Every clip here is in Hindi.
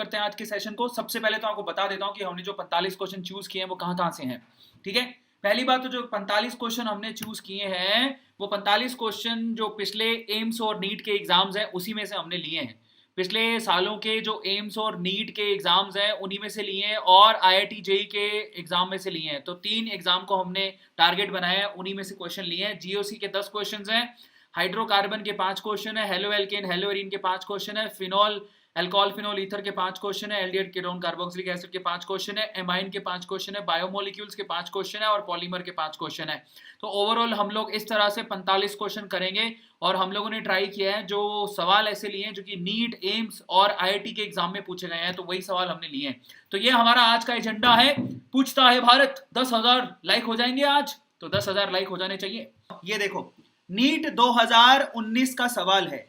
करते हैं आज के सेशन को। सबसे पहले तो आपको बता देता हूं कि हमने जो 45 क्वेश्चन चूज किए हैं वो कहां से हैं। ठीक है, पहली बात तो जो 45 क्वेश्चन हमने चूज किए हैं वो 45 क्वेश्चन जो पिछले एम्स और नीट के एग्जाम्स हैं उसी में से हमने लिए हैं। पिछले सालों के जो एम्स और नीट के एग्जाम्स हैं उन्हीं में से लिए हैं और IIT जेई के एग्जाम में से लिए हैं। तो 3 एग्जाम को हमने टारगेट बनाया है, उन्हीं में से क्वेश्चन लिए हैं। जीओसी के 10 क्वेश्चन हैं, हाइड्रोकार्बन के 5 क्वेश्चन है, हेलो एल्केन हेलो एरीन के 5 क्वेश्चन है, फिनॉल अल्कोहल फिनॉल ईथर के 5 क्वेश्चन है, एल्डिहाइड कीटोन कार्बोक्सिलिक एसिड के 5 क्वेश्चन है, एमाइन के 5 क्वेश्चन है, बायोमोलिक्यूल्स के 5 क्वेश्चन है और पॉलीमर के 5 क्वेश्चन है। तो ओवरऑल हम लोग इस तरह से 45 क्वेश्चन करेंगे और हम लोगों ने ट्राई किया है जो सवाल ऐसे लिए हैं जो कि नीट, एम्स और IIT के एग्जाम में पूछे गए हैं, तो वही सवाल हमने लिए हैं। तो ये हमारा आज का एजेंडा है, पूछता है भारत। 10,000 लाइक हो जाएंगे आज, तो 10,000 लाइक हो जाने चाहिए। ये देखो, नीट 2019 का सवाल है।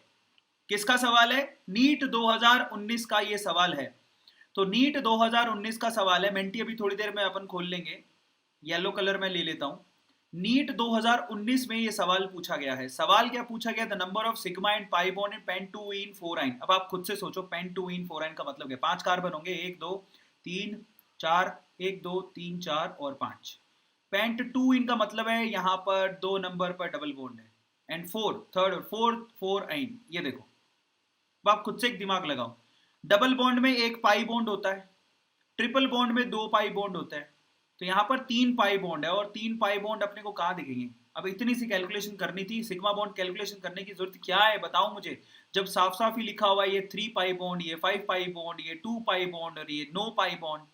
किसका सवाल है? नीट 2019 का ये सवाल है। तो नीट 2019 का सवाल है। मेंटी अभी थोड़ी देर में अपन खोल लेंगे, येलो कलर में ले लेता हूं। नीट 2019 में ये सवाल पूछा गया है। सवाल क्या पूछा गया? The number of sigma and pi bond in पेंटुइन फोराइन। अब आप खुद से सोचो, पेंटुइन फोराइन का मतलब क्या? 5 कार्बन होंगे, 1 2 3 4, 1 2 3 4 और 5। पेंट-2 का मतलब है यहां पर 2 नंबर पर डबल बॉन्ड है एंड 4 थर्ड और 4 आइन। ये देखो, आप खुद से एक दिमाग लगाओ। डबल बॉन्ड में 1 पाई बॉन्ड होता है, ट्रिपल बॉन्ड में 2 पाई बॉन्ड होता है, तो यहाँ पर 3 पाई बॉन्ड है और 3 पाई बॉन्ड अपने को कहाँ दिखेंगे? अब इतनी सी कैलकुलेशन करनी थी, सिग्मा बॉन्ड कैलकुलेशन करने की जरूरत क्या है बताओ मुझे, जब साफ साफ ही लिखा हुआ है ये 3 पाई बॉन्ड, ये 5 पाई बॉन्ड, ये 2 पाई बॉन्ड और ये नो पाई बॉन्ड।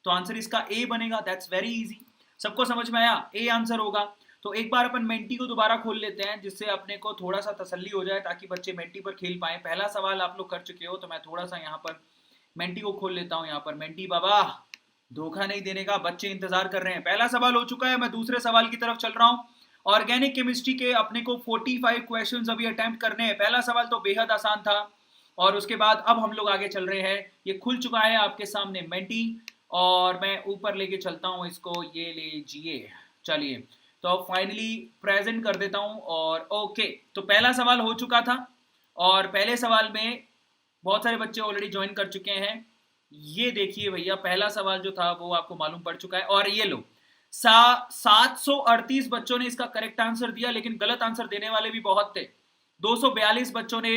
तो आंसर इसका ए बनेगा। That's very easy. सबको समझ में आया? ए आंसर होगा। तो एक बार अपन मेंटी को दोबारा खोल लेते हैं जिससे अपने को थोड़ा सा तसल्ली हो जाए, ताकि बच्चे मेंटी पर खेल पाए। पहला सवाल आप लोग कर चुके हो, तो मैं थोड़ा सा यहाँ पर मेंटी को खोल लेता हूँ। यहाँ पर मेंटी बाबा, धोखा नहीं देने का, बच्चे इंतजार कर रहे हैं। पहला सवाल हो चुका है, मैं दूसरे सवाल की तरफ चल रहा हूँ। ऑर्गेनिक केमिस्ट्री के अपने को 45 क्वेश्चंस अभी अटेम्प्ट करने हैं। पहला सवाल तो बेहद आसान था और उसके बाद अब हम लोग आगे चल रहे हैं। ये खुल चुका है आपके सामने मेंटी और मैं ऊपर लेके चलता हूँ इसको, ये लीजिए। चलिए, तो फाइनली प्रेजेंट कर देता हूँ और ओके। तो पहला सवाल हो चुका था और पहले सवाल में बहुत सारे बच्चे ऑलरेडी ज्वाइन कर चुके हैं। ये देखिए भैया, पहला सवाल जो था वो आपको मालूम पड़ चुका है और ये लो 738 बच्चों ने इसका करेक्ट आंसर दिया, लेकिन गलत आंसर देने वाले भी बहुत थे। 242 बच्चों ने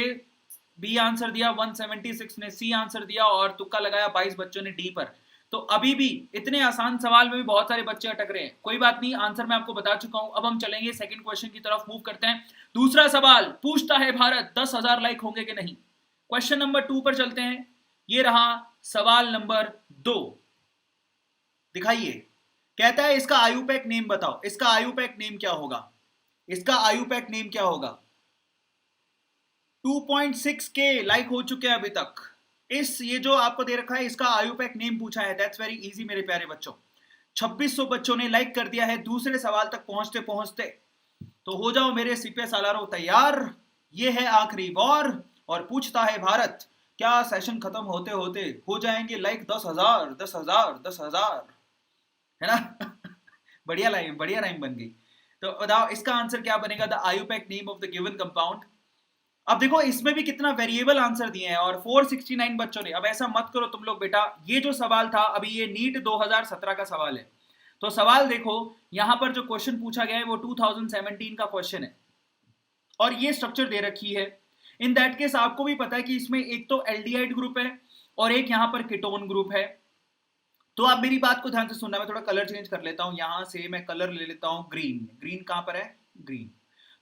बी आंसर दिया, 176 ने सी आंसर दिया और तुक्का लगाया 22 बच्चों ने डी पर। तो अभी भी इतने आसान सवाल में भी बहुत सारे बच्चे अटक रहे हैं। कोई बात नहीं, आंसर मैं आपको बता चुका हूं। अब हम चलेंगे सेकंड क्वेश्चन की तरफ, मूव करते हैं। दूसरा सवाल पूछता है भारत 10,000 लाइक होंगे कि नहीं। क्वेश्चन नंबर 2 पर चलते हैं। ये रहा सवाल नंबर 2। दिखाइए, कहता है इसका आयुपैक नेम बताओ। इसका आयुपैक नेम क्या होगा? इसका आयुपैक नेम क्या होगा? 2.6K लाइक हो चुके हैं अभी तक। ये जो आपको दे रखा है इसका आयुपैक नेम पूछा है। दैट्स वेरी इजी मेरे प्यारे बच्चों। 2600 बच्चों ने लाइक कर दिया है दूसरे सवाल तक पहुंचते पहुंचते। तो हो जाओ मेरे सिपे सालारों तैयार। ये है आखिरी वॉर और पूछता है भारत। क्या सेशन खत्म होते होते हो जाएंगे लाइक 10,000 10,000 10,000, है ना? बढ़िया राइम बन गई। तो बताओ इसका आंसर क्या बनेगा? The IUPAC name of the given compound. अब देखो इसमें भी कितना वेरिएबल आंसर दिए हैं और 469 बच्चों ने। अब ऐसा मत करो तुम लोग बेटा, ये जो सवाल था अभी ये नीट 2017 का सवाल है। तो सवाल देखो, यहां पर जो क्वेश्चन पूछा गया है वो 2017 का क्वेश्चन है और ये स्ट्रक्चर दे रखी है। इन दैट केस आपको भी पता है कि इसमें एक तो एल्डिहाइड ग्रुप है और एक यहां पर कीटोन ग्रुप है। तो आप मेरी बात को ध्यान से सुनना। मैं थोड़ा कलर चेंज कर लेता हूं, यहां से मैं कलर ले लेता हूं ग्रीन। ग्रीन कहां पर है? ग्रीन।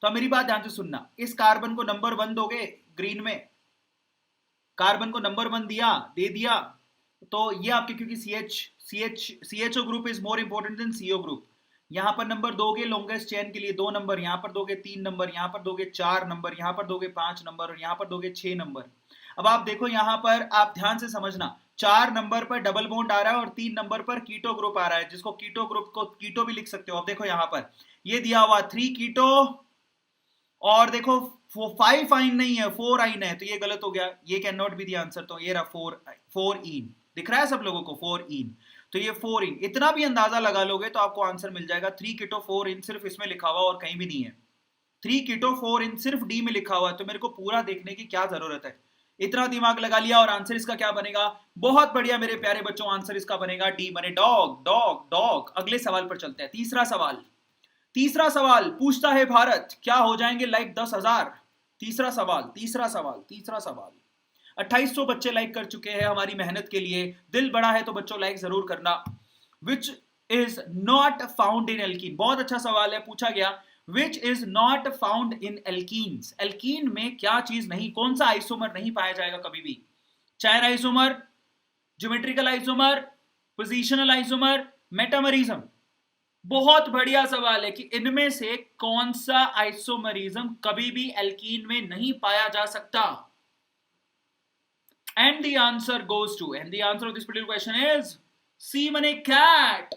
तो मेरी बात ध्यान से सुनना। इस कार्बन को नंबर 1 दोगे ग्रीन में, कार्बन को नंबर 1 दिया, दे दिया, तो ये आपके क्योंकि CHO group is more important than CO group. यहां पर नंबर दोगे लॉन्गेस्ट चेन के लिए 2 नंबर, यहां पर दोगे 3 नंबर, यहां पर दोगे 4 नंबर, यहां पर दोगे 5 नंबर और यहां पर दोगे 6 नंबर। अब आप देखो यहां पर, आप ध्यान से समझना, 4 नंबर पर डबल बॉन्ड आ रहा है और 3 नंबर पर कीटो ग्रुप आ रहा है, जिसको कीटो ग्रुप को कीटो भी लिख सकते हो। अब देखो यहां पर ये दिया हुआ 3 कीटो और देखो 5 आइन नहीं है, 4 आइन है, तो ये गलत हो गया। ये can not be the answer. तो ये रहा 4 इन। दिख रहा है सब लोगों को 4 इन? तो ये 4 इन। इतना भी अंदाजा लगा लोगे तो आपको आंसर मिल जाएगा। 3 कीटो 4 इन सिर्फ इसमें लिखा हुआ और कहीं भी नहीं है। 3 कीटो 4 इन सिर्फ डी में लिखा हुआ है। तो मेरे को पूरा देखने की क्या जरूरत है? इतना दिमाग लगा लिया और आंसर इसका क्या बनेगा? बहुत बढ़िया मेरे प्यारे बच्चों, आंसर इसका बनेगा डी, माने डॉग डॉग डॉग। अगले सवाल पर चलते हैं। तीसरा सवाल पूछता है भारत, क्या हो जाएंगे लाइक 10,000? तीसरा सवाल 2800 बच्चे लाइक कर चुके हैं हमारी मेहनत के लिए। दिल बड़ा है तो बच्चों लाइक जरूर करना। Which is not found in alkene, बहुत अच्छा सवाल है, पूछा गया which is not found in alkenes. Alkene में क्या चीज नहीं, कौन सा आइसोमर नहीं पाया जाएगा कभी भी? चैन isomer, geometrical isomer, positional isomer, metamerism. बहुत बढ़िया सवाल है कि इनमें से कौन सा आइसोमरिज्म कभी भी एल्कीन में नहीं पाया जा सकता। And the answer goes to, and the answer of this particular question is C मने cat.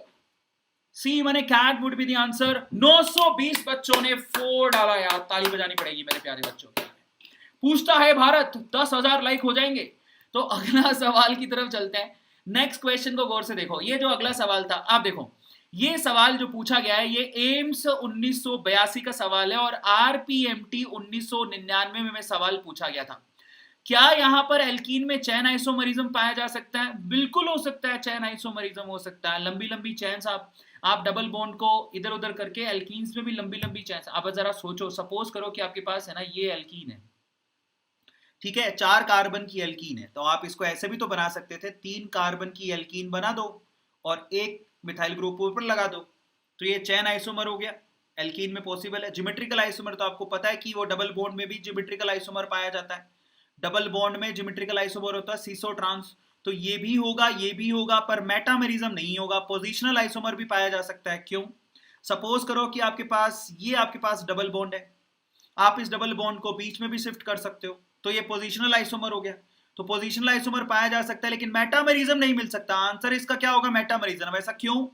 C मने cat would be the answer. 920 बच्चों ने 4 डाला यार, ताली बजानी पड़ेगी मेरे प्यारे बच्चों के लिए। पूछता है भारत 10,000 लाइक हो जाएंगे? तो अगला सवाल की तरफ चलते हैं। नेक्स्ट क्वेश्चन को गौर से देखो। ये जो अगला सवाल था, आप देखो ये सवाल जो पूछा गया है ये एम्स 1982 का सवाल है और आरपीएमटी 1999 में सवाल पूछा गया था। क्या यहां पर एल्कीन में चैन आइसोमरिज्म पाया जा सकता है? बिल्कुल हो सकता है, चैन आइसोमरिज्म हो सकता है। लंबी लंबी चैन्स आप डबल बॉन्ड को इधर उधर करके एल्कीन्स में भी लंबी लंबी चैन्स। आप जरा सोचो, सपोज करो कि आपके पास है ना ये एल्कीन है, ठीक है, 4 कार्बन की एल्कीन है, तो आप इसको ऐसे भी तो बना सकते थे, 3 कार्बन की एल्कीन बना दो और एक मिथाइल ग्रुप ऊपर लगा दो, तो ये चैन आइसोमर हो गया। एल्कीन में पॉसिबल है। ज्योमेट्रिकल आइसोमर तो आपको पता है कि वो डबल बॉन्ड में भी ज्योमेट्रिकल आइसोमर पाया जाता है। डबल बॉन्ड में ज्योमेट्रिकल आइसोमर होता है सीसो ट्रांस, तो ये भी होगा पर मेटामेरिज्म नहीं होगा। पोजिशनल आइसोमर भी पाया जा सकता है। क्यों? सपोज करो कि आपके पास डबल बॉन्ड है, आप इस डबल बॉन्ड को बीच में भी शिफ्ट कर सकते हो, तो ये पोजिशनल आइसोमर हो गया। तो पोजिशनल आइसोमर पाया जा सकता है लेकिन मेटामेरिज्म नहीं मिल सकता। आंसर इसका क्या होगा? मेटामेरिज्म। ऐसा क्यों?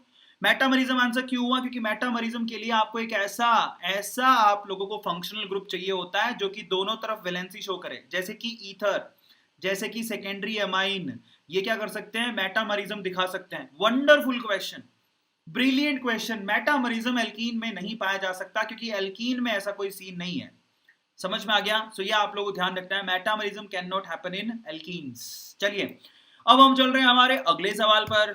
मेटामेरिज्म आंसर क्यों हुआ? क्योंकि मेटामेरिज्म के लिए आपको एक ऐसा आप लोगों को फंक्शनल ग्रुप चाहिए होता है जो कि दोनों तरफ वैलेंसी शो करे, जैसे कि ईथर, जैसे कि सेकेंडरी अमाइन। ये क्या कर सकते हैं? मेटामेरिज्म दिखा सकते हैं। Wonderful question, brilliant question. Metamerism alkene में नहीं पाया जा सकता क्योंकि एल्कीन में ऐसा कोई सीन नहीं है। समझ में आ गया? सो ये आप लोगों को ध्यान रखना है, metamerism can not happen in alkenes. चलिए अब हम चल रहे हैं हमारे अगले सवाल पर।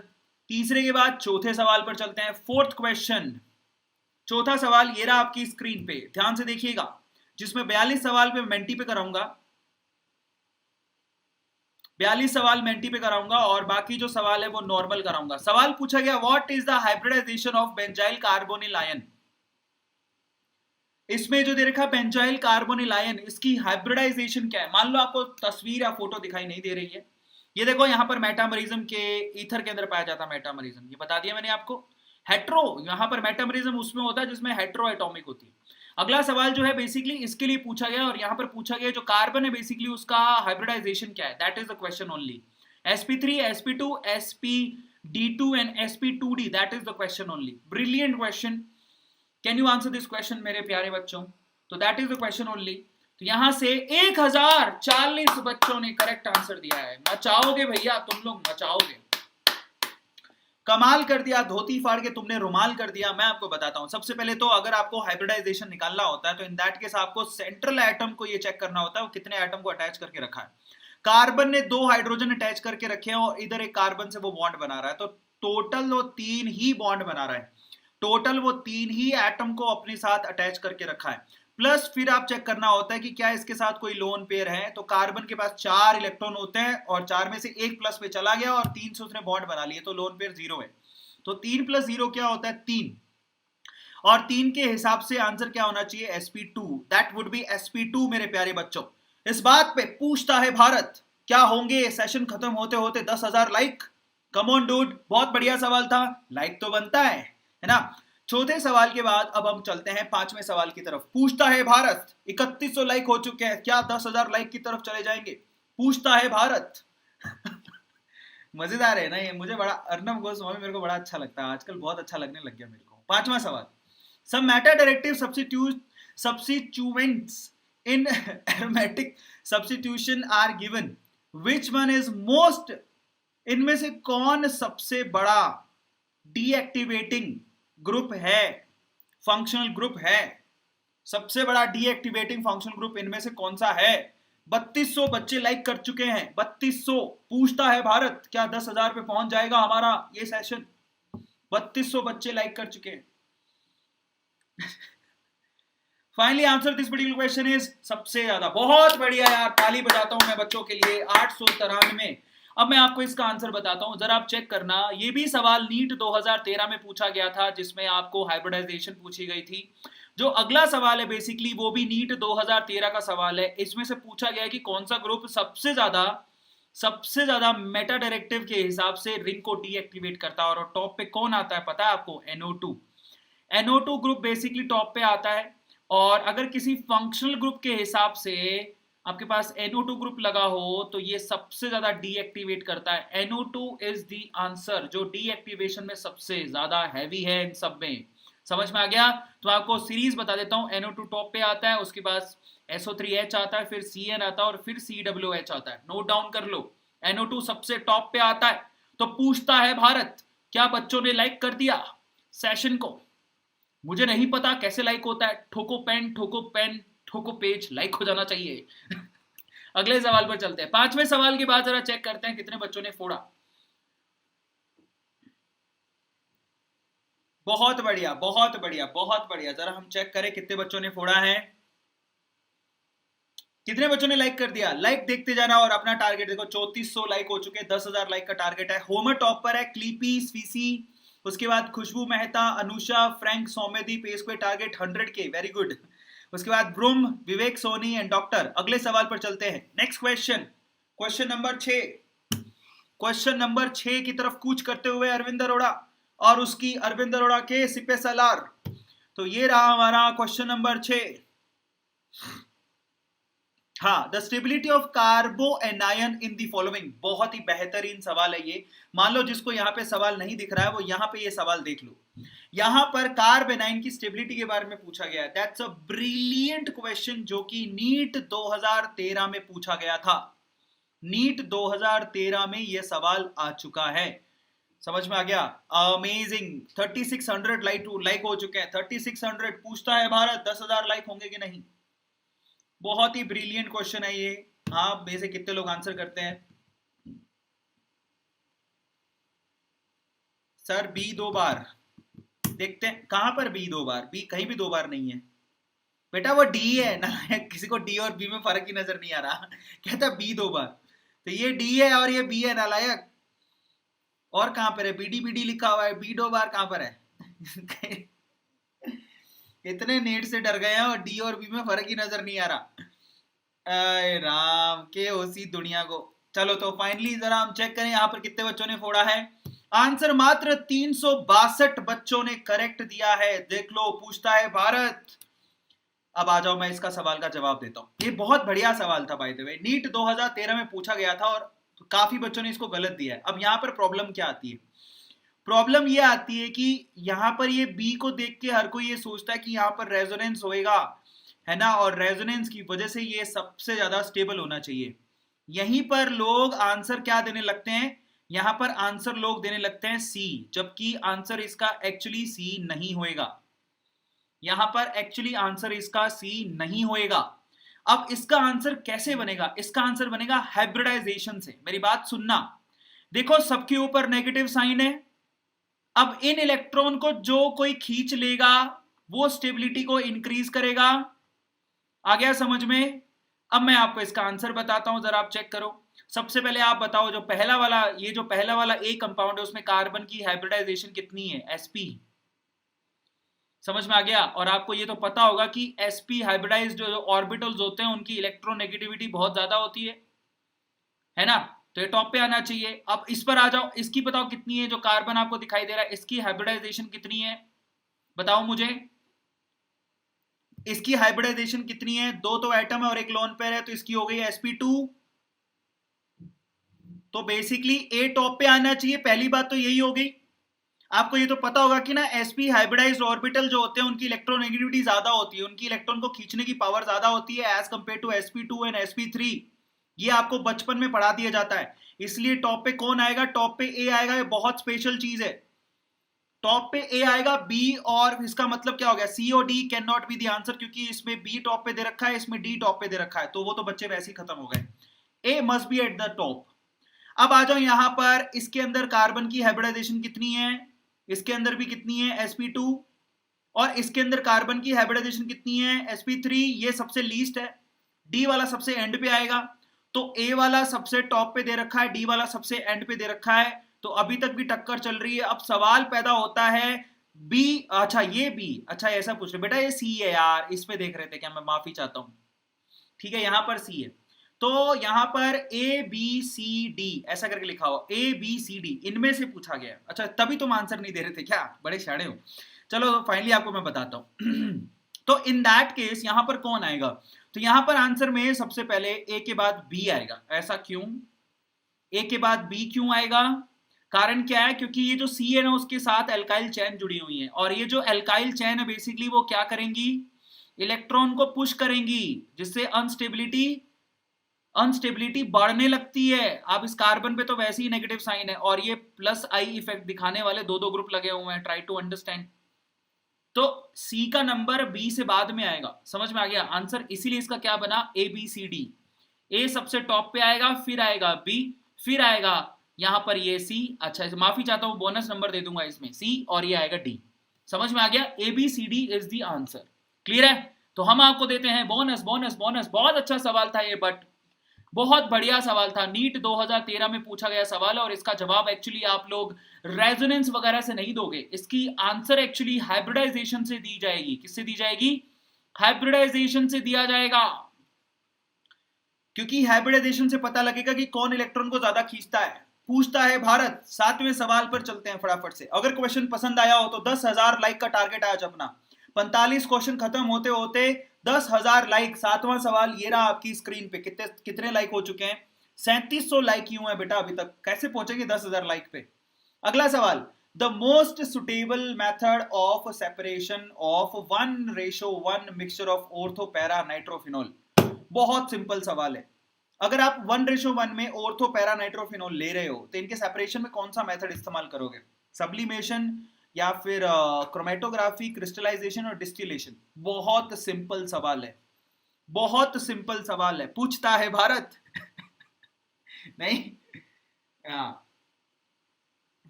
तीसरे के बाद चौथे सवाल पर चलते हैं। फोर्थ क्वेश्चन, चौथा सवाल ये रहा आपकी स्क्रीन पे, ध्यान से देखिएगा, जिसमें 42 सवाल पे मेंटी पे कराऊंगा, 42 सवाल मेंटी पे कराऊंगा और बाकी जो सवाल है वो नॉर्मल कराऊंगा। सवाल पूछा गया what is the hybridization of benzyl carbonyl ion. इसमें जो दे रखा बेंजाइल कार्बोनिल आयन, इसकी हाइब्रिडाइजेशन क्या है? मान लो आपको तस्वीर या फोटो दिखाई नहीं दे रही है, ये देखो यहाँ पर मेटामेरिज्म के ईथर के अंदर पाया जाता है मेटामेरिज्म, ये बता दिया मैंने आपको। हेट्रो, यहाँ पर मेटामेरिज्म उसमें होता है जिसमें हेट्रो एटॉमिक होती है। अगला सवाल जो है बेसिकली इसके लिए पूछा गया और यहाँ पर पूछा गया जो कार्बन है बेसिकली उसका हाइब्रिडाइजेशन क्या है, that is the question only. sp3, sp2, sp d2 and sp2d, that is the question only. Brilliant question, can you answer this question मेरे प्यारे बच्चों? तो that is the question only. तो यहां से 1040 बच्चों ने करेक्ट आंसर दिया है। मचाओगे भैया, तुम लोग मचाओगे, कमाल कर दिया, धोती फाड़ के तुमने रुमाल कर दिया। मैं आपको बताता हूं, सबसे पहले तो अगर आपको हाइब्रिडाइजेशन निकालना होता है तो इन दैट केस आपको सेंट्रल एटम को ये चेक करना होता है वो कितने एटम को अटैच करके रखा है। कार्बन ने 2 हाइड्रोजन अटैच करके रखे हैं और इधर एक कार्बन से वो बॉन्ड बना रहा है, तो टोटल वो 3 ही बॉन्ड बना रहा है, टोटल वो 3 ही एटम को अपने साथ अटैच करके रखा है। प्लस फिर आप चेक करना होता है कि क्या इसके साथ कोई लोन पेयर है, तो कार्बन के पास 4 इलेक्ट्रॉन होते हैं और 4 में से 1 प्लस पे चला गया और 3 से उसने बॉन्ड बना लिए, तो लोन पेयर 0 है। तो 3 + 0 क्या होता है? 3, और 3 के हिसाब से आंसर क्या होना चाहिए? sp2, that would be sp2 मेरे प्यारे बच्चों। इस बात पे पूछता है भारत, क्या होंगे सेशन खत्म होते होते 10,000 लाइक? कम ऑन डूड, बहुत बढ़िया सवाल था, लाइक तो बनता है ना। चौथे सवाल के बाद अब हम चलते हैं 5वें सवाल की तरफ। पूछता है भारत, 3100 लाइक हो चुके हैं, क्या 10,000 लाइक की तरफ चले जाएंगे? पूछता है भारत। मजेदार है ना ये, मुझे बड़ा, अर्नब गोस्वामी मेरे को बड़ा अच्छा लगता है आजकल, बहुत अच्छा लगने लग गया मेरे को। 5वां सवाल, some meta directive substituents in aromatic substitution are given, which one is most, इनमें से कौन सबसे बड़ा डीएक्टिवेटिंग ग्रुप है, फंक्शनल ग्रुप है? सबसे बड़ा डीएक्टिवेटिंग फंक्शनल ग्रुप इनमें से कौन सा है? 3200 बच्चे लाइक कर चुके हैं, 3200। पूछता है भारत, क्या 10,000 पे पहुंच जाएगा हमारा ये सेशन? 3200 बच्चे लाइक कर चुके हैं। Finally answer this particular question is सबसे ज्यादा। बहुत बढ़िया यार, ताली बजाता हूं मैं बच्चों के लिए। 893। अब मैं आपको इसका आंसर बताता हूं, जरा आप चेक करना। ये भी सवाल नीट 2013 में पूछा गया था, जिसमें आपको हाइब्रिडाइजेशन पूछी गई थी। जो अगला सवाल है बेसिकली वो भी नीट 2013 का सवाल है। इसमें से पूछा गया कि कौन सा ग्रुप सबसे ज्यादा मेटा डायरेक्टिव के हिसाब से रिंग को डीएक्टिवेट करता है, और टॉप पे कौन आता है पता है आपको? NO2। NO2 group basically top पे आता है। और अगर किसी फंक्शनल ग्रुप के हिसाब से आपके पास NO2 ग्रुप लगा हो तो ये सबसे ज्यादा डीएक्टिवेट करता है। NO2 इज द आंसर, जो डीएक्टिवेशन में सबसे ज्यादा हैवी है इन सब में। समझ में आ गया? तो आपको सीरीज बता देता हूं। NO2 टॉप पे आता है, उसके बाद SO3H आता है, फिर CN आता है और फिर COOH आता है। नोट डाउन कर लो, NO2 सबसे टॉप पे आता है। तो पूछता है भारत, क्या बच्चों ने लाइक कर दिया सेशन को? मुझे नहीं पता कैसे लाइक होता है। ठोको पेन, ठोको पेन, ठोको पेज, लाइक हो जाना चाहिए। अगले सवाल पर चलते हैं। 5वें सवाल के बाद जरा चेक करते हैं कितने बच्चों ने फोड़ा। बहुत बढ़िया, बहुत बढ़िया, बहुत बढ़िया। जरा हम चेक करें कितने बच्चों ने फोड़ा है, कितने बच्चों ने लाइक कर दिया। लाइक देखते जाना और अपना टारगेट देखो। 3400 लाइक हो चुके हैं, 10,000 लाइक का टारगेट है। होमर टॉप पर है, क्लीपी, स्वीसी, उसके बाद खुशबू मेहता, अनुषा, फ्रैंक, सौम्यदीप, पे स्क्वायर टारगेट 100 के, वेरी गुड। उसके बाद broom, Vivek Soni and doctor. अगले सवाल पर चलते हैं। Next question, question number 6। Question number 6 की तरफ कूच करते हुए अरविंद अरोड़ा और उसकी अरविंद अरोड़ा के सिपे सलार। तो ये रहा हमारा क्वेश्चन नंबर 6। हाँ, the stability of कार्बो anion in the following. बहुत ही बेहतरीन सवाल है ये। मान लो जिसको यहाँ पे सवाल नहीं दिख रहा है वो यहाँ पे ये सवाल देख लो। यहाँ पर कार्ब एनायन की स्टेबिलिटी के बारे में पूछा गया है। दैट्स अ ब्रिलियंट क्वेश्चन, जो कि नीट 2013 में पूछा गया था। नीट 2013 में ये सवाल आ चुका है। समझ में आ गया? अमेजिंग। 3600 लाइक हो चुके हैं। 3600। पूछता है भारत 10,000 लाइक होंगे कि नहीं? बहुत ही ब्रिलियंट क्वेश्चन है ये। आप में से कितने लोग आंसर करते हैं? सर बी 2 बार। देखते हैं कहां पर बी 2 बार। बी कहीं भी 2 बार नहीं है बेटा, वो डी है ना। किसी को डी और बी में फर्क ही नजर नहीं आ रहा। कहता बी 2 बार, तो ये डी है और ये बी है, नालायक। और कहां पर है? बीडी बीडी लिखा हुआ है, बी 2 बार कहां पर है? इतने नेट से डर गए हैं और डी और बी में फर्क ही नजर नहीं आ रहा। अरे राम के ओसी दुनिया को। चलो तो फाइनली जरा हम चेक करें यहाँ पर कितने बच्चों ने फोड़ा है। आंसर मात्र 362 बच्चों ने करेक्ट दिया है। देख लो, पूछता है भारत। अब आ जाओ, मैं इसका सवाल का जवाब देता हूं। ये बहुत बढ़िया सवाल था बाय द वे, नीट 2013 में पूछा गया था और काफी बच्चों ने इसको गलत दिया है। अब यहाँ पर प्रॉब्लम क्या आती है? प्रॉब्लम ये आती है कि यहाँ पर ये बी को देख के हर कोई ये सोचता है कि यहाँ पर रेजोनेंस होएगा, है ना, और रेजोनेंस की वजह से ये सबसे ज्यादा स्टेबल होना चाहिए। यहीं पर लोग आंसर क्या देने लगते हैं? यहां पर आंसर लोग देने लगते हैं सी, जबकि आंसर इसका एक्चुअली सी नहीं होएगा। यहां पर एक्चुअली आंसर इसका सी नहीं होएगा। अब इसका आंसर कैसे बनेगा? इसका आंसर बनेगा हाइब्रिडाइजेशन से। मेरी बात सुनना। देखो, सबके ऊपर नेगेटिव साइन है। अब इन इलेक्ट्रॉन को जो कोई खींच लेगा वो स्टेबिलिटी को इंक्रीज करेगा। आ गया समझ में? अब मैं आपको इसका आंसर बताता हूं, जरा आप चेक करो। सबसे पहले आप बताओ, जो पहला वाला ए कंपाउंड है उसमें कार्बन की हाइब्रिडाइजेशन कितनी है? sp। समझ में आ गया? और आपको ये तो पता होगा कि sp हाइब्रिडाइज जो ऑर्बिटल्स होते हैं उनकी इलेक्ट्रोनेगेटिविटी बहुत ज्यादा होती है ना? तो ये टॉप पे आना चाहिए। अब इस पर आ जाओ, इसकी बताओ कितनी है? जो कार्बन आपको दिखाई दे रहा है इसकी हाइब्रिडाइजेशन कितनी है? बताओ मुझे, इसकी हाइब्रिडाइजेशन कितनी है? 2 तो एटम है और एक लोन पेयर है, तो इसकी हो गई sp2। तो बेसिकली ए टॉप पे आना चाहिए। पहली बात तो यही हो गई। आपको ये तो पता होगा कि ना sp हाइब्रिडाइज्ड ऑर्बिटल जो होते हैं उनकी इलेक्ट्रोनेगेटिविटी ज्यादा होती है, उनकी इलेक्ट्रॉन को खींचने की पावर ज्यादा होती है as compare to sp2 and sp3। ये आपको बचपन में पढ़ा दिया जाता है। इसलिए टॉप पे कौन आएगा? टॉप पे ए आएगा। ये बहुत स्पेशल चीज है। टॉप पे ए आएगा, बी, और इसका मतलब क्या हो गया, सी और D can not be the answer, क्योंकि इसमें बी टॉप पे दे रखा है, इसमें डी टॉप पे दे रखा है, तो वो तो बच्चे वैसे ही खत्म हो गए। A must be at the top. अब आ जाओ यहां पर, इसके अंदर कार्बन की हाइब्रिडाइजेशन कितनी है, इसके अंदर भी कितनी है, sp2, और इसके अंदर कार्बन की हाइब्रिडाइजेशन कितनी है, sp3, ये सबसे लीस्ट है, डी वाला सबसे एंड पे आएगा, तो ए वाला सबसे टॉप पे दे रखा है, डी वाला सबसे एंड पे दे रखा है, तो अभी तक भी टक्कर चल रही है। अब सवाल पैदा होता है बी, अच्छा ये बी, अच्छा ऐसा पूछ रहे बेटा, ये सी है यार, इस पे देख रहे थे क्या, मैं माफी चाहता हूं, ठीक है, यहां पर सी है, तो यहां पर ए बी सी डी ऐसा करके लिखा हो, ए बी सी डी इनमें से पूछा गया। अच्छा तभी तुम आंसर नहीं दे रहे थे क्या, बड़े शाणे हो। चलो फाइनली आपको मैं बताता हूं तो इन दैट केस यहां पर कौन आएगा, तो यहां पर आंसर में सबसे पहले ए के बाद बी आएगा। ऐसा क्यों, ए के बाद बी क्यों आएगा, कारण क्या है, क्योंकि ये जो सी है ना उसके साथ एल्काइल चैन जुड़ी हुई है, और ये जो एल्काइल चैन है बेसिकली वो क्या करेंगी, इलेक्ट्रॉन को पुश करेंगी, जिससे अनस्टेबिलिटी बढ़ने लगती है। अब इस कार्बन पे तो वैसे ही नेगेटिव साइन है, और ये प्लस आई इफेक्ट दिखाने वाले दो दो ग्रुप लगे हुए हैं, ट्राई टू अंडरस्टैंड। तो सी का नंबर बी से बाद में आएगा, समझ में आ गया आंसर, इसीलिए इसका क्या बना, ए बी सी डी। ए सबसे टॉप पे आएगा, फिर आएगा बी, फिर आएगा यहां पर ये सी, अच्छा माफी चाहता हूं बोनस नंबर दे दूंगा इसमें, सी, और ये आएगा डी। समझ में आ गया, A B C D is the answer. Clear है, तो हम आपको देते हैं बोनस बोनस बोनस। बहुत अच्छा सवाल था ये, बट बहुत बढ़िया सवाल था, नीट 2013 में पूछा गया सवाल, और इसका जवाब एक्चुअली आप लोग रेजोनेंस वगैरह से नहीं दोगे, इसकी आंसर एक्चुअली हाइब्रिडाइजेशन से दी जाएगी। किससे दी जाएगी, हाइब्रिडाइजेशन से दिया जाएगा, क्योंकि हाइब्रिडाइजेशन से पता लगेगा कि कौन इलेक्ट्रॉन को ज्यादा खींचता है। पूछता है भारत। 7वें सवाल पर चलते हैं फटाफट से, अगर क्वेश्चन पसंद आया हो तो 10,000 लाइक का टारगेट आज अपना, 45 क्वेश्चन खत्म होते होते 10,000 लाइक। 7वां सवाल ये रहा आपकी स्क्रीन पे, कितने लाइक हो चुके हैं, 3700 लाइक ही हुए हैं बेटा अभी तक, कैसे पहुंचेंगे 10,000 लाइक पे। अगला सवाल, the most suitable method of separation of 1:1 mixture of ortho para nitrophenol. बहुत सिंपल सवाल है, अगर आप 1:1 में ऑर्थो पैरा नाइट्रोफिनॉल ले रहे हो तो इनके सेपरेशन में कौन सा मेथड इस्तेमाल करोगे, सब्लिमेशन या फिर क्रोमेटोग्राफी, क्रिस्टलाइजेशन और डिस्टिलेशन। बहुत सिंपल सवाल है, बहुत सिंपल सवाल है, पूछता है भारत नहीं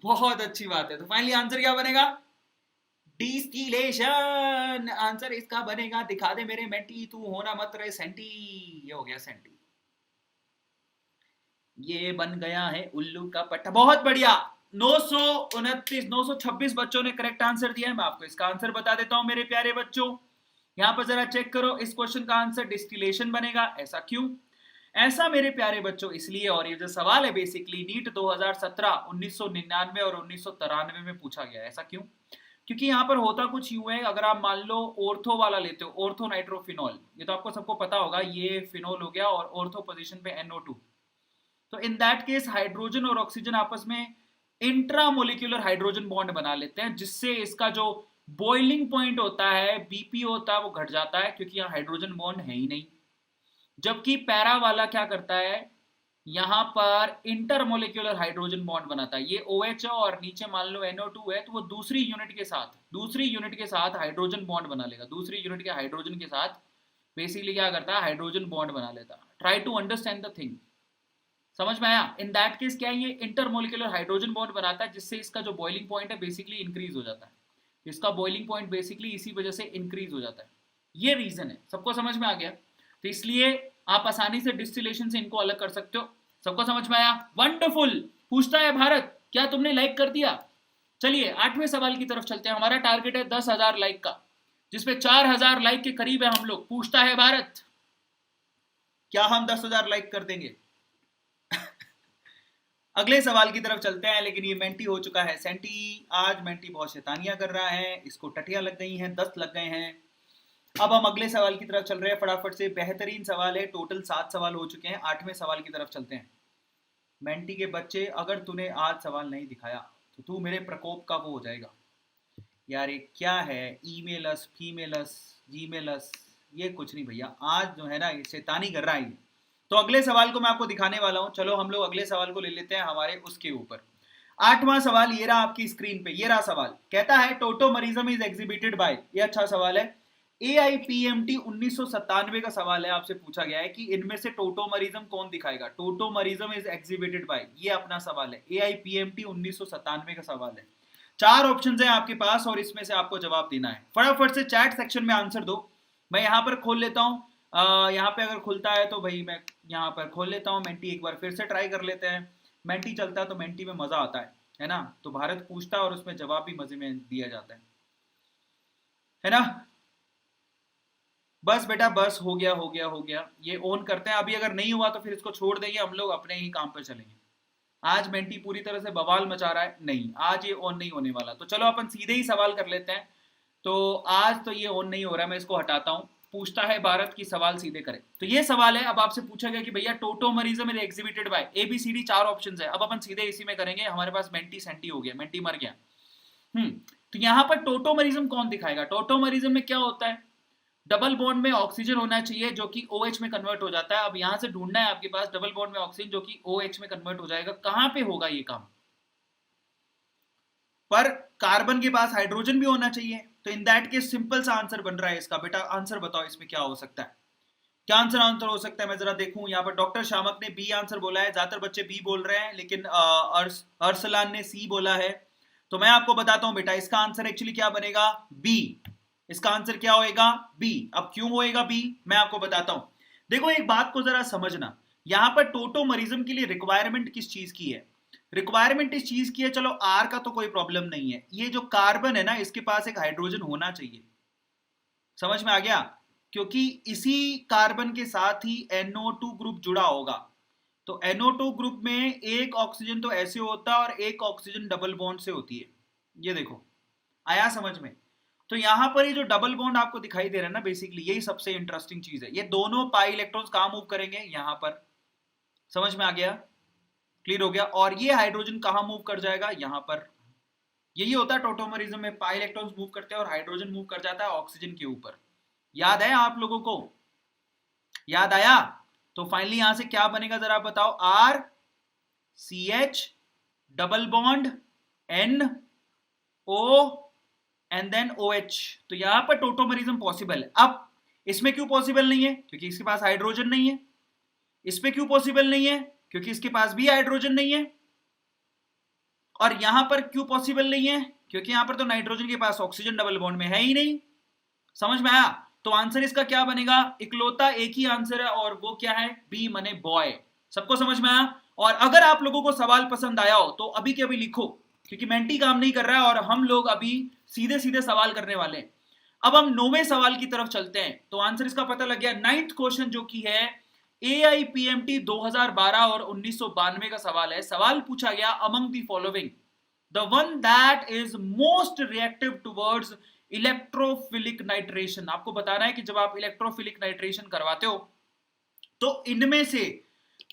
बहुत अच्छी बात है। तो फाइनली आंसर क्या बनेगा, डिस्टिलेशन आंसर इसका बनेगा। दिखा दे मेरे मेंटी, तू होना मत रहे सेंटी। ये हो गया सेंटी, ये बन गया है उल्लू का पट्टा। बहुत बढ़िया, 926 बच्चों ने करेक्ट आंसर दिया है। मैं आपको इसका आंसर बता देता हूं मेरे प्यारे बच्चों, यहां पर जरा चेक करो, इस क्वेश्चन का आंसर डिस्टिलेशन बनेगा। ऐसा क्यों, ऐसा मेरे प्यारे बच्चों इसलिए, और ये जो सवाल है बेसिकली नीट 2017, 1999 और 1993 में पूछा गया। ऐसा क्यों, क्योंकि यहाँ पर होता कुछ यूं है, अगर आप मान लो ऑर्थो वाला लेते हो, ऑर्थो नाइट्रोफिनॉल, ये तो आपको सबको पता होगा, ये फिनॉल हो गया और ऑर्थो पोजीशन पे NO2, तो इन दैट केस हाइड्रोजन और ऑक्सीजन आपस में इंट्रामोलिक्यूलर हाइड्रोजन बॉन्ड बना लेते हैं, जिससे इसका जो बॉइलिंग पॉइंट होता है, BP होता है, वो घट जाता है, क्योंकि यहाँ हाइड्रोजन बॉन्ड है ही नहीं। जबकि पैरा वाला क्या करता है, यहां पर इंटरमोलिक्यूलर हाइड्रोजन बॉन्ड बनाता है, ये OH है और नीचे मान लो NO2 है, तो वो दूसरी यूनिट के साथ हाइड्रोजन बॉन्ड बना लेगा, दूसरी यूनिट के हाइड्रोजन के साथ बेसिकली क्या करता है, हाइड्रोजन बॉन्ड बना लेता है। Try to understand the thing, समझ में आया। इन दैट केस क्या है, ये इंटरमोलिक्यूलर हाइड्रोजन बॉन्ड बनाता है, जिससे इसका जो बॉइलिंग पॉइंट है बेसिकली इंक्रीज हो जाता है, इसका बॉइलिंग पॉइंट बेसिकली इसी वजह से इंक्रीज हो जाता है। ये रीजन है, सबको समझ में आ गया। तो इसलिए आप आसानी से डिस्टिलेशन से इनको अलग कर सकते हो। सबको समझ में आया, वंडरफुल। पूछता है भारत, क्या तुमने लाइक कर दिया। चलिए 8वें सवाल की तरफ चलते हैं, हमारा टारगेट है 10,000 लाइक का, जिसपे 4,000 लाइक के करीब है हम लोग। पूछता है भारत, क्या हम 10,000 लाइक कर देंगे अगले सवाल की तरफ चलते हैं, लेकिन ये मेंटी हो चुका है सेंटी। आज मेंटी बहुत शैतानियां कर रहा है, इसको टटियां लग गई हैं, 10 लग गए हैं। अब हम अगले सवाल की तरफ चल रहे हैं फटाफट से, बेहतरीन सवाल है, टोटल 7 सवाल हो चुके हैं। 8वें सवाल की तरफ चलते हैं। मेंटी के बच्चे, अगर तूने आज सवाल नहीं दिखाया तो तू मेरे प्रकोप का वो हो जाएगा यार। ये क्या है, ईमेलस, फीमेलस, जीमेलस, ये कुछ नहीं भैया, आज जो है ना ये शैतानी कर रहा है। तो अगले सवाल को मैं आपको दिखाने वाला हूं। चलो हम लोग अगले सवाल को ले लेते हैं हमारे उसके ऊपर। 8वां सवाल ये रहा आपकी स्क्रीन पे, ये रहा सवाल, कहता है टोटोमरिज्म इज एग्जिबिटेड बाय, ये अच्छा सवाल है, AIPMT 1997 का सवाल है, आपसे पूछा गया है कि इनमें से टोटोमरिज्म कौन दिखाएगा, टोटोमरिज्म इज एग्जिबिटेड बाय, ये अपना सवाल है, AIPMT 1997 का सवाल है। 4 ऑप्शंस हैं आपके पास और इसमें से आपको जवाब देना है। फटाफट से चैट सेक्शन में आंसर दो। मैं यहां पर खोल लेता हूं, यहाँ पे अगर खुलता है तो भाई मैं यहाँ पर खोल लेता हूँ। मेंटी एक बार फिर से ट्राई कर लेते हैं। मेंटी चलता है तो मेंटी में मजा आता है ना। तो भारत पूछता है और उसमें जवाब भी मजे में दिया जाता है ना। बस बेटा बस, हो गया हो गया हो गया। ये ऑन करते हैं, अभी अगर नहीं हुआ तो फिर इसको छोड़ देंगे, हम लोग अपने ही काम पर चलेंगे। आज मेंटी पूरी तरह से बवाल मचा रहा है, नहीं आज ये ऑन नहीं होने वाला। तो चलो अपन सीधे ही सवाल कर लेते हैं। तो आज तो ये ऑन नहीं हो रहा है, मैं इसको हटाता हूँ। पूछता है भारत की सवाल सीधे करें। तो ये सवाल है, अब आपसे पूछा गया कि भैया tautomerism is exhibited by ABCD, 4 options है। अब अपन सीधे इसी में करेंगे। हमारे पास मेंटी सेंटी हो गया, मेंटी मर गया। तो यहां पर टोटोमरिज्म कौन दिखाएगा। टोटोमरिज्म में क्या होता है, डबल बॉन्ड में ऑक्सीजन होना चाहिए जो कि OH में कन्वर्ट हो जाता है। अब यहां से ढूंढना है आपके पास डबल बॉन्ड में ऑक्सीजन जो कि OH में कन्वर्ट हो जाएगा। कहां पे होगा ये काम, पर कार्बन के पास हाइड्रोजन भी होना चाहिए। तो इन दैट केस सिंपल सा आंसर बन रहा है इसका। बेटा आंसर बताओ इसमें क्या हो सकता है, क्या आंसर हो सकता है। मैं जरा देखूं, यहाँ पर डॉक्टर शामक ने बी आंसर बोला है, ज्यादातर बच्चे बी बोल रहे हैं, लेकिन अरसलान ने सी बोला है। तो मैं आपको बताता हूं बेटा, इसका आंसर एक्चुअली क्या बनेगा, बी। इसका आंसर क्या होएगा, बी। अब क्यों होएगा बी, मैं आपको बताता हूं। देखो एक बात को जरा समझना, यहां पर टोटोमरिज्म के लिए रिक्वायरमेंट किस चीज की है, रिक्वायरमेंट इस चीज की है, चलो आर का तो कोई प्रॉब्लम नहीं है, ये जो कार्बन है ना इसके पास एक हाइड्रोजन होना चाहिए। समझ में आ गया, क्योंकि इसी कार्बन के साथ ही NO2 ग्रुप जुड़ा होगा। तो NO2 ग्रुप में एक ऑक्सीजन तो ऐसे होता है और एक ऑक्सीजन डबल बॉन्ड से होती है। ये देखो आया समझ में। तो यहां पर ये जो डबल बॉन्ड आपको दिखाई दे रहा है ना, बेसिकली यही सबसे इंटरेस्टिंग चीज है। ये दोनों पाई इलेक्ट्रॉन्स कहां मूव करेंगे, यहां पर। समझ में आ गया, क्लियर हो गया। और ये हाइड्रोजन कहां मूव कर जाएगा, यहां पर। यही होता है टोटोमरिज्म में, पाई इलेक्ट्रॉन्स मूव करते हैं और हाइड्रोजन मूव कर जाता है ऑक्सीजन के ऊपर। याद है आप लोगों को, याद आया। तो फाइनली यहां से क्या बनेगा जरा बताओ, RCH double bond NO and then OH। तो यहां पर टोटोमरिज्म पॉसिबल है। अब इसमें क्यों पॉसिबल नहीं है, क्योंकि इसके पास हाइड्रोजन नहीं है। इसमें क्यों पॉसिबल नहीं है, क्योंकि इसके पास भी हाइड्रोजन नहीं है। और यहां पर क्यों पॉसिबल नहीं है, क्योंकि यहां पर तो नाइट्रोजन के पास ऑक्सीजन डबल बॉन्ड में है ही नहीं। समझ में आया। तो आंसर इसका क्या बनेगा, इकलौता एक ही आंसर है और वो क्या है, बी मने बॉय। सबको समझ में आया। और अगर आप लोगों को सवाल पसंद आया हो तो अभी के अभी लिखो, क्योंकि मेंटी काम नहीं कर रहा है और हम लोग अभी सीधे सीधे सवाल करने वाले हैं। अब हम 9वें सवाल की तरफ चलते हैं। तो आंसर इसका पता लग गया। 9th क्वेश्चन जो कि है AIPMT 2012 और 1992 का सवाल है। सवाल पूछा गया, among the following the one that is most reactive towards electrophilic nitration. आपको बताना है कि जब आप इलेक्ट्रोफिलिक नाइट्रेशन करवाते हो तो इनमें से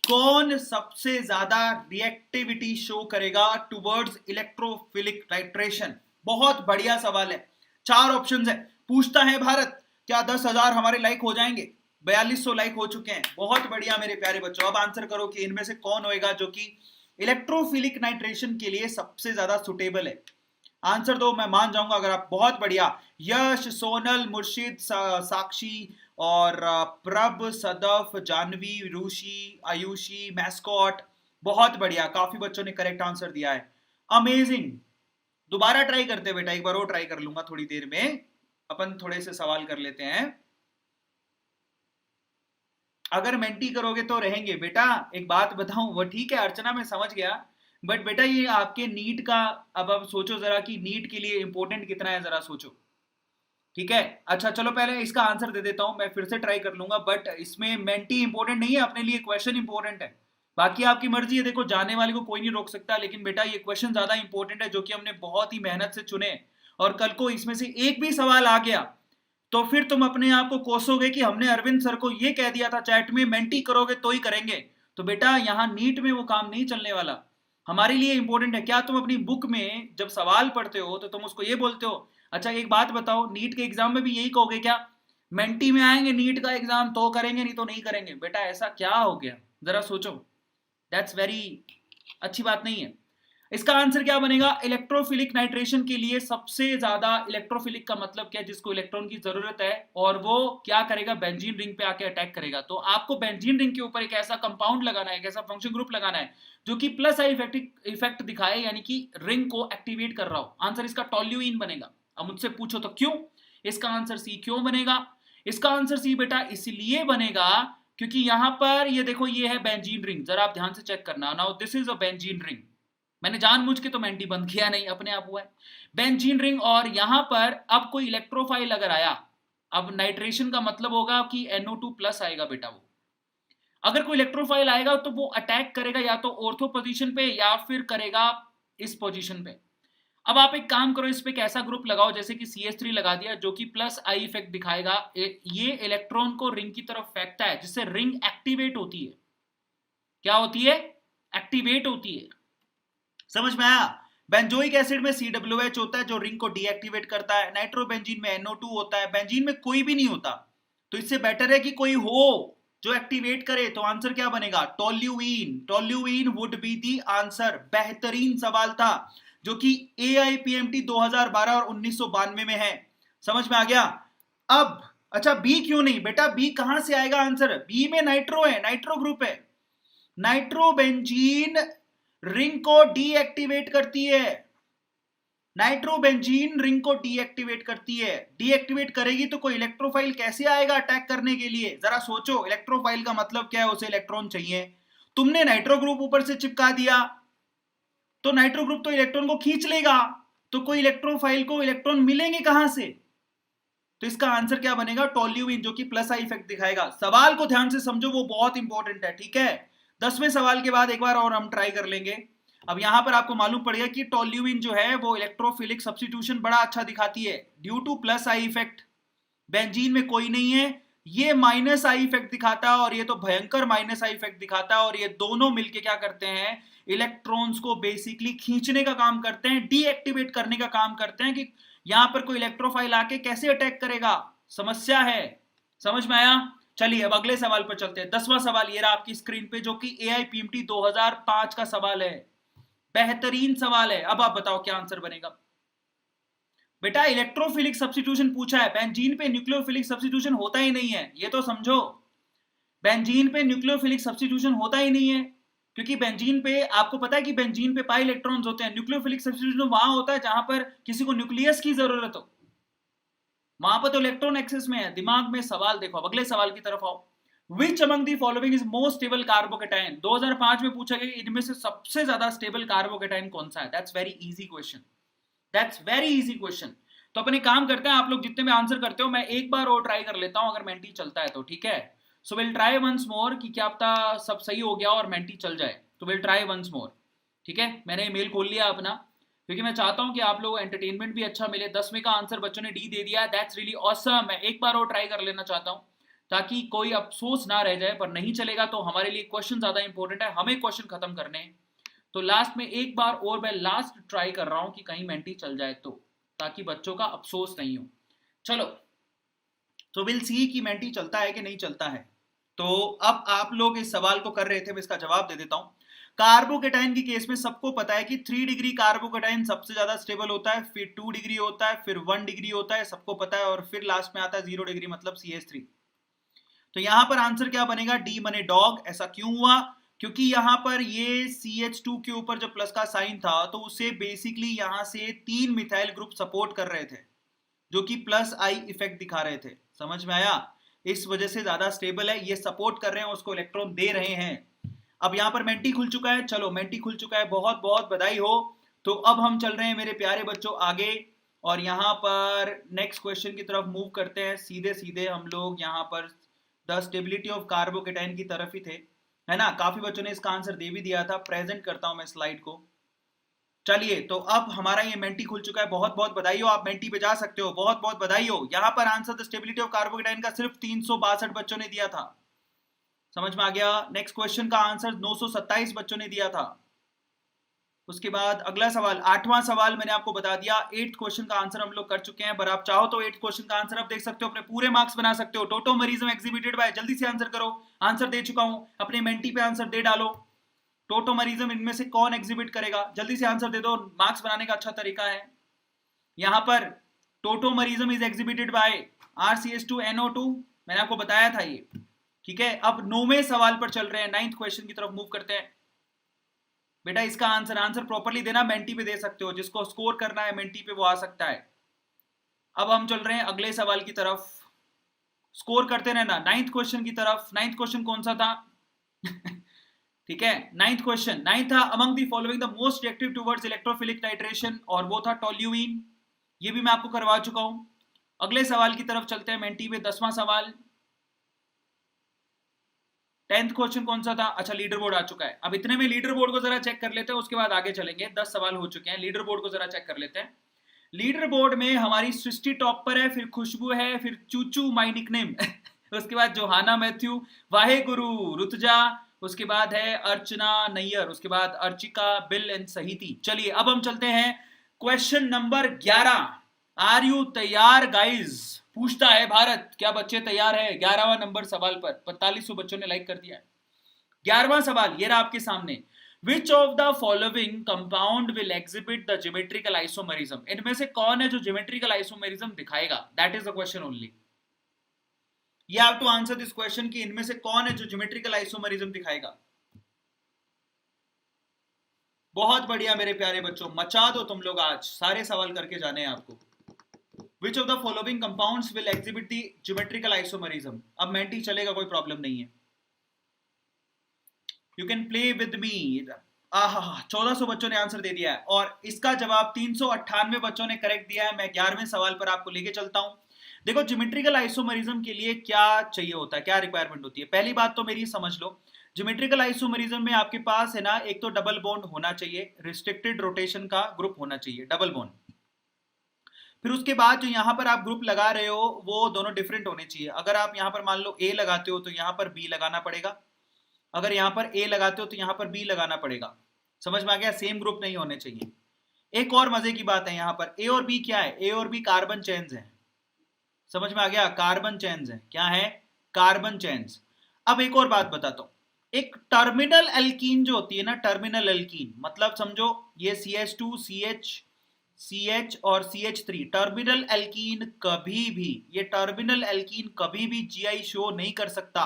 कौन सबसे ज्यादा रिएक्टिविटी शो करेगा टुवर्ड्स इलेक्ट्रोफिलिक नाइट्रेशन। बहुत बढ़िया सवाल है, 4 ऑप्शंस है। पूछता है भारत, क्या 10,000 हमारे लाइक हो जाएंगे। 4200 लाइक हो चुके हैं, बहुत बढ़िया मेरे प्यारे बच्चों। अब आंसर करो कि इनमें से कौन होएगा जो कि इलेक्ट्रोफिलिक नाइट्रेशन के लिए सबसे ज्यादा सुटेबल है। आंसर दो, मैं मान जाऊंगा अगर आप। बहुत बढ़िया, यश, सोनल, मुर्शिद, साक्षी और प्रभ, सदफ, जानवी, रूशी, आयुषी, मैस्कॉट। बहुत बढ़िया, काफी बच्चों ने करेक्ट आंसर दिया है। अमेजिंग। दोबारा ट्राई करते बेटा, एक बार और ट्राई कर लूंगा थोड़ी देर में। अपन थोड़े से सवाल कर लेते हैं। अगर मेंटी करोगे तो रहेंगे बेटा। एक बात बताऊं, वो ठीक है अर्चना मैं समझ गया, बट बेटा ये आपके नीट का, अब आप सोचो जरा कि नीट के लिए इंपॉर्टेंट कितना है, जरा सोचो। ठीक है, अच्छा चलो पहले इसका आंसर दे देता हूं, मैं फिर से ट्राई कर लूंगा। बट इसमें मेंटी इंपॉर्टेंट नहीं है, अपने लिए क्वेश्चन इंपॉर्टेंट है। बाकी आपकी मर्जी है, देखो जाने वाले को कोई नहीं रोक सकता, लेकिन बेटा ये क्वेश्चन ज्यादा इंपॉर्टेंट है जो कि हमने बहुत ही मेहनत से चुने। और कल को इसमें से एक भी सवाल आ गया तो फिर तुम अपने आप को कोसोगे कि हमने अरविंद सर को ये कह दिया था चैट में, मेंटी करोगे तो ही करेंगे। तो बेटा यहाँ नीट में वो काम नहीं चलने वाला। हमारे लिए इंपॉर्टेंट है क्या, तुम अपनी बुक में जब सवाल पढ़ते हो तो तुम उसको ये बोलते हो। अच्छा एक बात बताओ, नीट के एग्जाम में भी यही कहोगे क्या, मेंटी में आएंगे नीट का एग्जाम तो करेंगे, नहीं तो नहीं करेंगे। बेटा ऐसा क्या हो गया, जरा सोचो। दैट्स वेरी अच्छी बात नहीं है। इसका आंसर क्या बनेगा? इलेक्ट्रोफिलिक नाइट्रेशन के लिए सबसे ज्यादा इलेक्ट्रोफिलिक का मतलब क्या है? जिसको इलेक्ट्रॉन की जरूरत है और वो क्या करेगा? बेंजीन रिंग पे आके अटैक करेगा। तो आपको बेंजीन रिंग के ऊपर एक ऐसा कंपाउंड लगाना है, एक ऐसा फंक्शन ग्रुप लगाना है जो कि प्लस आई इफेक्ट दिखाए, यानी कि रिंग को एक्टिवेट कर रहा हो। आंसर इसका टोल्यूइन बनेगा। अब मुझसे पूछो तो क्यों? इसका आंसर सी क्यों बनेगा? इसका आंसर सी बेटा इसलिए बनेगा क्योंकि यहां पर ये देखो, ये है बेंजीन रिंग, जरा आप ध्यान से चेक करना। Now this is a benzene ring. मैंने जानबूझ के तो मेंटी बंद किया नहीं, अपने आप हुआ है बेंजीन रिंग। और यहां पर अब कोई इलेक्ट्रोफाइल अगर आया, अब नाइट्रेशन का मतलब होगा कि NO2 प्लस आएगा बेटा। वो अगर कोई इलेक्ट्रोफाइल आएगा तो वो अटैक करेगा या तो ऑर्थो पोजीशन पे या फिर करेगा इस पोजीशन पे। अब आप एक काम करो, इस पे एक ऐसा ग्रुप लगाओ जैसे कि CH3 लगा दिया, जो कि प्लस आई इफेक्ट दिखाएगा। ये इलेक्ट्रॉन को रिंग की तरफ फेंकता है, जिससे रिंग एक्टिवेट होती है। क्या होती है? एक्टिवेट होती है। समझ में आया? बेंजोइक एसिड में COOH होता है जो रिंग को डीएक्टिवेट करता है। नाइट्रोबेंजीन में NO2 होता है। बेंजीन में कोई भी नहीं होता, तो इससे बेटर है कि कोई हो जो एक्टिवेट करे। तो आंसर क्या बनेगा? Toluene. Toluene would be the answer. बेहतरीन सवाल था जो कि AIPMT 2012 और 1992 में है। समझ में आ गया? अब अच्छा, बी क्यों नहीं बेटा? बी कहां से आएगा आंसर? बी में नाइट्रो है, नाइट्रो ग्रुप है। नाइट्रोबेंजीन रिंग को डीएक्टिवेट करती है। नाइट्रोबेंजीन रिंग को डीएक्टिवेट करती है। डीएक्टिवेट करेगी तो कोई इलेक्ट्रोफाइल कैसे आएगा अटैक करने के लिए? जरा सोचो, इलेक्ट्रोफाइल का मतलब क्या है? उसे इलेक्ट्रॉन चाहिए। तुमने नाइट्रो ग्रुप ऊपर से चिपका दिया तो नाइट्रो ग्रुप तो इलेक्ट्रॉन को खींच लेगा, तो कोई इलेक्ट्रोफाइल को इलेक्ट्रॉन मिलेंगे कहां से? तो इसका आंसर क्या बनेगा? टोल्यूइन, जो कि प्लस आई इफेक्ट दिखाएगा। सवाल को ध्यान से समझो, वो बहुत इंपॉर्टेंट है। ठीक है, 10वें सवाल के बाद एक बार और हम ट्राई कर लेंगे। अब यहां पर आपको मालूम पड़ेगा कि टोल्यूइन जो है वो इलेक्ट्रोफिलिक सब्स्टिट्यूशन बड़ा अच्छा दिखाती है due two plus I effect. Benzene में कोई नहीं है, ये माइनस आई इफेक्ट दिखाता है और ये तो भयंकर माइनस आई इफेक्ट दिखाता है। और ये दोनों मिलके क्या करते हैं? इलेक्ट्रॉन्स को बेसिकली खींचने का काम करते हैं, डीएक्टिवेट करने का काम करते हैं कि यहां पर कोई इलेक्ट्रोफाइल आके कैसे अटैक करेगा। समस्या है। समझ में आया? चलिए अब अगले सवाल पर चलते हैं। 10वां सवाल ये रहा आपकी स्क्रीन पे, जो कि AIPMT 2005 का सवाल है। बेहतरीन सवाल है। अब आप बताओ क्या आंसर बनेगा? बेटा इलेक्ट्रोफिलिक सब्स्टिट्यूशन पूछा है, बेंजीन पे न्यूक्लियोफिलिक सब्स्टिट्यूशन होता ही नहीं है, ये तो समझो। बेंजीन पे न्यूक्लियोफिलिक सब्स्टिट्यूशन होता ही नहीं है क्योंकि बेंजीन पे आपको पता है कि बेंजीन पे पाई इलेक्ट्रॉन्स होते हैं। न्यूक्लियोफिलिक सब्स्टिट्यूशन वहां होता है जहां पर किसी को न्यूक्लियस की जरूरत हो, वहां पर तो इलेक्ट्रॉन एक्सेस में है। दिमाग में सवाल देखो। अब अगले सवाल की तरफ आओ। Which among the following is most stable carbocation? 2005 में पूछा गया इनमें से सबसे ज्यादा स्टेबल कार्बोकेटाइन कौन सा है? That's very easy question. That's very easy question. तो अपने काम करते हैं, आप लोग जितने में आंसर करते हो मैं एक बार और ट्राई कर लेता हूं, अगर मेंटी चलता है तो। ठीक है, so will try once more कि क्या पता सब सही हो गया और मेंटी चल जाए। तो विल ट्राई वंस मोर। ठीक है, मैंने ईमेल खोल लिया अपना, क्योंकि मैं चाहता हूं कि आप लोगों को एंटरटेनमेंट भी अच्छा मिले। 10वें का आंसर बच्चों ने डी दे दिया, दैट्स रियली ऑसम। मैं एक बार और ट्राई कर लेना चाहता हूं ताकि कोई अफसोस ना रह जाए। पर नहीं चलेगा तो हमारे लिए क्वेश्चन ज्यादा इंपॉर्टेंट है, हमें क्वेश्चन खत्म करने हैं। तो लास्ट में एक बार और मैं लास्ट ट्राई कर रहा हूं कि कहीं मेंटी चल जाए तो, ताकि बच्चों का अफसोस नहीं हो। चलो, तो विल सी कि मेंटी चलता है कि नहीं चलता है। तो अब आप लोग इस सवाल को कर रहे थे, मैं इसका जवाब दे देता हूं। कार्बोकेटाइन के केस में सबको पता है कि 3 डिग्री कार्बोकेटाइन सबसे ज्यादा स्टेबल होता है, फिर 2 डिग्री होता है, फिर 1 डिग्री होता है, सबको पता है, और फिर लास्ट में आता है 0 डिग्री मतलब CH3। तो यहां पर आंसर क्या बनेगा? डी बने डॉग। ऐसा क्यों हुआ? क्योंकि यहां पर ये CH2 के ऊपर जो प्लस का साइन था तो उसे बेसिकली यहां से 3 मिथाइल ग्रुप सपोर्ट कर रहे थे जो कि प्लस आई इफेक्ट दिखा रहे थे। समझ में आया? इस वजह से ज्यादा स्टेबल है, ये सपोर्ट कर रहे हैं, उसको इलेक्ट्रॉन दे रहे हैं। अब यहां पर मेंटी खुल चुका है। चलो, मेंटी खुल चुका है, बहुत बहुत बधाई हो। तो अब हम चल रहे हैं मेरे प्यारे बच्चों आगे, और यहां पर नेक्स्ट क्वेश्चन की तरफ मूव करते हैं। सीधे सीधे हम लोग यहां पर द स्टेबिलिटी ऑफ कार्बोकेटाइन की तरफ ही थे, है ना? काफी बच्चों ने इसका आंसर दे भी दिया था। प्रेजेंट करता हूं मैं स्लाइड को। चलिए, तो अब हमारा ये मेंटी खुल चुका है। बहुत बहुत बधाई हो, आप मेंटी पे जा सकते हो। बहुत बहुत बधाई हो। यहां पर answer the stability of carbocation का सिर्फ 362 बच्चों ने दिया था। समझ में आ गया? नेक्स्ट क्वेश्चन का आंसर 927 बच्चों ने दिया था। उसके बाद अगला सवाल, 8वां सवाल मैंने आपको बता दिया। 8th क्वेश्चन का आंसर हम लोग कर चुके हैं, पर आप चाहो तो 8th क्वेश्चन का आंसर आप देख सकते हो, अपने पूरे मार्क्स बना सकते हो। टोटोमेरिज्म एक्सिबिटेड बाय, जल्दी से आंसर करो। आंसर दे चुका हूं, अपने मेंटी पे आंसर दे डालो। टोटोमरिज्म इनमें से कौन एग्जिबिट करेगा? जल्दी से आंसर दे दो, मार्क्स बनाने का अच्छा तरीका है। यहां पर टोटोमरिज्म इज एग्जिबिटेड बाय RCH2NO2, मैंने आपको बताया था ये, ठीक है। अब 9वें सवाल पर चल रहे हैं, 9th क्वेश्चन की तरफ मूव करते हैं। बेटा इसका आंसर प्रॉपरली देना, मेंटी पे दे सकते हो, जिसको स्कोर करना है मेंटी पे वो आ सकता है। अब हम चल रहे हैं अगले सवाल की तरफ, स्कोर करते रहना 9th क्वेश्चन की तरफ। 9th क्वेश्चन कौन सा था? ठीक है, 9th क्वेश्चन 9 था, among the following the most reactive towards electrophilic titration, और वो था टोल्यूइन, ये भी मैं आपको करवा चुका हूं। अगले सवाल की तरफ चलते हैं मेंटी पे, 10वां सवाल। 10th क्वेश्चन कौन सा था? अच्छा, लीडर बोर्ड आ चुका है। अब इतने में लीडर बोर्ड को जरा चेक कर लेते हैं, उसके बाद आगे चलेंगे। 10 सवाल हो चुके हैं, लीडर बोर्ड को जरा चेक कर लेते हैं। लीडर बोर्ड में हमारी सृष्टि टॉप पर है, फिर खुशबू है, फिर चूचू माय निकनेम उसके बाद जोहाना मैथ्यू, वाहे गुरु रुतजा, उसके बाद है अर्चना नैयर, उसके बाद अर्चिका, बिल एंड सहीती। चलिए अब हम चलते हैं क्वेश्चन नंबर 11। आर यू तैयार गाइज? पूछता है भारत, क्या बच्चे तैयार है? 11वां नंबर सवाल पर 4500 बच्चों ने लाइक कर दिया है। 11वां सवाल ये रहा आपके सामने। Which of the following compound will exhibit the geometrical isomerism? इनमें से कौन है जो geometrical isomerism दिखाएगा? That is the question only. You have to answer this question कि इनमें से कौन है जो geometrical isomerism दिखाएगा। बहुत बढ़िया मेरे प्यारे बच्चों, मचा दो तुम लोग, आज सारे सवाल करके जाने हैं आपको। Which of the following compounds will exhibit the geometrical isomerism? अब मेंटी चलेगा, कोई प्रॉब्लम नहीं है। You can play with me। 1400 बच्चों ने आंसर दे दिया है, और इसका जवाब 398 बच्चों ने करेक्ट दिया है। मैं 11वें सवाल पर आपको लेके चलता हूं। देखो, ज्योमेट्रिकल आइसोमेरिज्म के लिए क्या चाहिए होता है, क्या रिक्वायरमेंट होती है? पहली बात तो मेरी समझ लो, ज्योमेट्रिकल आइसोमेरिज्म में आपके पास है ना, एक तो डबल बॉन्ड होना चाहिए, रिस्ट्रिक्टेड रोटेशन का ग्रुप होना चाहिए, डबल बॉन्ड। फिर उसके बाद जो यहाँ पर आप ग्रुप लगा रहे हो वो दोनों डिफरेंट होने चाहिए। अगर आप यहाँ पर मान लो A लगाते हो तो यहाँ पर B लगाना पड़ेगा, अगर यहाँ पर A लगाते हो तो यहाँ पर B लगाना पड़ेगा। समझ में आ गया? सेम ग्रुप नहीं होने चाहिए। एक और मजे की बात है, यहाँ पर A और B क्या है? A और B कार्बन चेन्स हैं। समझ में आ गया? कार्बन चेन्स हैं। क्या है? Carbon chains. अब एक और बात बताता हूं, एक टर्मिनल एल्कीन जो होती है ना, टर्मिनल एल्कीन मतलब समझो ये CH2 CH और CH3, टर्मिनल एल्कीन कभी भी, ये टर्मिनल एल्कीन कभी भी GI शो नहीं कर सकता।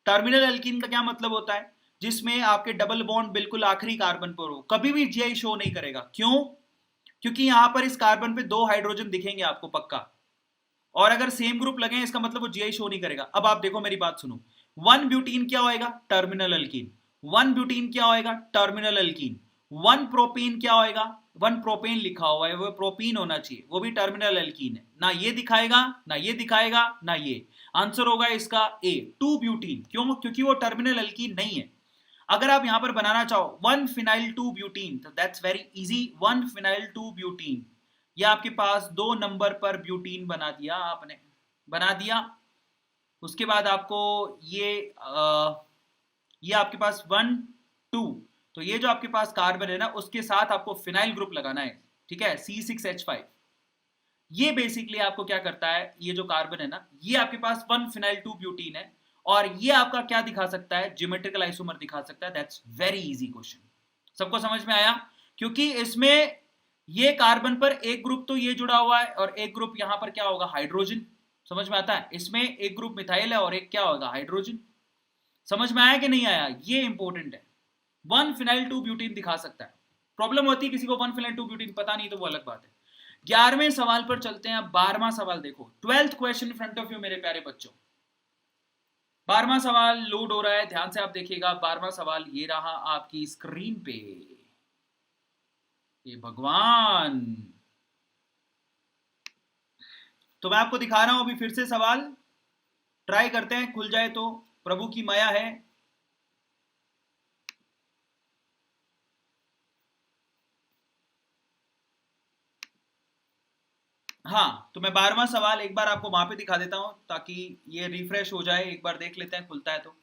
टर्मिनल एल्कीन का क्या मतलब होता है? जिसमें आपके डबल बॉन्ड बिल्कुल आखिरी कार्बन पर हो, कभी भी GI शो नहीं करेगा। क्यों? क्योंकि यहां पर इस कार्बन पे 2 हाइड्रोजन दिखेंगे आपको पक्का, और अगर सेम ग्रुप लगे इसका मतलब वो GI शो नहीं करेगा। अब आप देखो मेरी बात सुनो, 1 ब्यूटीन क्या होएगा? Terminal alkene. 1 ब्यूटीन क्या होएगा? Terminal alkene. 1 प्रोपेन क्या होएगा? 1 प्रोपेन लिखा हुआ है, वो प्रोपीन होना चाहिए, वो भी टर्मिनल एल्कीन है। ना ये दिखाएगा, ना ये दिखाएगा, ना ये। आंसर होगा इसका A, 2 ब्यूटीन। क्यों? क्योंकि वो टर्मिनल एल्कीन नहीं है। अगर आप यहां पर बनाना चाहो 1 फिनाइल 2 ब्यूटीन, तो that's very easy. 1 phenyl 2 butene, ये आपके पास 2 नंबर पर ब्यूटीन बना दिया आपने, बना दिया। उसके बाद आपको ये आपके पास 1 2, तो ये जो आपके पास कार्बन है ना, उसके साथ आपको फिनाइल ग्रुप लगाना है, ठीक है, C6H5। ये बेसिकली आपको क्या करता है, ये जो कार्बन है ना, ये आपके पास 1 फिनाइल 2 ब्यूटीन है, और ये आपका क्या दिखा सकता है? ज्योमेट्रिकल आइसोमर दिखा सकता है। That's very easy question. सबको समझ में आया? क्योंकि इसमें ये कार्बन पर एक ग्रुप तो ये जुड़ा हुआ है, और एक ग्रुप यहां पर क्या होगा? हाइड्रोजन। समझ में आता है? इसमें एक ग्रुप मिथाइल है और एक क्या होगा? हाइड्रोजन। समझ में आया कि नहीं आया? ये इंपॉर्टेंट है। 1 फिनाइल 2 ब्यूटीन दिखा सकता है। प्रॉब्लम होती है किसी को 1 फिनाइल 2 ब्यूटीन पता नहीं तो वो अलग बात है। 11वें सवाल पर चलते हैं। 12वां सवाल देखो, 12th question front of you मेरे प्यारे बच्चों। 12वां सवाल लोड हो रहा है, ध्यान से आप देखिएगा। 12वां सवाल ये रहा आपकी स्क्रीन पे। ये भगवान, तो मैं आपको दिखा रहा हूं अभी फिर से सवाल, ट्राई करते हैं खुल जाए तो, प्रभु की माया है। हाँ, तो मैं 12वां सवाल एक बार आपको वहां पे दिखा देता हूं ताकि ये रिफ्रेश हो जाए। एक बार देख लेते हैं खुलता है तो।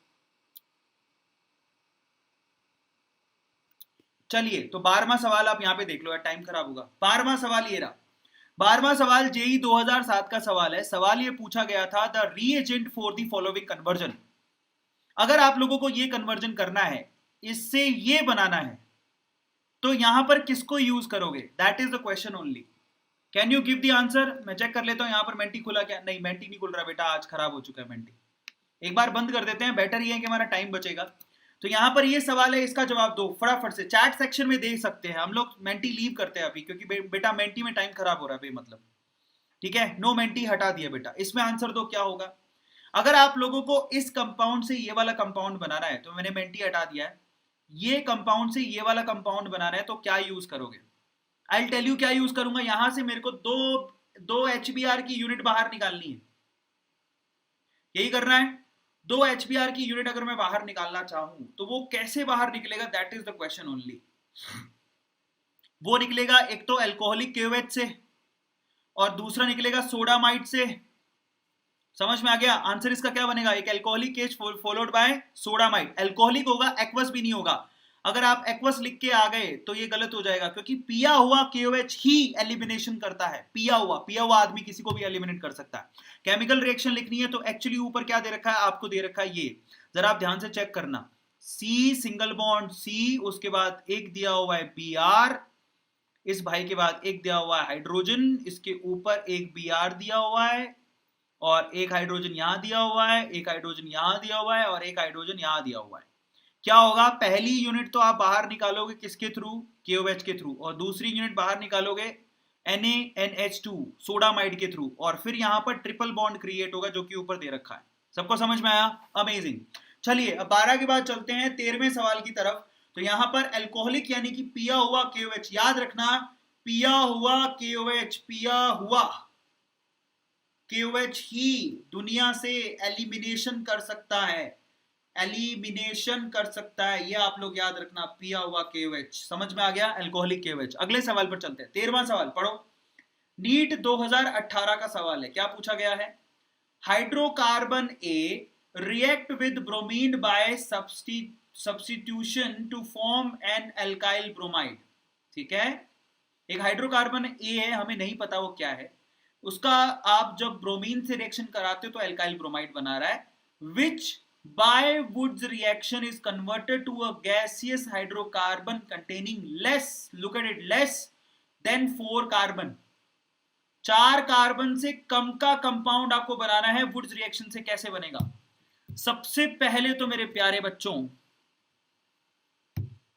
चलिए, तो 12वां सवाल आप यहां पे देख लो यार, टाइम खराब होगा। 12वां सवाल ये रहा। 12वां सवाल जेई 2007 का सवाल है। सवाल ये पूछा गया था, the reagent for the following conversion. अगर आप लोगों को ये कन्वर्जन करना है, इससे ये बनाना है, तो यहां पर किसको यूज करोगे? That is the question only. Can you give the answer? मैं चेक कर लेता हूं यहां पर मेंटी खुला क्या? नहीं, मेंटी नहीं खुल रहा बेटा, आज खराब हो चुका है मेंटी। एक बार बंद कर देते हैं, बेटर ये है कि हमारा टाइम बचेगा। तो यहां पर ये सवाल है, इसका जवाब दो फटाफट से, चैट सेक्शन में दे सकते हैं। हम लोग मेंटी लीव करते हैं अभी, क्योंकि बेटा मेंटी में टाइम खराब हो रहा है बेमतलब। ठीक है, नो मेंटी हटा दिया बेटा। इसमें आंसर दो क्या होगा। अगर आप लोगों को इस कंपाउंड से ये वाला कंपाउंड बनाना है, तो मैंने मेंटी हटा दिया है, ये कंपाउंड से ये वाला कंपाउंड बनाना है, तो क्या यूज करोगे? आई टेल यू क्या यूज करूंगा। यहां से मेरे को दो HBr की यूनिट बाहर निकालनी है, यही करना है। 2 HBr की यूनिट अगर मैं बाहर निकालना चाहूं तो वो कैसे बाहर निकलेगा? That is the question only. वो निकलेगा एक तो एल्कोहलिक KOH से, और दूसरा निकलेगा सोडामाइड से। समझ में आ गया? आंसर इसका क्या बनेगा? एक एल्कोहलिक केज फॉलोड बाय सोडामाइड। एल्कोहलिक होगा, एक्वस भी नहीं होगा। अगर आप एक्वस लिख के आ गए तो ये गलत हो जाएगा, क्योंकि पिया हुआ KOH ही एलिमिनेशन करता है। पिया हुआ आदमी किसी को भी एलिमिनेट कर सकता है। केमिकल रिएक्शन लिखनी है तो एक्चुअली ऊपर क्या दे रखा है? आपको दे रखा है ये, जरा आप ध्यान से चेक करना। C सिंगल बॉन्ड C, उसके बाद एक दिया हुआ है Br, इस भाई के बाद एक दिया हुआ है हाइड्रोजन, इसके ऊपर एक Br दिया हुआ है, और एक हाइड्रोजन यहां दिया हुआ है, एक हाइड्रोजन यहां दिया हुआ है, और एक हाइड्रोजन यहां दिया हुआ है। क्या होगा? पहली यूनिट तो आप बाहर निकालोगे किसके थ्रू? KOH के थ्रू। और दूसरी यूनिट बाहर निकालोगे NaNH2 सोडामाइड के थ्रू। और फिर यहां पर ट्रिपल बॉन्ड क्रिएट होगा, जो कि ऊपर दे रखा है। सबको समझ में आया? अमेजिंग। चलिए अब 12 के बाद चलते हैं 13वें सवाल की तरफ। तो यहां पर एल्कोहलिक यानी कि पिया हुआ KOH, याद रखना, पिया हुआ KOH, पिया हुआ KOH ही दुनिया से एलिमिनेशन कर सकता है, एलिमिनेशन कर सकता है। ये आप लोग याद रखना, पिया हुआ KOH। समझ में आ गया? Alcoholic KOH। अगले सवाल पर चलते हैं, 13वां सवाल पढ़ो। नीट 2018 का सवाल है। क्या पूछा गया है? Hydrocarbon A react with bromine by substitution to form an alkyl bromide. ठीक है, एक हाइड्रोकार्बन A है, हमें नहीं पता वो क्या है, उसका आप जब ब्रोमीन से रिएक्शन कराते हो तो एल्काइल ब्रोमाइड बना रहा है, विच by Wood's reaction is converted to a gaseous hydrocarbon containing less, look at it, less than 4 carbon. 4 carbon से कम का कंपाउंड आपको बनाना है। वुड्स रिएक्शन से कैसे बनेगा? सबसे पहले तो मेरे प्यारे बच्चों,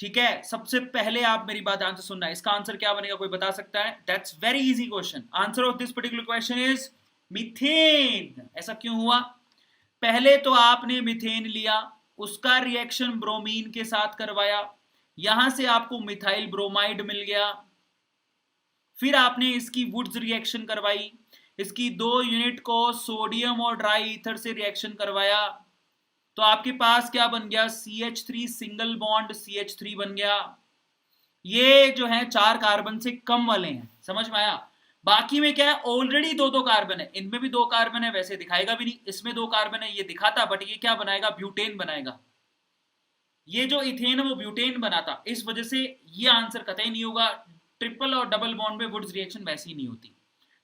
ठीक है, सबसे पहले आप मेरी बात ध्यान से सुनना। इसका आंसर क्या बनेगा, कोई बता सकता है? That's very easy question. Answer of this particular question is methane. ऐसा क्यों हुआ? पहले तो आपने मीथेन लिया, उसका रिएक्शन ब्रोमीन के साथ करवाया, यहां से आपको मिथाइल ब्रोमाइड मिल गया। फिर आपने इसकी वुड्स रिएक्शन करवाई, इसकी 2 यूनिट को सोडियम और ड्राई ईथर से रिएक्शन करवाया, तो आपके पास क्या बन गया? CH3 सिंगल बॉन्ड CH3 बन गया। ये जो है 4 कार्बन से कम वाले हैं। समझ में आया? बाकी में क्या है? ऑलरेडी 2-2 कार्बन है, इनमें भी 2 कार्बन है, वैसे दिखाएगा भी नहीं, इसमें 2 कार्बन है, ये दिखाता, बट ये क्या बनाएगा? ब्यूटेन बनाएगा। ये जो इथेन है वो ब्यूटेन बनाता, इस वजह से ये आंसर कतई नहीं होगा। ट्रिपल और डबल बॉन्ड में वुड्स रिएक्शन वैसी नहीं होती।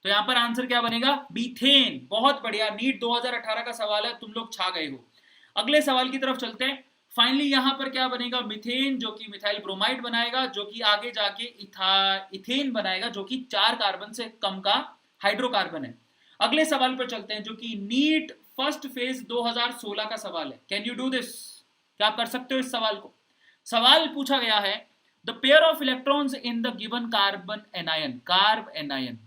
तो यहां पर आंसर क्या बनेगा? मीथेन। बहुत बढ़िया, नीट 2018 का सवाल है, तुम लोग छा गए हो। अगले सवाल की तरफ चलते हैं। फाइनली यहां पर क्या बनेगा? मीथेन, जो कि मिथाइल ब्रोमाइड बनाएगा, जो कि आगे जाके इथेन बनाएगा, जो कि 4 कार्बन से कम का हाइड्रोकार्बन है। अगले सवाल पर चलते हैं, जो कि नीट फर्स्ट फेज 2016 का सवाल है। Can you do this? क्या आप कर सकते हो इस सवाल को? सवाल पूछा गया है, the pair of electrons in the given carbon anion, carb anion,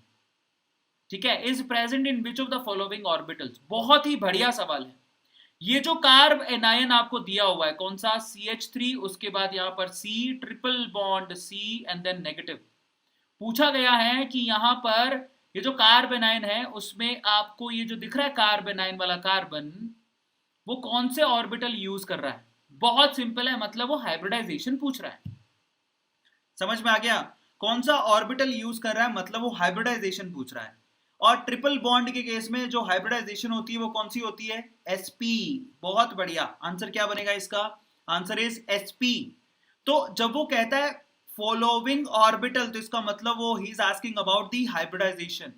ठीक है, is present in which of the following orbitals. बहुत ही बढ़िया सवाल है। ये जो कार्ब एनायन आपको दिया हुआ है, कौन सा? CH3, उसके बाद यहां पर C, triple bond C and then negative. पूछा गया है कि यहां पर ये जो कार्ब एनायन है, उसमें आपको ये जो दिख रहा है कार्ब एनायन वाला कार्बन, वो कौन से ऑर्बिटल यूज कर रहा है? बहुत सिंपल है, मतलब वो हाइब्रिडाइजेशन पूछ रहा है। समझ में आ गया? कौन सा ऑर्बिटल यूज कर रहा है, मतलब वो हाइब्रिडाइजेशन पूछ रहा है। और ट्रिपल बॉन्ड के केस में जो हाइब्रिडाइजेशन होती है वो कौन सी होती है? sp। बहुत बढ़िया, आंसर क्या बनेगा इसका? Answer is sp। तो जब वो कहता है फॉलोइंग ऑर्बिटल, तो इसका मतलब वो he is asking about the hybridization.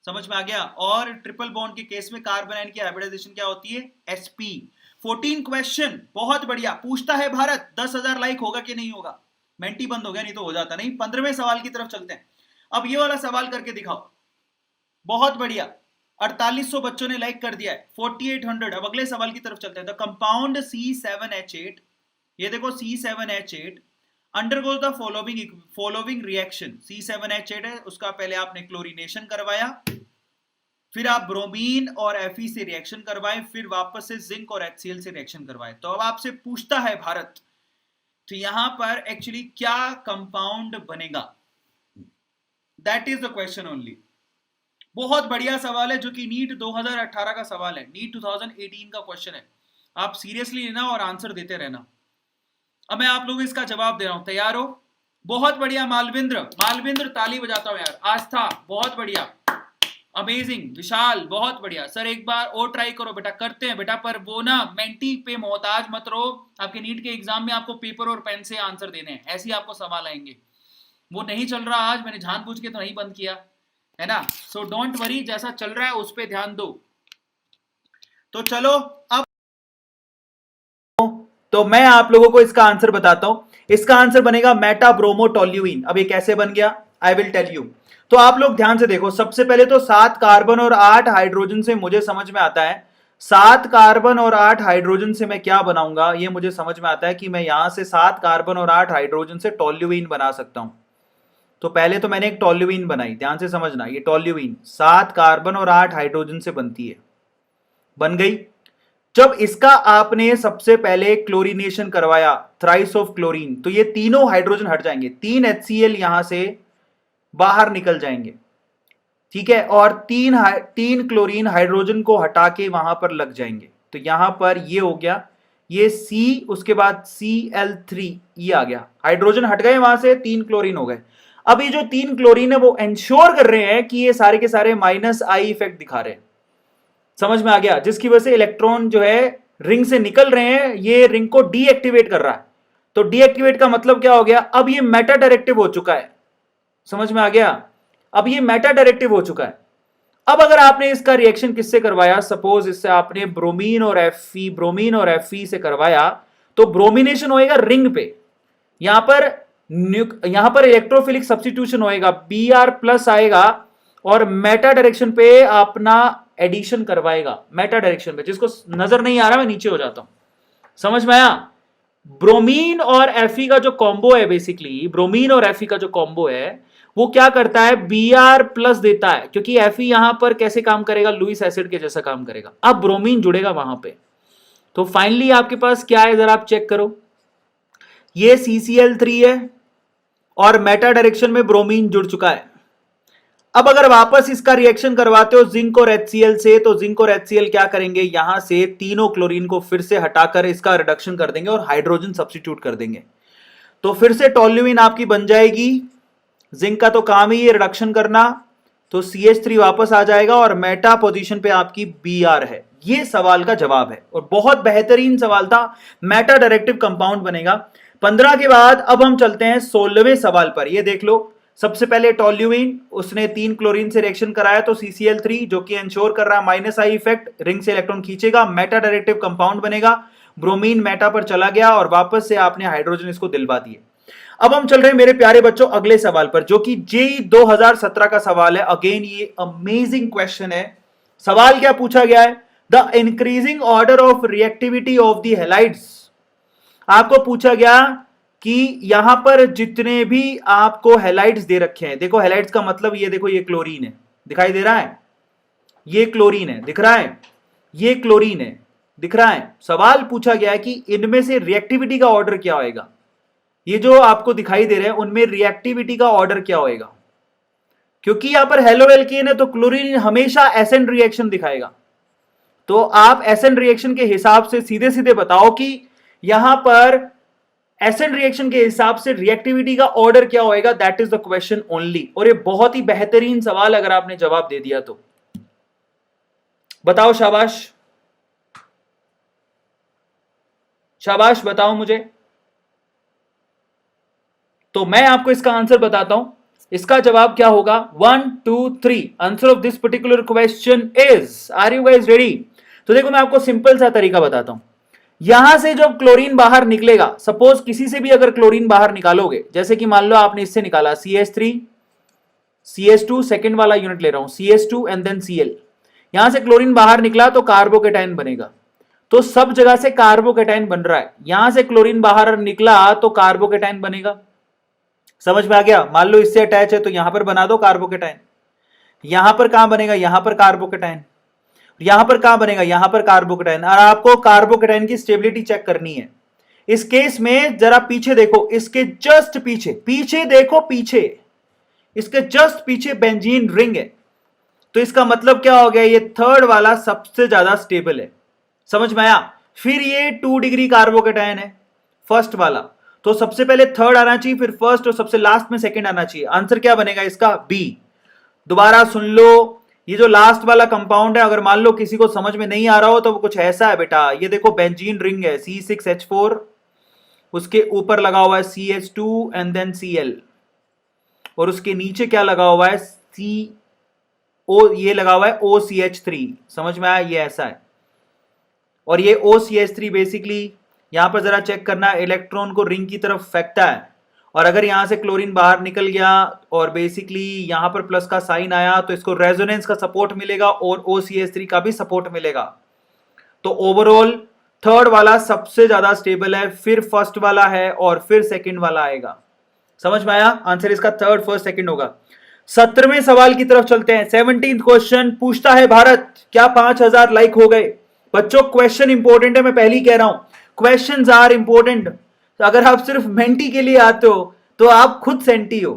समझ में आ गया? और ट्रिपल बॉन्ड के केस में कार्बन आयन की हाइब्रिडाइजेशन क्या होती है? sp। 14 क्वेश्चन, बहुत बढ़िया। पूछता है भारत 10,000 लाइक होगा कि नहीं होगा? मेंटी बंद हो गया, नहीं तो हो जाता। नहीं, 15वें सवाल की तरफ चलते हैं। अब ये वाला सवाल करके दिखाओ। बहुत बढ़िया, 4800 बच्चों ने लाइक कर दिया है, 4800। अब अगले सवाल की तरफ चलते हैं। द कंपाउंड C7H8, ये देखो C7H8 undergoes the following reaction. C7H8 है, उसका पहले आपने क्लोरीनेशन करवाया, फिर आप ब्रोमीन और Fe से रिएक्शन करवाए, फिर वापस से जिंक और HCl से रिएक्शन करवाए। तो अब आपसे पूछता है भारत, तो यहां पर एक्चुअली क्या कंपाउंड बनेगा? That is the question only. बहुत बढ़िया सवाल है, जो कि नीट 2018 का सवाल है, नीट 2018 का क्वेश्चन है। आप सीरियसली लेना और आंसर देते रहना। अब मैं आप लोगों को इसका जवाब दे रहा हूं, तैयार हो? बहुत बढ़िया मालविंद्र, मालविंद्र ताली बजाता हूं यार। आस्था बहुत बढ़िया, अमेजिंग। विशाल बहुत बढ़िया। सर एक बार और ट्राई करो बेटा। करते हैं बेटा, पर वो ना मेंटी पे मोहताज मत रहो। आपके नीट के एग्जाम में आपको पेपर और पेन से आंसर देने हैं, ऐसे ही आपको सवाल आएंगे। वो नहीं चल रहा आज, मैंने जानबूझ के तो नहीं बंद किया है ना। सो डोंट वरी, जैसा चल रहा है उस पर ध्यान दो। तो चलो अब, तो मैं आप लोगों को इसका आंसर बताता हूं। इसका आंसर बनेगा मेटाब्रोमोटोल्यूइन। अब ये कैसे बन गया, आई विल टेल यू। तो आप लोग ध्यान से देखो। सबसे पहले तो 7 कार्बन और 8 हाइड्रोजन से मुझे समझ में आता है, 7 कार्बन और 8 हाइड्रोजन से मैं क्या बनाऊंगा, ये मुझे समझ में आता है कि मैं यहां से 7 कार्बन और 8 हाइड्रोजन से टोल्यूइन बना सकता हूं। तो पहले तो मैंने एक टोल्यूइन बनाई, ध्यान से समझना। ये टोल्यूइन 7 कार्बन और 8 हाइड्रोजन से बनती है, बन गई। जब इसका आपने सबसे पहले क्लोरीनेशन करवाया, थ्राइस ऑफ क्लोरीन, तो ये तीनों हाइड्रोजन हट जाएंगे, 3 HCl यहां से बाहर निकल जाएंगे, ठीक है। और तीन क्लोरीन हाइड्रोजन को हटा के वहां पर लग जाएंगे। तो यहां पर ये हो गया, ये C, उसके बाद Cl3, ये आ गया। हाइड्रोजन हट गए वहां से, 3 क्लोरीन हो गए। अब ये जो 3 क्लोरीन है वो इंश्योर कर रहे हैं कि ये सारे के सारे -I इफेक्ट दिखा रहे हैं। समझ में आ गया? जिसकी वजह से इलेक्ट्रॉन जो है रिंग से निकल रहे हैं, ये रिंग को डीएक्टिवेट कर रहा है। तो डीएक्टिवेट का मतलब क्या हो गया? अब ये मेटा डायरेक्टिव हो चुका है। समझ में आ गया? अब ये मेटा डायरेक्टिव हो चुका है। अब अगर आपने इसका रिएक्शन किससे करवाया, सपोज इससे आपने ब्रोमीन और Fe से करवाया, तो ब्रोमिनेशन होएगा रिंग पे। यहां पर इलेक्ट्रोफिलिक सब्स्टिट्यूशन होएगा, Br+ आएगा और मेटा डायरेक्शन पे अपना एडिशन करवाएगा, मेटा डायरेक्शन पे। जिसको नजर नहीं आ रहा मैं नीचे हो जाता हूं। समझ में आया? ब्रोमीन और Fe का जो कॉम्बो है, बेसिकली ब्रोमीन और Fe का जो कॉम्बो है वो क्या करता है, Br+ देता है, क्योंकि Fe यहां पर कैसे काम करेगा, लुईस एसिड के जैसा काम करेगा। अब ब्रोमीन जुड़ेगा वहां पे। तो फाइनली आपके पास क्या है, जरा आप चेक करो। ये CCl3 है और मेटा डायरेक्शन में ब्रोमीन जुड़ चुका है। अब अगर वापस इसका रिएक्शन करवाते हो जिंक और HCl से, तो जिंक और HCl क्या करेंगे, यहां से तीनों क्लोरीन को फिर से हटाकर इसका रिडक्शन कर देंगे और हाइड्रोजन सब्स्टिट्यूट कर देंगे। तो फिर से टोल्यूइन आपकी बन जाएगी। जिंक का तो काम ही है रिडक्शन करना, तो CH3 वापस आ जाएगा और मेटा पोजीशन पे आपकी Br है। ये सवाल का जवाब है और बहुत बेहतरीन सवाल था। मेटा डायरेक्टिव कंपाउंड बनेगा। 15 के बाद अब हम चलते हैं 16वें सवाल पर। ये देख लो, सबसे पहले टोल्यूइन, उसने 3 क्लोरीन से रिएक्शन कराया, तो CCl3 जो कि इंश्योर कर रहा है -I इफेक्ट, रिंग से इलेक्ट्रॉन खींचेगा, मेटा डायरेक्टिव कंपाउंड बनेगा। ब्रोमीन मेटा पर चला गया और वापस से आपने हाइड्रोजन इसको दिलवा दिए। अब हम चल रहे हैं मेरे प्यारे बच्चों अगले सवाल पर, जो कि जेई 2017 का सवाल है। अगेन ये अमेजिंग क्वेश्चन है। सवाल क्या पूछा गया है, the increasing order of reactivity of the halides. आपको पूछा गया कि यहां पर जितने भी आपको हैलाइड्स दे रखे हैं, देखो हैलाइड्स का मतलब ये देखो, ये क्लोरीन है, दिखाई दे रहा है, ये क्लोरीन है, दिख रहा है, ये क्लोरीन है, दिख रहा है। सवाल पूछा गया है कि इनमें से रिएक्टिविटी का ऑर्डर क्या होएगा। ये जो आपको दिखाई दे रहे हैं उनमें रिएक्टिविटी का ऑर्डर क्या होएगा, क्योंकि यहां पर हेलो एल्केन है तो क्लोरीन हमेशा एसेंड रिएक्शन दिखाएगा। तो आप एसेंड रिएक्शन के हिसाब से सीधे सीधे बताओ कि यहां पर एसेंड रिएक्शन के हिसाब से रिएक्टिविटी का ऑर्डर क्या होएगा। That is the question only. और ये बहुत ही बेहतरीन सवाल, अगर आपने जवाब दे दिया तो बताओ, शाबाश शाबाश, बताओ मुझे। तो मैं आपको इसका आंसर बताता हूं। इसका जवाब क्या होगा, 1 2 3। Answer of this particular question is, are you guys ready? तो देखो मैं आपको सिंपल सा तरीका बताता हूं। यहां से जब क्लोरीन बाहर निकलेगा, सपोज किसी से भी अगर क्लोरीन बाहर निकालोगे, जैसे कि मान लो आपने इससे निकाला CH3 CH2, सेकेंड वाला यूनिट ले रहा हूं, CH2 एंड देन Cl, यहां से क्लोरीन बाहर निकला तो कार्बोकेटाइन बनेगा। तो सब जगह से कार्बोकेटाइन बन रहा है, यहां से क्लोरीन बाहर निकला तो कार्बोकेटाइन बनेगा। समझ में आ गया? मान लो इससे अटैच है तो यहां पर बना दो कार्बोकेटाइन, यहां पर कहां बनेगा, यहां पर कार्बोकेटाइन, यहां पर कहां बनेगा, यहां पर कार्बोकेटाइन। और आपको कार्बोकेटाइन की स्टेबिलिटी चेक करनी है। इस केस में जरा पीछे देखो, इसके जस्ट पीछे, पीछे देखो, पीछे इसके जस्ट पीछे बेंजीन रिंग है, तो इसका मतलब क्या हो गया, ये थर्ड वाला सबसे ज्यादा स्टेबल है। समझ में आया? फिर ये 2 डिग्री कार्बोकेटाइन है फर्स्ट वाला, तो सबसे पहले थर्ड आना चाहिए, फिर फर्स्ट, और सबसे लास्ट में सेकंड आना चाहिए। आंसर क्या बनेगा इसका? बी। दोबारा सुन लो, ये जो लास्ट वाला कंपाउंड है, अगर मान लो किसी को समझ में नहीं आ रहा हो तो वो कुछ ऐसा है बेटा, ये देखो बेंजीन रिंग है C6H4, उसके ऊपर लगा हुआ है CH2 एंड देन Cl, और उसके नीचे क्या लगा हुआ है, ये लगा हुआ है OCH3। समझ में आया? ये ऐसा है, और ये OCH3 बेसिकली यहां पर जरा चेक करना, इलेक्ट्रॉन को रिंग की तरफ फेंकता है, और अगर यहां से क्लोरीन बाहर निकल गया और बेसिकली यहां पर प्लस का साइन आया तो इसको रेजोनेंस का सपोर्ट मिलेगा और OCH3 का भी सपोर्ट मिलेगा। तो ओवरऑल थर्ड वाला सबसे ज्यादा स्टेबल है, फिर फर्स्ट वाला है, और फिर सेकंड वाला आएगा। समझ में आया? आंसर इसका थर्ड, फर्स्ट, सेकंड होगा। 17वें सवाल की तरफ चलते हैं। 17th क्वेश्चन पूछता है, भारत क्या 5000 लाइक हो गए? बच्चों क्वेश्चन इंपॉर्टेंट है, मैं पहले ही कह रहा हूं, क्वेश्चंस आर इंपॉर्टेंट। अगर आप सिर्फ मेंटी के लिए आते हो तो आप खुद सेंटी हो,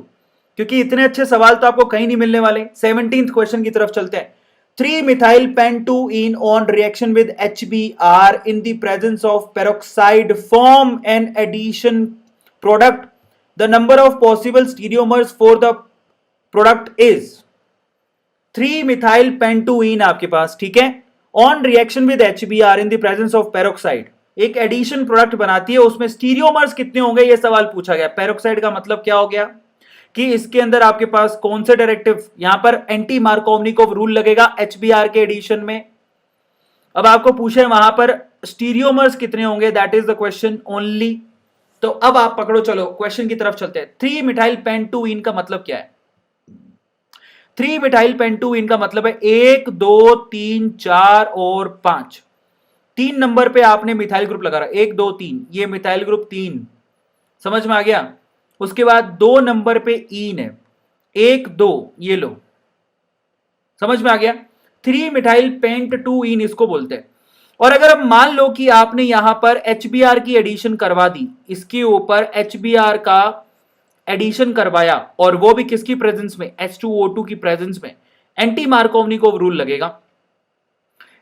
क्योंकि इतने अच्छे सवाल तो आपको कहीं नहीं मिलने वाले। 17th क्वेश्चन की तरफ चलते हैं। 3-methyl pent2ene on reaction with HBr in the presence of peroxide form an addition product. The number of possible stereomers for the product is 3-methyl pent2ene आपके पास, ठीक है, on reaction with HBr in the presence of peroxide, एक एडिशन प्रोडक्ट बनाती है, उसमें स्टीरियोमर्स कितने होंगे ये सवाल पूछा गया। पेरोक्साइड का मतलब क्या हो गया कि इसके अंदर आपके पास कौन से डायरेक्टिव, यहां पर एंटी मार्कोवनिकोव रूल लगेगा HBr के एडिशन में। अब आपको पूछे वहां पर स्टीरियोमर्स कितने होंगे, that is the question only. तो अब आप पकड़ो, चलो क्वेश्चन की तरफ चलते हैं। 3-methyl pent2ene का मतलब क्या है? 3-methyl pent2ene का मतलब है 1, 2, 3, 4 और 5। 3 नंबर पे आपने मिथाइल ग्रुप लगा रहा, 1, 2, 3, ये मिथाइल ग्रुप 3। समझ में आ गया? उसके बाद 2 नंबर पे ईन है, 1, 2, ये लो। समझ में आ गया? 3-methyl pent2ene इसको बोलते हैं। और अगर अब मान लो कि आपने यहां पर HBr की एडिशन करवा दी, इसके ऊपर HBr का एडिशन करवाया, और वो भी किसकी प्रेजेंस में, H2O2 की प्रेजेंस में, एंटी मार्कोवनिकोव रूल लगेगा।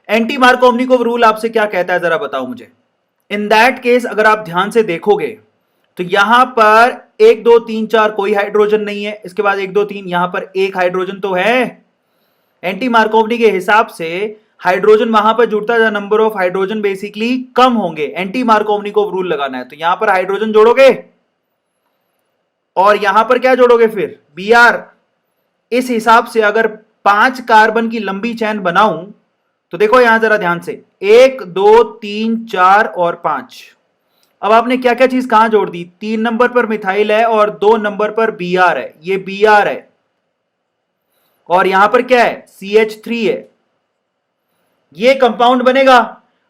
एंटी मार्कोवनिकोव रूल आपसे क्या कहता है जरा बताओ मुझे। इन दैट केस अगर आप ध्यान से देखोगे तो यहां पर 1, 2, 3, 4 कोई हाइड्रोजन नहीं है, इसके बाद 1, 2, 3, यहां पर एक हाइड्रोजन तो है। एंटी मार्कोवनी के हिसाब से हाइड्रोजन वहां पर जुड़ता है, नंबर ऑफ हाइड्रोजन बेसिकली कम होंगे। एंटी मार्कोवनिकोव रूल लगाना है तो यहां पर हाइड्रोजन जोड़ोगे और यहां पर क्या जोड़ोगे, फिर Br। इस हिसाब से अगर 5 कार्बन की लंबी चैन बनाऊं तो देखो यहां जरा ध्यान से, 1, 2, 3, 4 और 5। अब आपने क्या क्या चीज कहां जोड़ दी, 3 नंबर पर मिथाइल है और 2 नंबर पर Br है, ये Br है, और यहां पर क्या है, CH3 है, ये कंपाउंड बनेगा।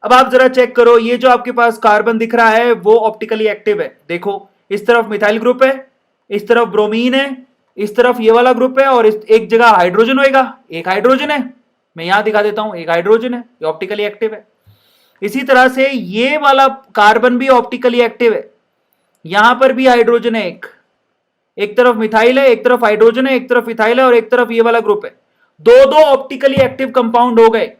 अब आप जरा चेक करो, ये जो आपके पास कार्बन दिख रहा है वो ऑप्टिकली एक्टिव है। देखो इस तरफ मिथाइल ग्रुप है, इस तरफ ब्रोमीन है, इस तरफ ये वाला ग्रुप है, और एक जगह हाइड्रोजन होएगा, एक हाइड्रोजन है, मैं यहां दिखा देता हूं, एक हाइड्रोजन है, ये ऑप्टिकली एक्टिव है। इसी तरह से ये वाला कार्बन भी ऑप्टिकली एक्टिव है, यहां पर भी हाइड्रोजन है, एक तरफ मिथाइल है, एक तरफ हाइड्रोजन है, एक तरफ इथाइल है, और एक तरफ ये वाला ग्रुप है। दो ऑप्टिकली एक्टिव कंपाउंड हो गए।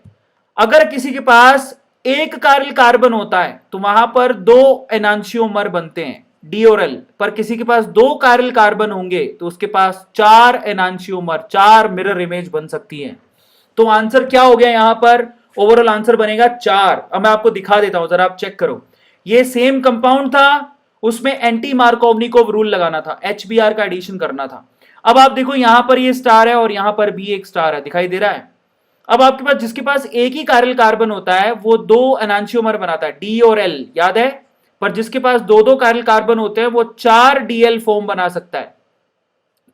अगर किसी के पास एक कार्बन होता है तो वहां पर 2 एनांशियोमर बनते हैं, डी और एल, पर किसी के पास 2 कायरल कार्बन होंगे तो उसके पास 4 एनांशियोमर, 4 मिरर इमेज बन सकती हैं। तो आंसर क्या हो गया यहां पर, ओवरऑल आंसर बनेगा 4। अब मैं आपको दिखा देता हूं, जरा आप चेक करो, ये सेम कंपाउंड था, उसमें एंटी मार्कोवनिकोव रूल लगाना था, HBr का एडिशन करना था। अब आप देखो यहां पर ये स्टार है और यहां पर भी एक स्टार है, दिखाई दे रहा है। अब आपके पास जिसके पास एक ही कायरल कार्बन होता है वो दो एनांशियोमर बनाता है, डी और एल, याद है। पर जिसके पास दो दो कायरल कार्बन होते हैं वो 4 डीएल फॉर्म बना सकता है।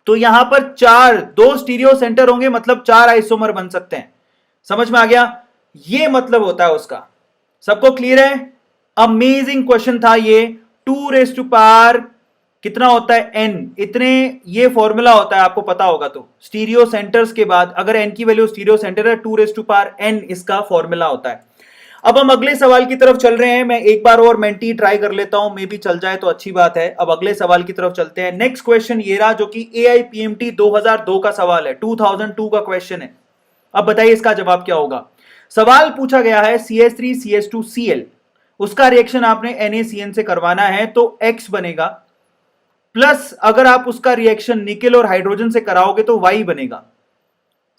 तो यहां पर चार, दो स्टीरियो सेंटर होंगे मतलब 4 आइसोमर बन सकते हैं। समझ में आ गया? ये मतलब होता है उसका। सबको क्लियर है? अमेजिंग क्वेश्चन था ये। 2 कितना होता है n, इतने, ये फॉर्मूला होता है, आपको पता होगा। तो स्टीरियो सेंटर्स के बाद अगर n की वैल्यू स्टीरियो सेंटर है 2n इसका फॉर्मूला होता है। अब हम अगले सवाल की तरफ चल रहे हैं। मैं एक बार और मेंटी ट्राई कर लेता हूं, मे बी चल जाए तो अच्छी बात है। अब अगले सवाल की तरफ चलते हैं। नेक्स्ट क्वेश्चन ये रहा, जो कि AIPMT 2002 का सवाल है, 2002 का क्वेश्चन है। अब बताइए इसका जवाब क्या होगा। सवाल पूछा गया है CH3CH2Cl, उसका रिएक्शन आपने NaCN से करवाना है तो X बनेगा, प्लस अगर आप उसका रिएक्शन निकेल और हाइड्रोजन से कराओगे तो Y बनेगा।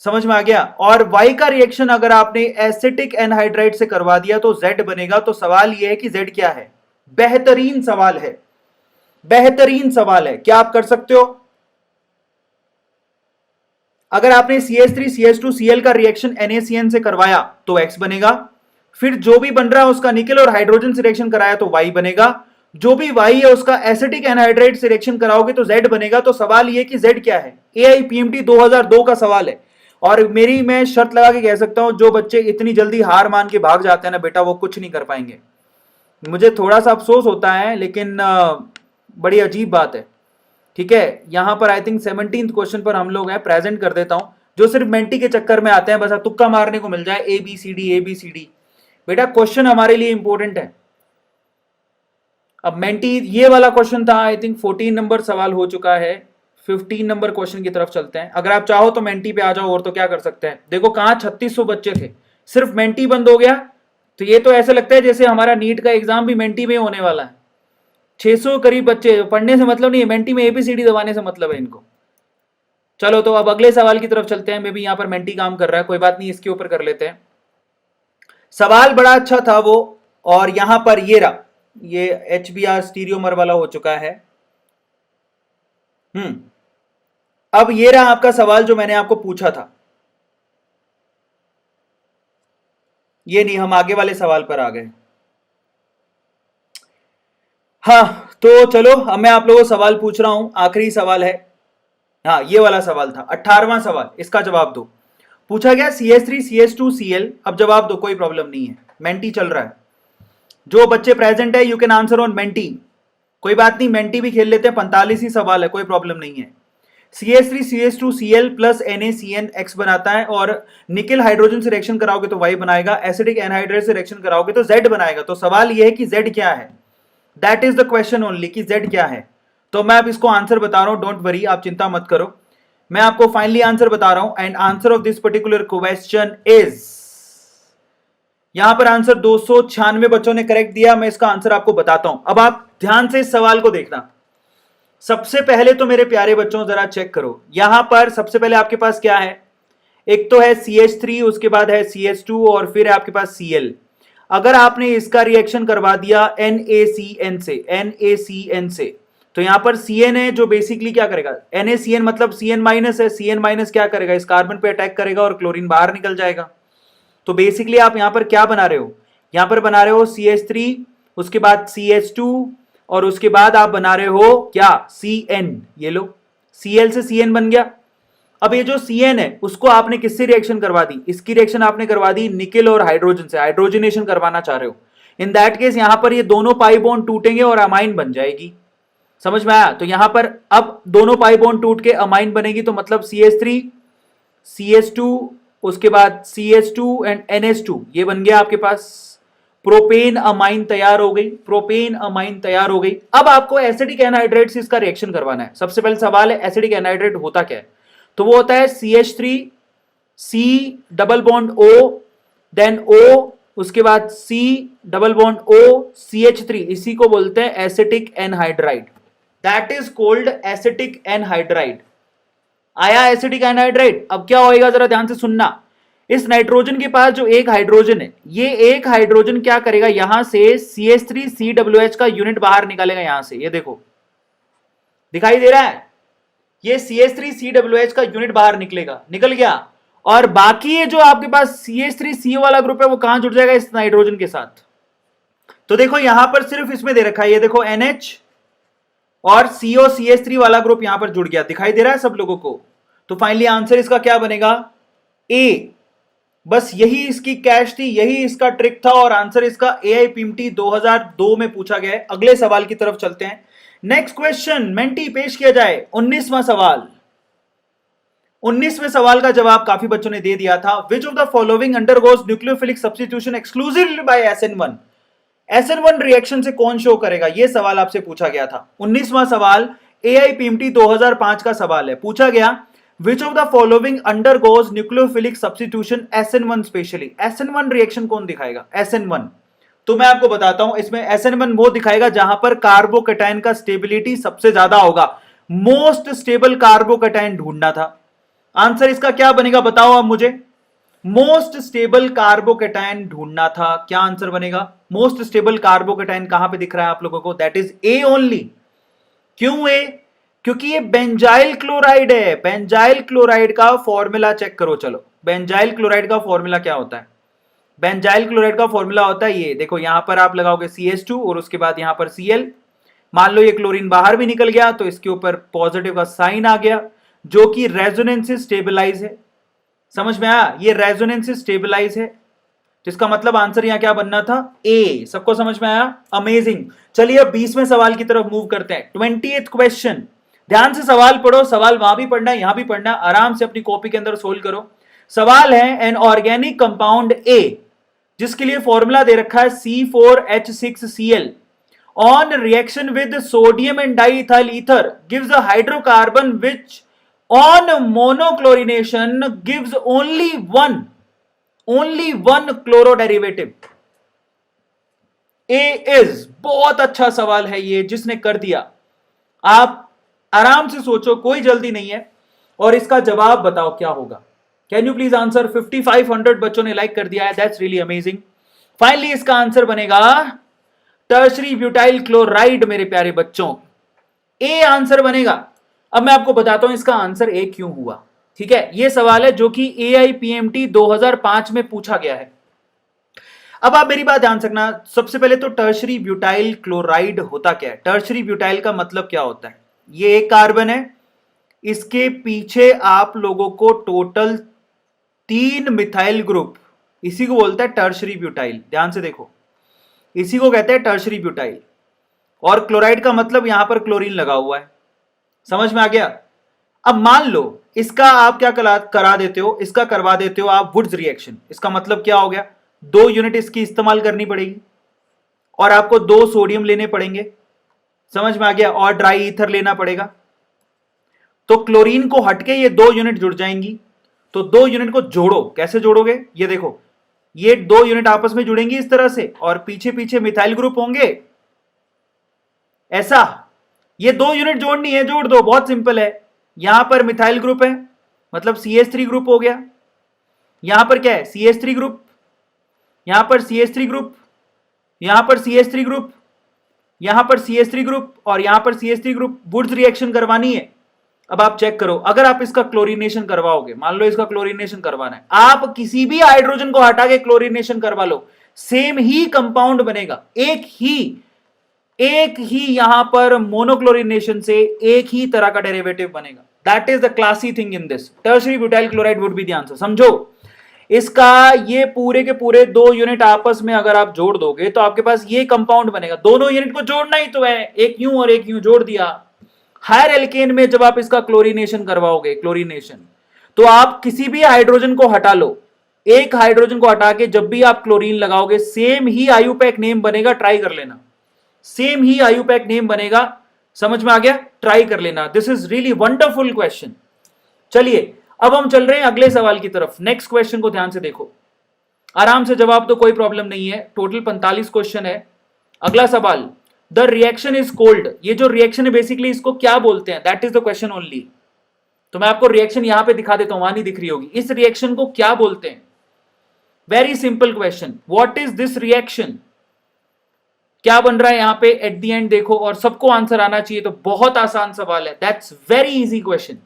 समझ में आ गया? और Y का रिएक्शन अगर आपने एसिटिक एनहाइड्राइड से करवा दिया तो Z बनेगा। तो सवाल यह है कि Z क्या है। बेहतरीन सवाल है, बेहतरीन सवाल है। क्या आप कर सकते हो? अगर आपने CH3CH2Cl का रिएक्शन NaCN से करवाया तो X बनेगा, फिर जो भी बन रहा है उसका निकेल और हाइड्रोजन से रिएक्शन कराया तो Y बनेगा, जो भी Y है उसका एसिटिक एनहाइड्राइड से रिएक्शन कराओगे तो Z बनेगा। तो सवाल यह कि Z क्या है। AIPMT 2002 का सवाल है। और मेरी मैं शर्त लगा के कह सकता हूं, जो बच्चे इतनी जल्दी हार मान के भाग जाते हैं ना बेटा, वो कुछ नहीं कर पाएंगे। मुझे थोड़ा सा अफसोस होता है, लेकिन बड़ी अजीब बात है। ठीक है, यहां पर आई थिंक 17th क्वेश्चन पर हम लोग हैं। प्रेजेंट कर देता हूं, जो सिर्फ मेंटी के चक्कर में आते हैं, बस तुक्का मारने को मिल जाए ABCD। बेटा क्वेश्चन हमारे लिए इंपॉर्टेंट है। अब मेंटी, ये वाला क्वेश्चन था, आई थिंक 14 नंबर सवाल हो चुका है। 15 नंबर क्वेश्चन की तरफ चलते हैं। अगर आप चाहो तो मेंटी पे आ जाओ, और तो क्या कर सकते हैं। देखो कहां 3600 बच्चे थे, सिर्फ मेंटी बंद हो गया। तो ये तो ऐसा लगता है जैसे हमारा नीट का एग्जाम भी मेंटी में होने वाला है। 600 करीब बच्चे, पढ़ने से मतलब नहीं है, मेंटी में ABCD दबाने से मतलब है इनको। चलो तो अब अगले सवाल की तरफ चलते हैं। मे बी यहां पर मेंटी काम कर रहा है, कोई बात नहीं, इसके ऊपर कर लेते हैं। सवाल बड़ा अच्छा था वो। और यहां पर ये रहा, ये HBr स्टीरियोमर वाला हो चुका है। अब ये रहा आपका सवाल जो मैंने आपको पूछा था। ये नहीं, हम आगे वाले सवाल पर आ गए। हाँ, तो चलो अब मैं आप लोगों को सवाल पूछ रहा हूं, आखिरी सवाल है। हाँ, ये वाला सवाल था 18वां सवाल, इसका जवाब दो। पूछा गया CH3CH2Cl, अब जवाब दो, कोई प्रॉब्लम नहीं है, मेंटी चल रहा है। जो बच्चे प्रेजेंट है you can answer on Menti, कोई बात नहीं, मेंटी भी खेल लेते हैं। 45 ही सवाल है, कोई प्रॉब्लम नहीं है। CH3CH2Cl प्लस NaCN X बनाता है, और निकेल हाइड्रोजन से रिएक्शन कराओगे तो Y बनाएगा, एसिडिक एनहाइड्राइड से रिएक्शन कराओगे तो Z बनाएगा। तो सवाल यह है कि Z क्या है। That is the question only, कि Z क्या है। तो मैं अब इसको आंसर बता रहा हूं, डोंट वरी, आप चिंता मत करो। मैं आपको फाइनली आंसर बता रहा हूं, and answer of this particular question is, यहां पर आंसर 296 बच्चों ने करेक्ट दिया। मैं इसका आंसर आपको बताता हूं। अब आप ध्यान से इस सवाल को देखना। सबसे पहले तो मेरे प्यारे बच्चों जरा चेक करो, यहां पर सबसे पहले आपके पास क्या है। एक तो है CH3, उसके बाद है CH2, और फिर है आपके पास Cl। अगर आपने इसका रिएक्शन करवा दिया NaCN से, तो यहां पर Cn है जो बेसिकली क्या करेगा, NaCN मतलब Cn माइनस है, Cn माइनस क्या करेगा, इस कार्बन पे अटैक करेगा और क्लोरीन बाहर निकल जाएगा। तो बेसिकली आप यहां पर क्या बना रहे हो, यहां पर बना रहे हो CH3, उसके बाद CH2, और उसके बाद आप बना रहे हो क्या, Cn। ये लो, Cl से Cn बन गया। अब ये जो Cn है उसको आपने किससे रिएक्शन करवा दी, इसकी रिएक्शन आपने करवा दी निकेल और हाइड्रोजन से, हाइड्रोजनेशन करवाना चाह रहे हो। इन दैट केस यहां पर ये दोनों पाई बॉन्ड टूटेंगे और अमाइन बन जाएगी। समझ में आया? तो यहां पर अब दोनों पाई बॉन्ड टूट के अमाइन बनेगी, तो मतलब CH3 CH2 उसके बाद CH2 एंड NH2, ये बन गया आपके पास प्रोपेन अमाइन तैयार हो गई, प्रोपेन अमाइन तैयार हो गई। अब आपको एसिडिक एनहाइड्राइड से इसका रिएक्शन करवाना है। सबसे पहले सवाल है एसिडिक एनहाइड्राइड होता क्या है, तो वो होता है CH3 C double bond O, then O, उसके बाद C double bond O CH3, इसी को बोलते हैं acetic anhydride. That is cold acetic anhydride. आया एसिटिक एनहाइड्राइड। अब क्या होएगा जरा ध्यान से सुनना। इस नाइट्रोजन के पास जो एक हाइड्रोजन है, ये एक हाइड्रोजन क्या करेगा, यहां से CH3CWH का यूनिट बाहर निकालेगा। यहां से ये देखो दिखाई दे रहा है, ये CH3CWH का यूनिट बाहर निकलेगा, निकल गया। और बाकी ये जो आपके पास CH3CO वाला ग्रुप है वो कहां जुड़ जाएगा, इस नाइट्रोजन के साथ। तो देखो यहां पर सिर्फ इसमें दे रखा है, ये देखो NH और COCH3 वाला ग्रुप यहां पर जुड़ गया, दिखाई दे रहा है सब लोगों को। तो फाइनली आंसर इसका क्या बनेगा, ए। बस यही इसकी कैश थी, यही इसका ट्रिक था, और आंसर इसका AIPMT 2002 में पूछा गया है। अगले सवाल की तरफ चलते हैं। नेक्स्ट क्वेश्चन मेंटी पेश किया जाए 19वां सवाल। 19वें सवाल का जवाब काफी बच्चों ने दे दिया था। Which of the following undergoes nucleophilic substitution exclusively by SN1। SN1 reaction से कौन शो करेगा, यह सवाल आपसे पूछा गया था। 19वां सवाल AIPMT 2005 का सवाल है। पूछा गया विच of the following undergoes nucleophilic substitution SN1 specially. SN1 reaction कौन दिखाएगा, SN1। तो मैं आपको बताता हूं, इसमें SN1 वो दिखाएगा जहां पर कार्बोकैटायन का स्टेबिलिटी सबसे ज्यादा होगा। मोस्ट स्टेबल कार्बोकैटायन ढूंढना था। आंसर इसका क्या बनेगा बताओ आप मुझे। मोस्ट स्टेबल कार्बोकैटायन ढूंढना था, क्या आंसर बनेगा। मोस्ट स्टेबल कार्बोकैटायन कहां पे दिख रहा है आप लोगों को, दैट इज ए ओनली। क्यों ए, क्योंकि ये बेंजाइल क्लोराइड है। बेंजाइल क्लोराइड का फॉर्मूला चेक करो। चलो बेंजाइल क्लोराइड का फॉर्मूला क्या होता है। बेंजाइल क्लोराइड का फॉर्मूला होता है ये देखो, यहां पर आप लगाओगे CH2 और उसके बाद यहां पर Cl। मान लो ये क्लोरीन बाहर भी निकल गया तो इसके ऊपर पॉजिटिव का साइन आ गया, जो कि रेजोनेंस से स्टेबलाइज है। समझ में आया, ये रेजोनेंस से स्टेबलाइज है, तो इसका मतलब आंसर यहां क्या बनना था, ए। सबको समझ में आया, अमेजिंग। चलिए अब 20वें सवाल की तरफ मूव करते हैं। 20th क्वेश्चन, ध्यान से सवाल पढ़ो, सवाल वहां भी पढ़ना है यहां भी पढ़ना है, आराम से अपनी कॉपी के अंदर सोल्व करो। सवाल है एन ऑर्गेनिक कंपाउंड ए, जिसके लिए फॉर्मूला दे रखा है C4H6Cl on reaction with sodium and diethyl ether gives a hydrocarbon which on monochlorination gives only one chloro-derivative. A is, बहुत अच्छा सवाल है ये जिसने कर दिया। आप आराम से सोचो, कोई जल्दी नहीं है, और इसका जवाब बताओ क्या होगा। Can you please answer. 5500 बच्चों ने लाइक कर दिया है, दैट्स रियली अमेजिंग। फाइनली इसका आंसर बनेगा टर्शरी ब्यूटाइल क्लोराइड मेरे प्यारे बच्चों, ए आंसर बनेगा। अब मैं आपको बताता हूं इसका आंसर ए क्यों हुआ। ठीक है, यह सवाल है जो कि AIPMT 2005 में पूछा गया है। अब आप मेरी बात ध्यान रखना, सबसे पहले तो टर्शरी ब्यूटाइल क्लोराइड होता क्या है। टर्शरी ब्यूटाइल का मतलब क्या होता है, ये एक कार्बन है, इसके पीछे आप लोगों को टोटल 3 मिथाइल ग्रुप, इसी को बोलता है टर्शरी ब्यूटाइल। ध्यान से देखो, इसी को कहते हैं टर्शरी ब्यूटाइल। और क्लोराइड का मतलब यहां पर क्लोरीन लगा हुआ है, समझ में आ गया। अब मान लो इसका आप क्या करा देते हो, इसका करवा देते हो आप वुड्स रिएक्शन। इसका मतलब क्या हो गया, 2 यूनिट इसकी इस्तेमाल करनी पड़ेगी और आपको 2 सोडियम लेने पड़ेंगे, समझ में आ गया, और ड्राई ईथर लेना पड़ेगा। तो क्लोरीन को हटके ये 2 यूनिट जुड़ जाएंगी। तो 2 यूनिट को जोड़ो, कैसे जोड़ोगे, ये देखो, ये 2 यूनिट आपस में जुड़ेंगी इस तरह से, और पीछे पीछे मिथाइल ग्रुप होंगे ऐसा। ये 2 यूनिट जोड़नी है, जोड़ दो, बहुत सिंपल है। यहां पर मिथाइल ग्रुप है, मतलब CH3 ग्रुप हो गया। यहां पर क्या है, CH3 ग्रुप, यहां पर CH3 ग्रुप, यहां पर CH3 ग्रुप, यहां पर CH3 ग्रुप, और यहां पर CH3 ग्रुप। वुड्स रिएक्शन करवानी है। अब आप चेक करो, अगर आप इसका क्लोरीनेशन करवाओगे, मान लो इसका क्लोरीनेशन करवाना है, आप किसी भी हाइड्रोजन को हटा के क्लोरीनेशन करवा लो, सेम ही कंपाउंड बनेगा। एक ही यहां पर मोनोक्लोरिनेशन से एक ही तरह का डेरिवेटिव बनेगा। That is the classy thing in this. Tertiary butyl chloride would be the answer. समझो, इसका ये पूरे के पूरे 2 यूनिट आपस में अगर आप जोड़ दोगे तो आपके पास ये कंपाउंड बनेगा। दोनों यूनिट को जोड़ना ही तो है, एक यूं और एक यूं जोड़ दिया। हायर एल्केन में जब आप इसका क्लोरीनेशन करवाओगे, क्लोरीनेशन, तो आप किसी भी हाइड्रोजन को हटा लो, एक हाइड्रोजन को हटा के जब भी आप क्लोरीन लगाओगे, सेम ही आयुपैक नेम बनेगा। ट्राई कर लेना, सेम ही आयुपैक नेम बनेगा। समझ में आ गया, ट्राई कर लेना। This is really wonderful question. चलिए अब हम चल रहे हैं अगले सवाल की तरफ। नेक्स्ट क्वेश्चन को ध्यान से देखो, आराम से जवाब तो कोई प्रॉब्लम नहीं है। टोटल 45 क्वेश्चन है। अगला सवाल, द रिएक्शन इज कोल्ड। ये जो रिएक्शन है बेसिकली इसको क्या बोलते हैं, that is the question only. तो मैं आपको रिएक्शन यहां पे दिखा देता हूं, वहां नहीं दिख रही होगी। इस रिएक्शन को क्या बोलते हैं, very simple question, what is this reaction. क्या बन रहा है यहां पे एट द एंड देखो, और सबको आंसर आना चाहिए। तो बहुत आसान सवाल है, दैट्स वेरी इजी क्वेश्चन।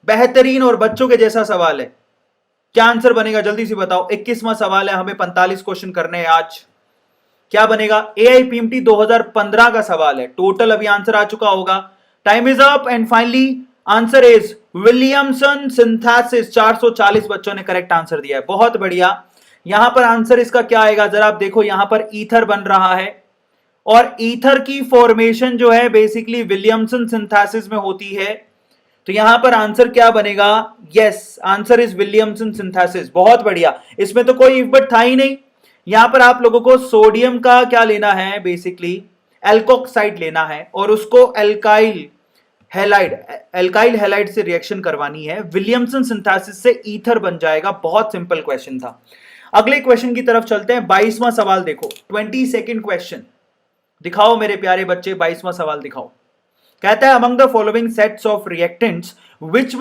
बेहतरीन और बच्चों के जैसा सवाल है। क्या आंसर बनेगा जल्दी से बताओ। 21वां सवाल है, हमें 45 क्वेश्चन करने हैं आज। क्या बनेगा? एआईपीएमटी 2015 का सवाल है। टोटल अभी आंसर आ चुका होगा। Time is up and finally answer is Williamson synthesis. 440 बच्चों ने करेक्ट आंसर दिया है, बहुत बढ़िया। यहां पर आंसर इसका क्या आएगा जरा आप देखो, यहां पर ईथर बन रहा है और ईथर की फॉर्मेशन जो है बेसिकली विलियमसन सिंथेसिस में होती है। तो यहां पर आंसर क्या बनेगा? Yes, answer is Williamson synthesis. बहुत बढ़िया, इसमें तो कोई इफ बट था ही नहीं। यहां पर आप लोगों को सोडियम का क्या लेना है, बेसिकली एल्कोक्साइड लेना है और उसको एल्काइल हैलाइड से रिएक्शन करवानी है। विलियमसन सिंथेसिस से ईथर बन जाएगा। बहुत सिंपल क्वेश्चन था। अगले क्वेश्चन की तरफ चलते हैं। 22वां सवाल देखो, 22nd क्वेश्चन। दिखाओ मेरे प्यारे बच्चे, 22वां सवाल दिखाओ। कहता है among the following sets of reactants which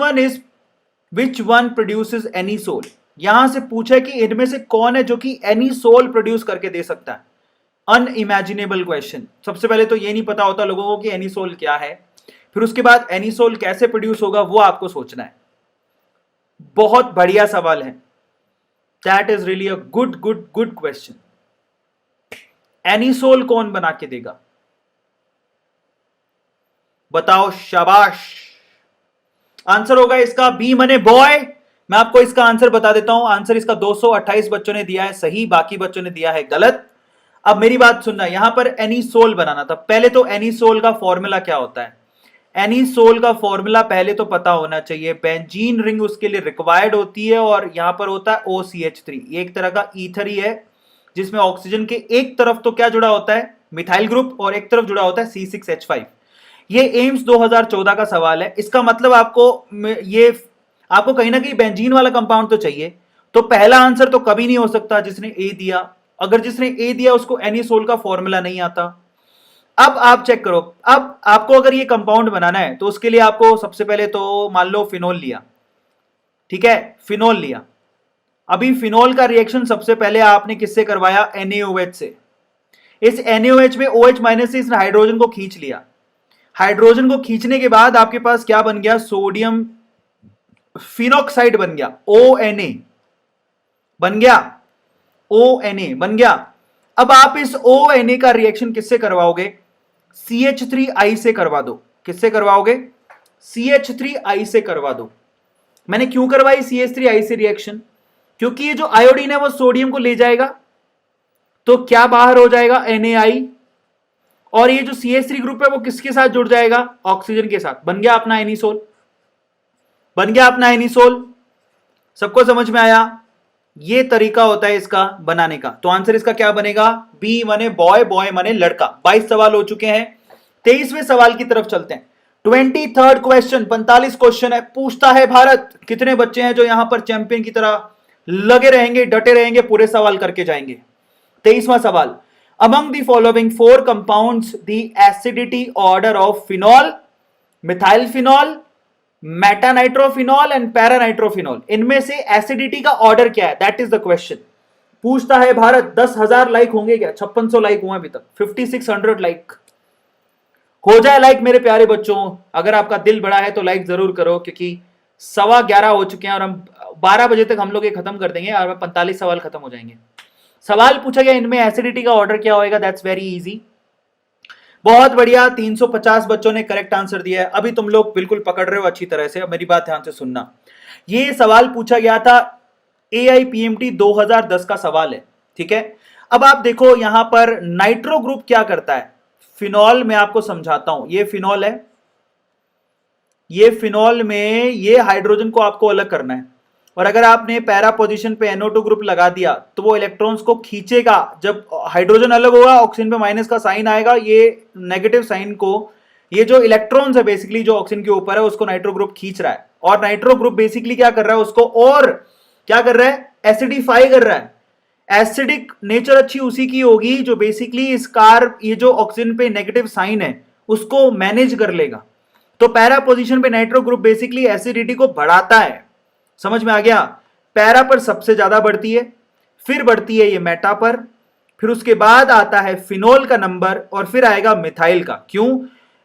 one produces anisole. यहां से पूछा है कि इनमें से कौन है जो कि एनीसोल प्रोड्यूस करके दे सकता है। Unimaginable question. सबसे पहले तो ये नहीं पता होता लोगों को कि एनीसोल क्या है, फिर उसके बाद एनीसोल कैसे प्रोड्यूस होगा वो आपको सोचना है। बहुत बढ़िया सवाल है। That is really a good question. Anisole कौन बना के देगा बताओ? शाबाश। आंसर होगा इसका बी मने बॉय। मैं आपको इसका आंसर बता देता हूं। आंसर इसका 228 बच्चों ने दिया है सही, बाकी बच्चों ने दिया है गलत। अब मेरी बात सुनना, यहां पर एनीसोल बनाना था। पहले तो एनीसोल का फॉर्मूला क्या होता है? एनीसोल का फॉर्मूला पहले तो पता होना चाहिए। बेंजीन रिंग उसके लिए रिक्वायर्ड होती है और यहां पर होता है OCH3। एक तरह का ईथर ही है जिसमें ऑक्सीजन के एक तरफ तो क्या जुड़ा होता है, मिथाइल ग्रुप, और एक तरफ जुड़ा होता है C6H5। ये एम्स 2014 का सवाल है। इसका मतलब आपको कहीं ना कहीं बेंजीन वाला कंपाउंड तो चाहिए। तो पहला आंसर तो कभी नहीं हो सकता जिसने ए दिया। अगर जिसने ए दिया उसको एनीसोल का फॉर्मूला नहीं आता। अब आप चेक करो, अब आपको अगर ये कंपाउंड बनाना है तो उसके लिए आपको सबसे पहले तो मान लो फिनोल लिया, ठीक है, फिनोल लिया। अभी फिनोल का रिएक्शन सबसे पहले आपने किससे करवाया? NaOH से। इस NaOH में OH माइनस से इसने हाइड्रोजन को खींच लिया। हाइड्रोजन को खींचने के बाद आपके पास क्या बन गया? सोडियम फिनॉक्साइड बन गया, ONA बन गया, ONA बन गया। अब आप इस ONA का रिएक्शन किससे करवाओगे? CH3I से करवा दो। किससे करवाओगे? CH3I से करवा दो। मैंने क्यों करवाई CH3I से रिएक्शन? क्योंकि ये जो आयोडीन है वो सोडियम को ले जाएगा, तो क्या बाहर हो जाएगा? NaI। और ये जो CH3 ग्रुप है वो किसके साथ जुड़ जाएगा? ऑक्सीजन के साथ। बन गया अपना एनीसोल, बन गया अपना एनीसोल। सबको समझ में आया? ये तरीका होता है इसका बनाने का। तो आंसर इसका क्या बनेगा? बी मने बॉय, बॉय मने लड़का। 22 सवाल हो चुके हैं। 23वें सवाल की तरफ चलते हैं। 23rd क्वेश्चन, 45 क्वेश्चन है। पूछता है भारत, कितने बच्चे हैं जो यहां पर चैंपियन की तरह लगे रहेंगे, डटे रहेंगे, पूरे सवाल करके जाएंगे? 23वां सवाल, among the following 4 compounds the acidity order of phenol, methyl phenol, metanitrophenol and paranitrophenol. इनमें से एसिडिटी का ऑर्डर क्या है? That is the question. पूछता है भारत। 10,000 लाइक होंगे क्या? 5600 लाइक हुए अभी तक, 5600 लाइक। हो जाए लाइक मेरे प्यारे बच्चों। अगर आपका दिल बड़ा है तो लाइक जरूर करो, क्योंकि 11:15 हो चुके हैं और हम 12 बजे तक हम लोग ये खत्म कर देंगे और 45 सवाल खत्म हो जाएंगे। सवाल पूछा गया इनमें एसिडिटी का ऑर्डर क्या होएगा? That's very easy. बहुत बढ़िया, 350 बच्चों ने करेक्ट आंसर दिया है। अभी तुम लोग बिल्कुल पकड़ रहे हो अच्छी तरह से। अब मेरी बात ध्यान से सुनना। ये सवाल पूछा गया था AIPMT 2010 का सवाल है, ठीक है। अब आप देखो यहां पर नाइट्रो ग्रुप क्या करता है। फिनॉल में आपको समझाता हूं। ये फिनॉल है, ये फिनॉल में ये हाइड्रोजन को आपको अलग करना है और अगर आपने पैरा पोजीशन पे NO2 ग्रुप लगा दिया तो वो इलेक्ट्रॉन्स को खींचेगा। जब हाइड्रोजन अलग होगा ऑक्सीजन पे माइनस का साइन आएगा, ये नेगेटिव साइन को, ये जो इलेक्ट्रॉन्स है बेसिकली जो ऑक्सीजन के ऊपर है उसको नाइट्रो ग्रुप खींच रहा है। और नाइट्रो ग्रुप बेसिकली क्या कर रहा है? उसको और क्या कर रहा है? एसिडिफाई कर रहा है। एसिडिक नेचर अच्छी उसी की होगी जो बेसिकली इस ये जो ऑक्सीजन पे नेगेटिव साइन है उसको मैनेज कर लेगा। तो पैरा पोजीशन पे नाइट्रो ग्रुप बेसिकली एसिडिटी को बढ़ाता है। समझ में आ गया? पैरा पर सबसे ज्यादा बढ़ती है, फिर बढ़ती है ये मेटा पर, फिर उसके बाद आता है फिनोल का नंबर और फिर आएगा मिथाइल का। क्यों?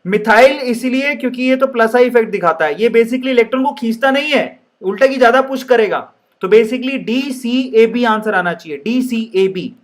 मिथाइल इसलिए क्योंकि ये तो प्लस आई इफेक्ट दिखाता है, ये बेसिकली इलेक्ट्रॉन को खींचता नहीं है, उल्टा की ज्यादा पुश करेगा। तो basically D C A B answer आना चाहिए, डी सी ए बी।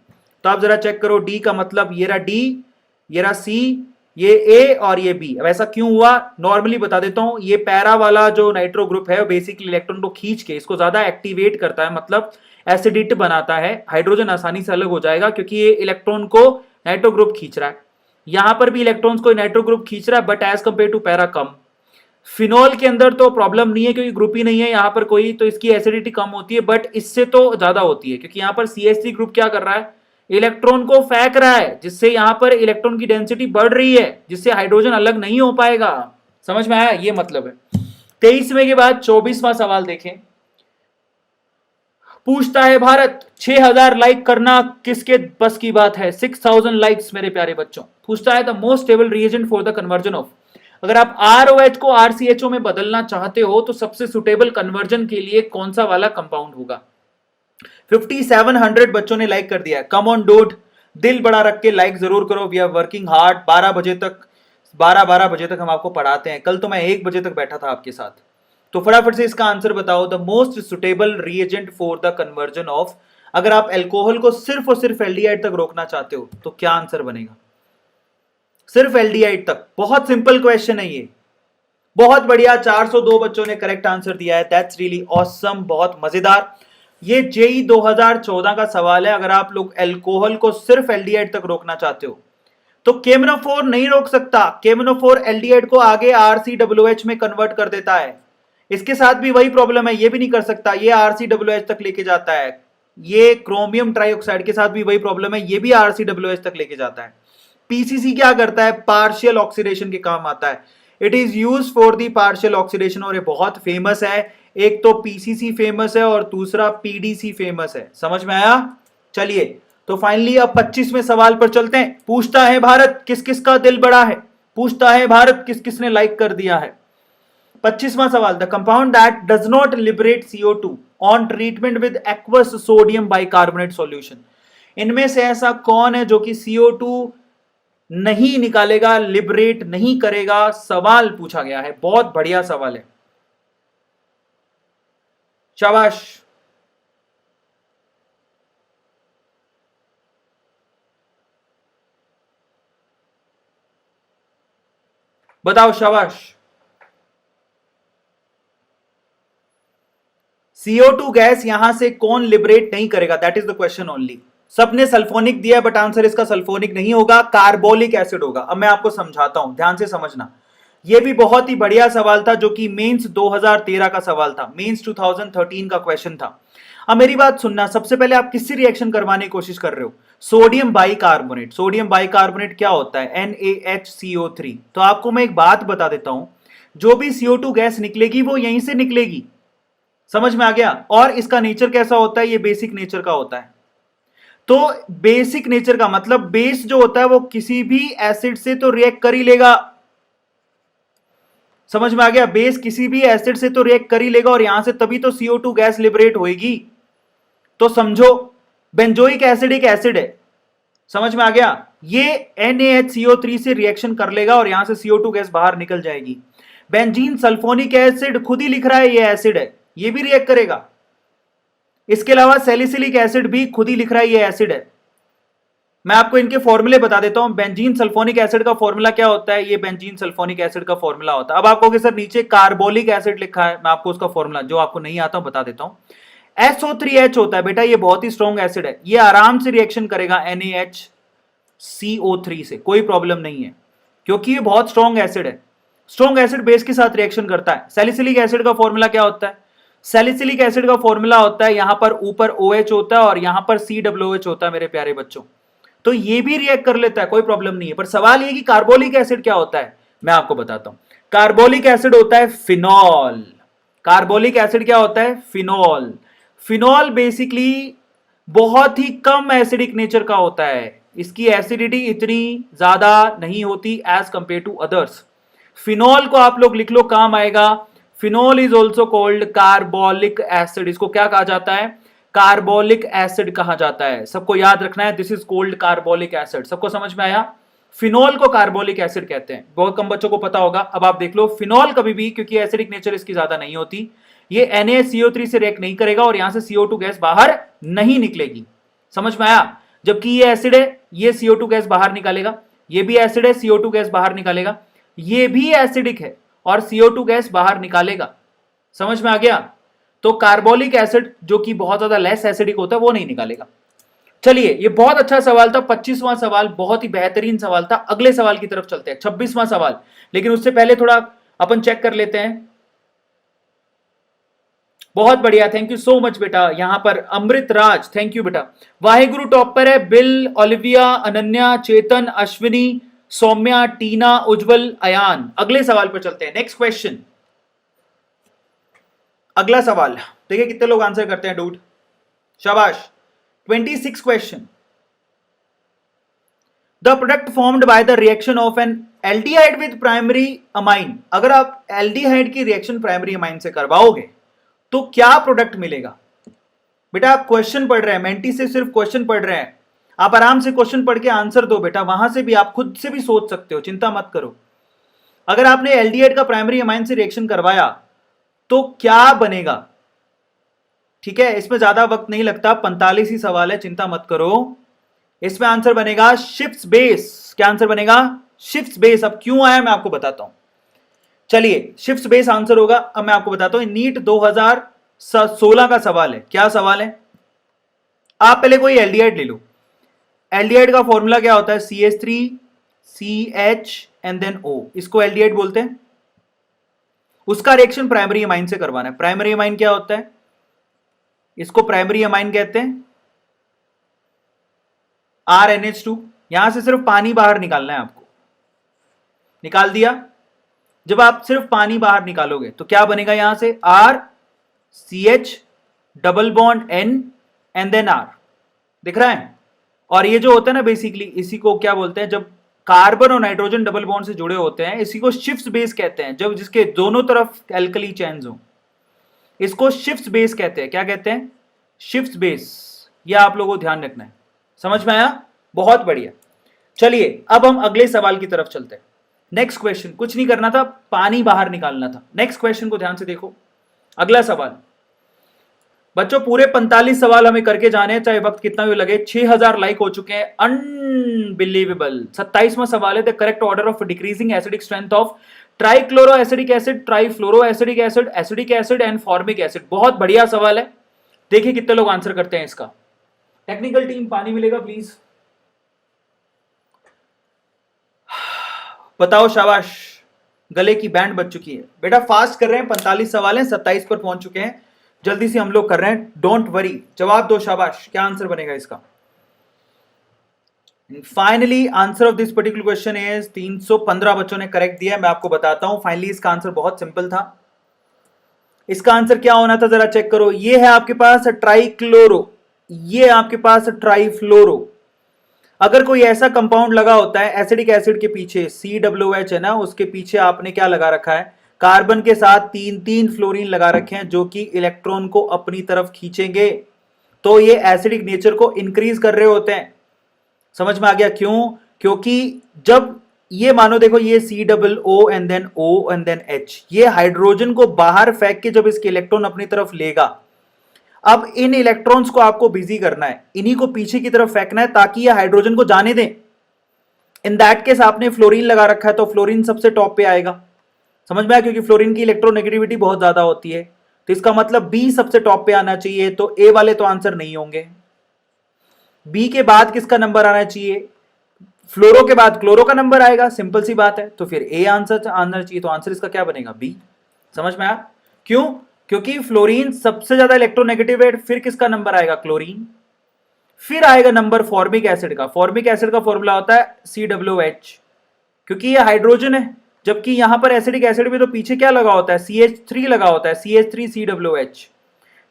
तो आप जरा चेक करो, डी का मतलब ये रहा डी, ये रहा सी, ये ए और ये बी। अब ऐसा क्यों हुआ नॉर्मली बता देता हूं, ये पैरा वाला जो नाइट्रो ग्रुप है बेसिकली इलेक्ट्रॉन को खींच के इसको ज्यादा एक्टिवेट करता है, मतलब एसिडिट बनाता है, हाइड्रोजन आसानी से अलग हो जाएगा क्योंकि ये इलेक्ट्रॉन को नाइट्रो ग्रुप खींच रहा है। यहां पर भी इलेक्ट्रॉन्स को नाइट्रो ग्रुप खींच रहा है but as compare to para कम। फिनॉल के अंदर तो प्रॉब्लम नहीं है क्योंकि ग्रुप ही नहीं है यहां पर कोई, तो इसकी एसिडिटी कम होती है, बट इससे तो ज्यादा होती है क्योंकि यहां पर CH3 ग्रुप क्या कर रहा है, इलेक्ट्रॉन को फेंक रहा है, जिससे यहां पर इलेक्ट्रॉन की डेंसिटी बढ़ रही है, जिससे हाइड्रोजन अलग नहीं हो पाएगा। समझ में आया, ये मतलब है। 23वें के बाद 24वां सवाल देखें। पूछता है भारत 6000 लाइक करना किसके बस की बात है, 6000 लाइक्स मेरे प्यारे बच्चों। पूछता है the most stable reagent for the conversion of, अगर आप ROH को RCHO में बदलना चाहते हो तो सबसे सुटेबल कन्वर्जन के लिए कौन सा वाला कंपाउंड होगा। 5700 बच्चों ने लाइक कर दिया है। कम ऑन डूड, दिल बड़ा रख के लाइक जरूर करो। We are working hard. 12 बजे तक हम आपको पढ़ाते हैं। कल तो मैं 1 बजे तक बैठा था आपके साथ। तो फटाफट से इसका आंसर बताओ, the most suitable reagent for the conversion of, अगर आप एल्कोहल को सिर्फ और सिर्फ एल्डिहाइड तक रोकना चाहते हो तो क्या आंसर बनेगा, सिर्फ एल्डिहाइड तक। बहुत सिंपल क्वेश्चन है ये, बहुत बढ़िया। 402 बच्चों ने करेक्ट आंसर दिया है, दैट्स रियली ऑसम, बहुत मजेदार। ये जेई 2014 का सवाल है। अगर आप लोग एल्कोहल को सिर्फ एल्डिहाइड तक रोकना चाहते हो तो केमनोफोर नहीं रोक सकता। केमनोफोर एल्डिहाइड को आगे RCOH में कन्वर्ट कर देता है। इसके साथ भी वही प्रॉब्लम है, ये भी नहीं कर सकता, ये RCOH तक लेके जाता है। ये क्रोमियम ट्राइऑक्साइड के साथ भी वही प्रॉब्लम है, ये भी RCOH तक लेके जाता है। PCC क्या करता है, पार्शियल ऑक्सीडेशन के काम आता है। It is use for the partial oxidation, और ये बहुत फेमस है। एक तो PCC फेमस है और दूसरा PDC फेमस है। समझ में आया। चलिए तो फाइनली अब 25वें सवाल पर चलते हैं। पूछता है भारत किस किस का दिल बड़ा है, पूछता है भारत किस किस ने लाइक कर दिया है। 25वां सवाल, the compound that does not liberate CO2 on treatment with aqueous sodium bicarbonate solution, इनमें से ऐसा कौन है जो कि CO2 नहीं निकालेगा, लिबरेट नहीं करेगा। सवाल पूछा गया है, बहुत बढ़िया सवाल है, शाबाश। बताओ, शाबाश। CO2 गैस यहां से कौन लिबरेट नहीं करेगा, that is the question only. सबने सल्फोनिक दिया बट आंसर इसका सल्फोनिक नहीं होगा, कार्बोलिक एसिड होगा। अब मैं आपको समझाता हूं, ध्यान से समझना। यह भी बहुत ही बढ़िया सवाल था जो कि मेंस 2013 का सवाल था, मेंस 2013 का क्वेश्चन था। अब मेरी बात सुनना, सबसे पहले आप किससे रिएक्शन करवाने की कोशिश कर रहे हो, सोडियम बाइकार्बोनेट। सोडियम बाइकार्बोनेट क्या होता है, NaHCO3। तो आपको मैं एक बात बता देता हूं, जो भी CO2 गैस निकलेगी वो यहीं से निकलेगी। समझ में आ गया। और इसका नेचर कैसा होता है, ये बेसिक नेचर का होता है। तो बेसिक नेचर का मतलब बेस जो होता है वो किसी भी एसिड से तो रिएक्ट कर ही लेगा। समझ में आ गया, बेस किसी भी एसिड से तो रिएक्ट कर ही लेगा और यहां से तभी तो CO2 गैस लिबरेट होएगी। तो समझो, बेंजोइक एसिड एक एसिड है, समझ में आ गया। ये NaHCO3 से रिएक्शन कर लेगा और यहां से CO2 गैस बाहर निकल जाएगी। बेंजीन सल्फोनिक एसिड खुद ही लिख रहा है ये एसिड है, ये भी रिएक्ट करेगा। इसके अलावा सैलिसिलिक एसिड भी खुद ही लिख रहा है ये एसिड है। मैं आपको इनके फॉर्मूले बता देता हूं। बेंजीन सल्फोनिक एसिड का फॉर्मूला क्या होता है, ये बेंजीन सल्फोनिक एसिड का फॉर्मूला होता है। अब आपको सर नीचे कार्बोलिक एसिड लिखा है, मैं आपको उसका फॉर्मूला जो आपको नहीं आता बता देता हूं। SO3H होता है बेटा, ये बहुत ही स्ट्रॉन्ग एसिड है, ये आराम से रिएक्शन करेगा NaHCO3 से, कोई प्रॉब्लम नहीं है क्योंकि ये बहुत स्ट्रॉन्ग एसिड है। स्ट्रॉन्ग एसिड बेस के साथ रिएक्शन करता है। सैलिसिलिक एसिड का फॉर्मूला क्या होता है, सैलिसिलिक एसिड का फॉर्मूला होता है, यहां पर ऊपर OH होता है और यहां पर COOH होता है मेरे प्यारे बच्चों। तो ये भी रिएक्ट कर लेता है, कोई प्रॉब्लम नहीं है। पर सवाल ये कि कार्बोलिक एसिड क्या होता है, मैं आपको बताता हूं। कार्बोलिक एसिड होता है फिनॉल। कार्बोलिक एसिड क्या होता है, फिनॉल। फिनॉल बेसिकली बहुत ही कम एसिडिक नेचर का होता है, इसकी एसिडिटी इतनी ज्यादा नहीं होती as compare to others. Phenol को आप लोग लिख लो, काम आएगा। Phenol is also called carbolic acid. इसको क्या कहा जाता है, कार्बोलिक एसिड कहा जाता है। सबको याद रखना है, this is called carbolic acid. सबको समझ में आया। फिनॉल को कार्बोलिक एसिड कहते हैं, बहुत कम बच्चों को पता होगा। अब आप देख लो, फिनॉल कभी भी, क्योंकि एसिडिक नेचर इसकी ज्यादा नहीं होती, ये NaCO3 से रिएक्ट नहीं करेगा और यहां से CO2 गैस बाहर नहीं निकलेगी। समझ में आया? जबकि ये एसिड है, ये CO2 गैस बाहर निकालेगा, ये भी एसिड है, CO2 गैस बाहर निकालेगा, ये भी एसिडिक है और CO2 गैस बाहर निकालेगा। समझ में आ गया? तो कार्बोलिक एसिड जो कि बहुत ज्यादा लेस एसिडिक होता है वो नहीं निकालेगा। चलिए, ये बहुत अच्छा सवाल था, 25वां सवाल बहुत ही बेहतरीन सवाल था। अगले सवाल की तरफ चलते हैं, 26वां सवाल। लेकिन उससे पहले थोड़ा अपन चेक कर लेते हैं। बहुत बढ़िया, थैंक यू सो मच बेटा। यहां पर अमृत राज, थैंक यू बेटा। वाहेगुरु टॉप पर है, बिल, ओलिविया, अनन्या, चेतन, अश्विनी, सौम्या, टीना, उज्जवल, अयान। अगले सवाल पर चलते हैं, नेक्स्ट क्वेश्चन। अगला सवाल देखिए कितने लोग आंसर करते हैं डूड, शाबाश। 26 question. The product formed by the reaction of N aldehyde with primary amine. अगर आप एल्डिहाइड की रिएक्शन प्राइमरी अमाइन से करवाओगे तो क्या प्रोडक्ट मिलेगा? बेटा आप क्वेश्चन पढ़ रहे हैं, मेंटी से सिर्फ क्वेश्चन पढ़ रहे हैं, आप आराम से क्वेश्चन पढ़ के आंसर दो बेटा। वहां से भी आप खुद से भी सोच सकते हो, चिंता मत करो। अगर आपने एल्डिहाइड का प्राइमरी अमाइन से रिएक्शन करवाया तो क्या बनेगा? ठीक है, इसमें ज्यादा वक्त नहीं लगता, 45 ही सवाल है, चिंता मत करो। इसमें आंसर बनेगा शिफ्ट बेस। क्या आंसर बनेगा? Shift base. अब क्यों आया मैं आपको बताता हूं। चलिए, शिफ्ट बेस आंसर होगा। अब मैं आपको बताता हूं, नीट 2016 का सवाल है। क्या सवाल है? आप पहले कोई एल्डिहाइड ले लो। एल्डिहाइड का फॉर्मूला क्या होता है? CH3 CH and then O, इसको एल्डिहाइड बोलते हैं। उसका रिएक्शन प्राइमरी अमाइन से करवाना है। प्राइमरी अमाइन क्या होता है? इसको प्राइमरी अमाइन कहते हैं RNH2। यहां से सिर्फ पानी बाहर निकालना है आपको। निकाल दिया। जब आप सिर्फ पानी बाहर निकालोगे तो क्या बनेगा? यहां से RCH double bond N and then R, दिख रहा है? और ये जो होता है ना, बेसिकली इसी को क्या बोलते हैं, जब कार्बन और नाइट्रोजन डबल बॉन्ड से जुड़े होते हैं, इसी को शिफ्ट बेस कहते हैं। जब जिसके दोनों तरफ एल्कली चेन्स हो, इसको शिफ्ट बेस कहते हैं। क्या कहते हैं? Shift base. ये आप लोगों को ध्यान रखना है। समझ में आया? बहुत बढ़िया। चलिए, अब हम अगले सवाल की तरफ चलते हैं। नेक्स्ट क्वेश्चन, कुछ नहीं करना था, पानी बाहर निकालना था। नेक्स्ट क्वेश्चन को ध्यान से देखो। अगला सवाल बच्चों, पूरे 45 सवाल हमें करके जाने हैं, चाहे वक्त कितना भी लगे। 6000 लाइक हो चुके हैं, अनबिलीवेबल। 27वां सवाल है, the correct order of decreasing acidic strength of trichloro acidic acid, trifluoro acidic acid and formic acid. बहुत बढ़िया सवाल है, देखिए कितने लोग आंसर करते हैं इसका। टेक्निकल टीम, पानी मिलेगा प्लीज। बताओ, शाबाश। गले की बैंड बज चुकी है बेटा, फास्ट कर रहे हैं। 45 सवाल हैं, 27 पर पहुंच चुके हैं, जल्दी से हम लोग कर रहे हैं। डोंट वरी, जवाब दो, शाबाश। क्या आंसर बनेगा इसका? Finally answer of this particular question is 315 बच्चों ने करेक्ट दिया है। मैं आपको बताता हूं, फाइनली इसका आंसर बहुत सिंपल था। इसका आंसर क्या होना था, जरा चेक करो। ये है आपके पास ट्राइक्लोरो, ये आपके पास ट्राइफ्लोरो। अगर कोई ऐसा कंपाउंड लगा होता है एसिडिक एसिड के पीछे, COOH है ना, उसके पीछे आपने क्या लगा रखा है? कार्बन के साथ 3 फ्लोरीन लगा रखे हैं, जो कि इलेक्ट्रॉन को अपनी तरफ खींचेंगे। तो ये एसिडिक नेचर को इंक्रीज कर रहे होते हैं। समझ में आ गया क्यों? क्योंकि जब ये मानो देखो, ये COO and then O and then H, ये हाइड्रोजन को बाहर फेंक के जब इसके इलेक्ट्रॉन अपनी तरफ लेगा, अब इन इलेक्ट्रॉन्स को आपको बिजी करना है, इन्हीं को पीछे की तरफ फेंकना है ताकि ये हाइड्रोजन को जाने दें। इन दैट केस आपने फ्लोरीन लगा रखा है, तो फ्लोरीन सबसे टॉप पे आएगा। समझ में आया? क्योंकि फ्लोरीन की इलेक्ट्रोनेगेटिविटी बहुत ज्यादा होती है, तो इसका मतलब B सबसे टॉप पे आना चाहिए। तो A वाले तो आंसर नहीं होंगे। B के बाद किसका नंबर आना चाहिए? फ्लोरो के बाद क्लोरो का नंबर आएगा, सिंपल सी बात है। तो फिर A आंसर आना चाहिए, तो आंसर इसका क्या बनेगा? B। समझ में आया? क्यों? क्योंकि फ्लोरीन सबसे ज्यादा इलेक्ट्रोनेगेटिव है। फिर किसका नंबर आएगा? क्लोरीन। फिर आएगा नंबर फॉर्मिक एसिड का। फॉर्मिक एसिड का फॉर्मूला होता है COOH, क्योंकि ये हाइड्रोजन है, जबकि यहां पर एसिडिक एसिड में तो पीछे क्या लगा होता है? CH3 लगा होता है, CH3COOH।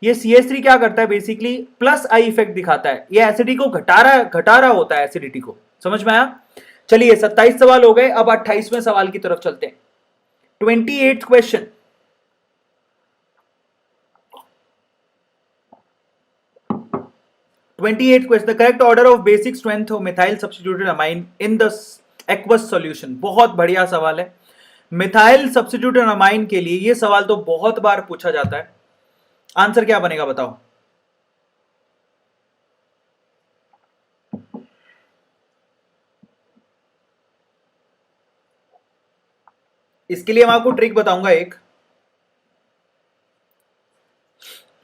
ये CH3 क्या करता है? बेसिकली प्लस आई इफेक्ट दिखाता है, ये एसिडिटी को घटा रहा होता है, एसिडिटी को। समझ में आया? चलिए, 27 सवाल हो गए, अब 28वें सवाल की तरफ चलते हैं। 28th question. The correct order of basic strength of methyl substituted amine in the aqueous solution, बहुत बढ़िया सवाल है। मिथाइल सब्स्टिट्यूटेड अमाइन के लिए ये सवाल तो बहुत बार पूछा जाता है। आंसर क्या बनेगा बताओ? इसके लिए मैं आपको ट्रिक बताऊंगा एक।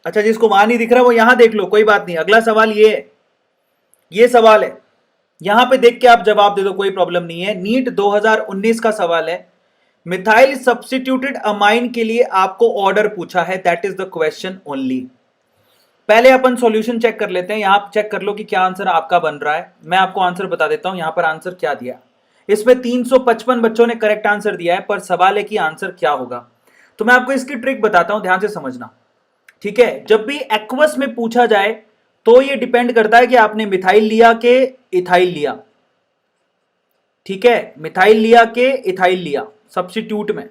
अच्छा, जिसको वहां नहीं दिख रहा वो यहां देख लो, कोई बात नहीं। अगला सवाल ये है, ये सवाल है, यहां पे देख के आप जवाब दे दो, कोई प्रॉब्लम नहीं है। नीट 2019 का सवाल है, मिथाइल सब्स्टिट्यूटेड अमाइन के लिए आपको ऑर्डर पूछा है, that is the question only. पहले अपन सॉल्यूशन चेक कर लेते हैं, यहां चेक कर लो कि क्या आंसर आपका बन रहा है। मैं आपको आंसर बता देता हूं, यहां पर आंसर क्या दिया। इसमें 355 बच्चों ने करेक्ट आंसर दिया है, पर सवाल है कि आंसर क्या होगा। तो मैं आपको इसकी ट्रिक बताता हूं, ध्यान से समझना, ठीक है। जब भी एक्वस में पूछा जाए तो ये डिपेंड करता है कि आपने मिथाइल लिया के इथाइल लिया, ठीक है। मिथाइल लिया के इथाइल लिया, सब्स्टिट्यूट में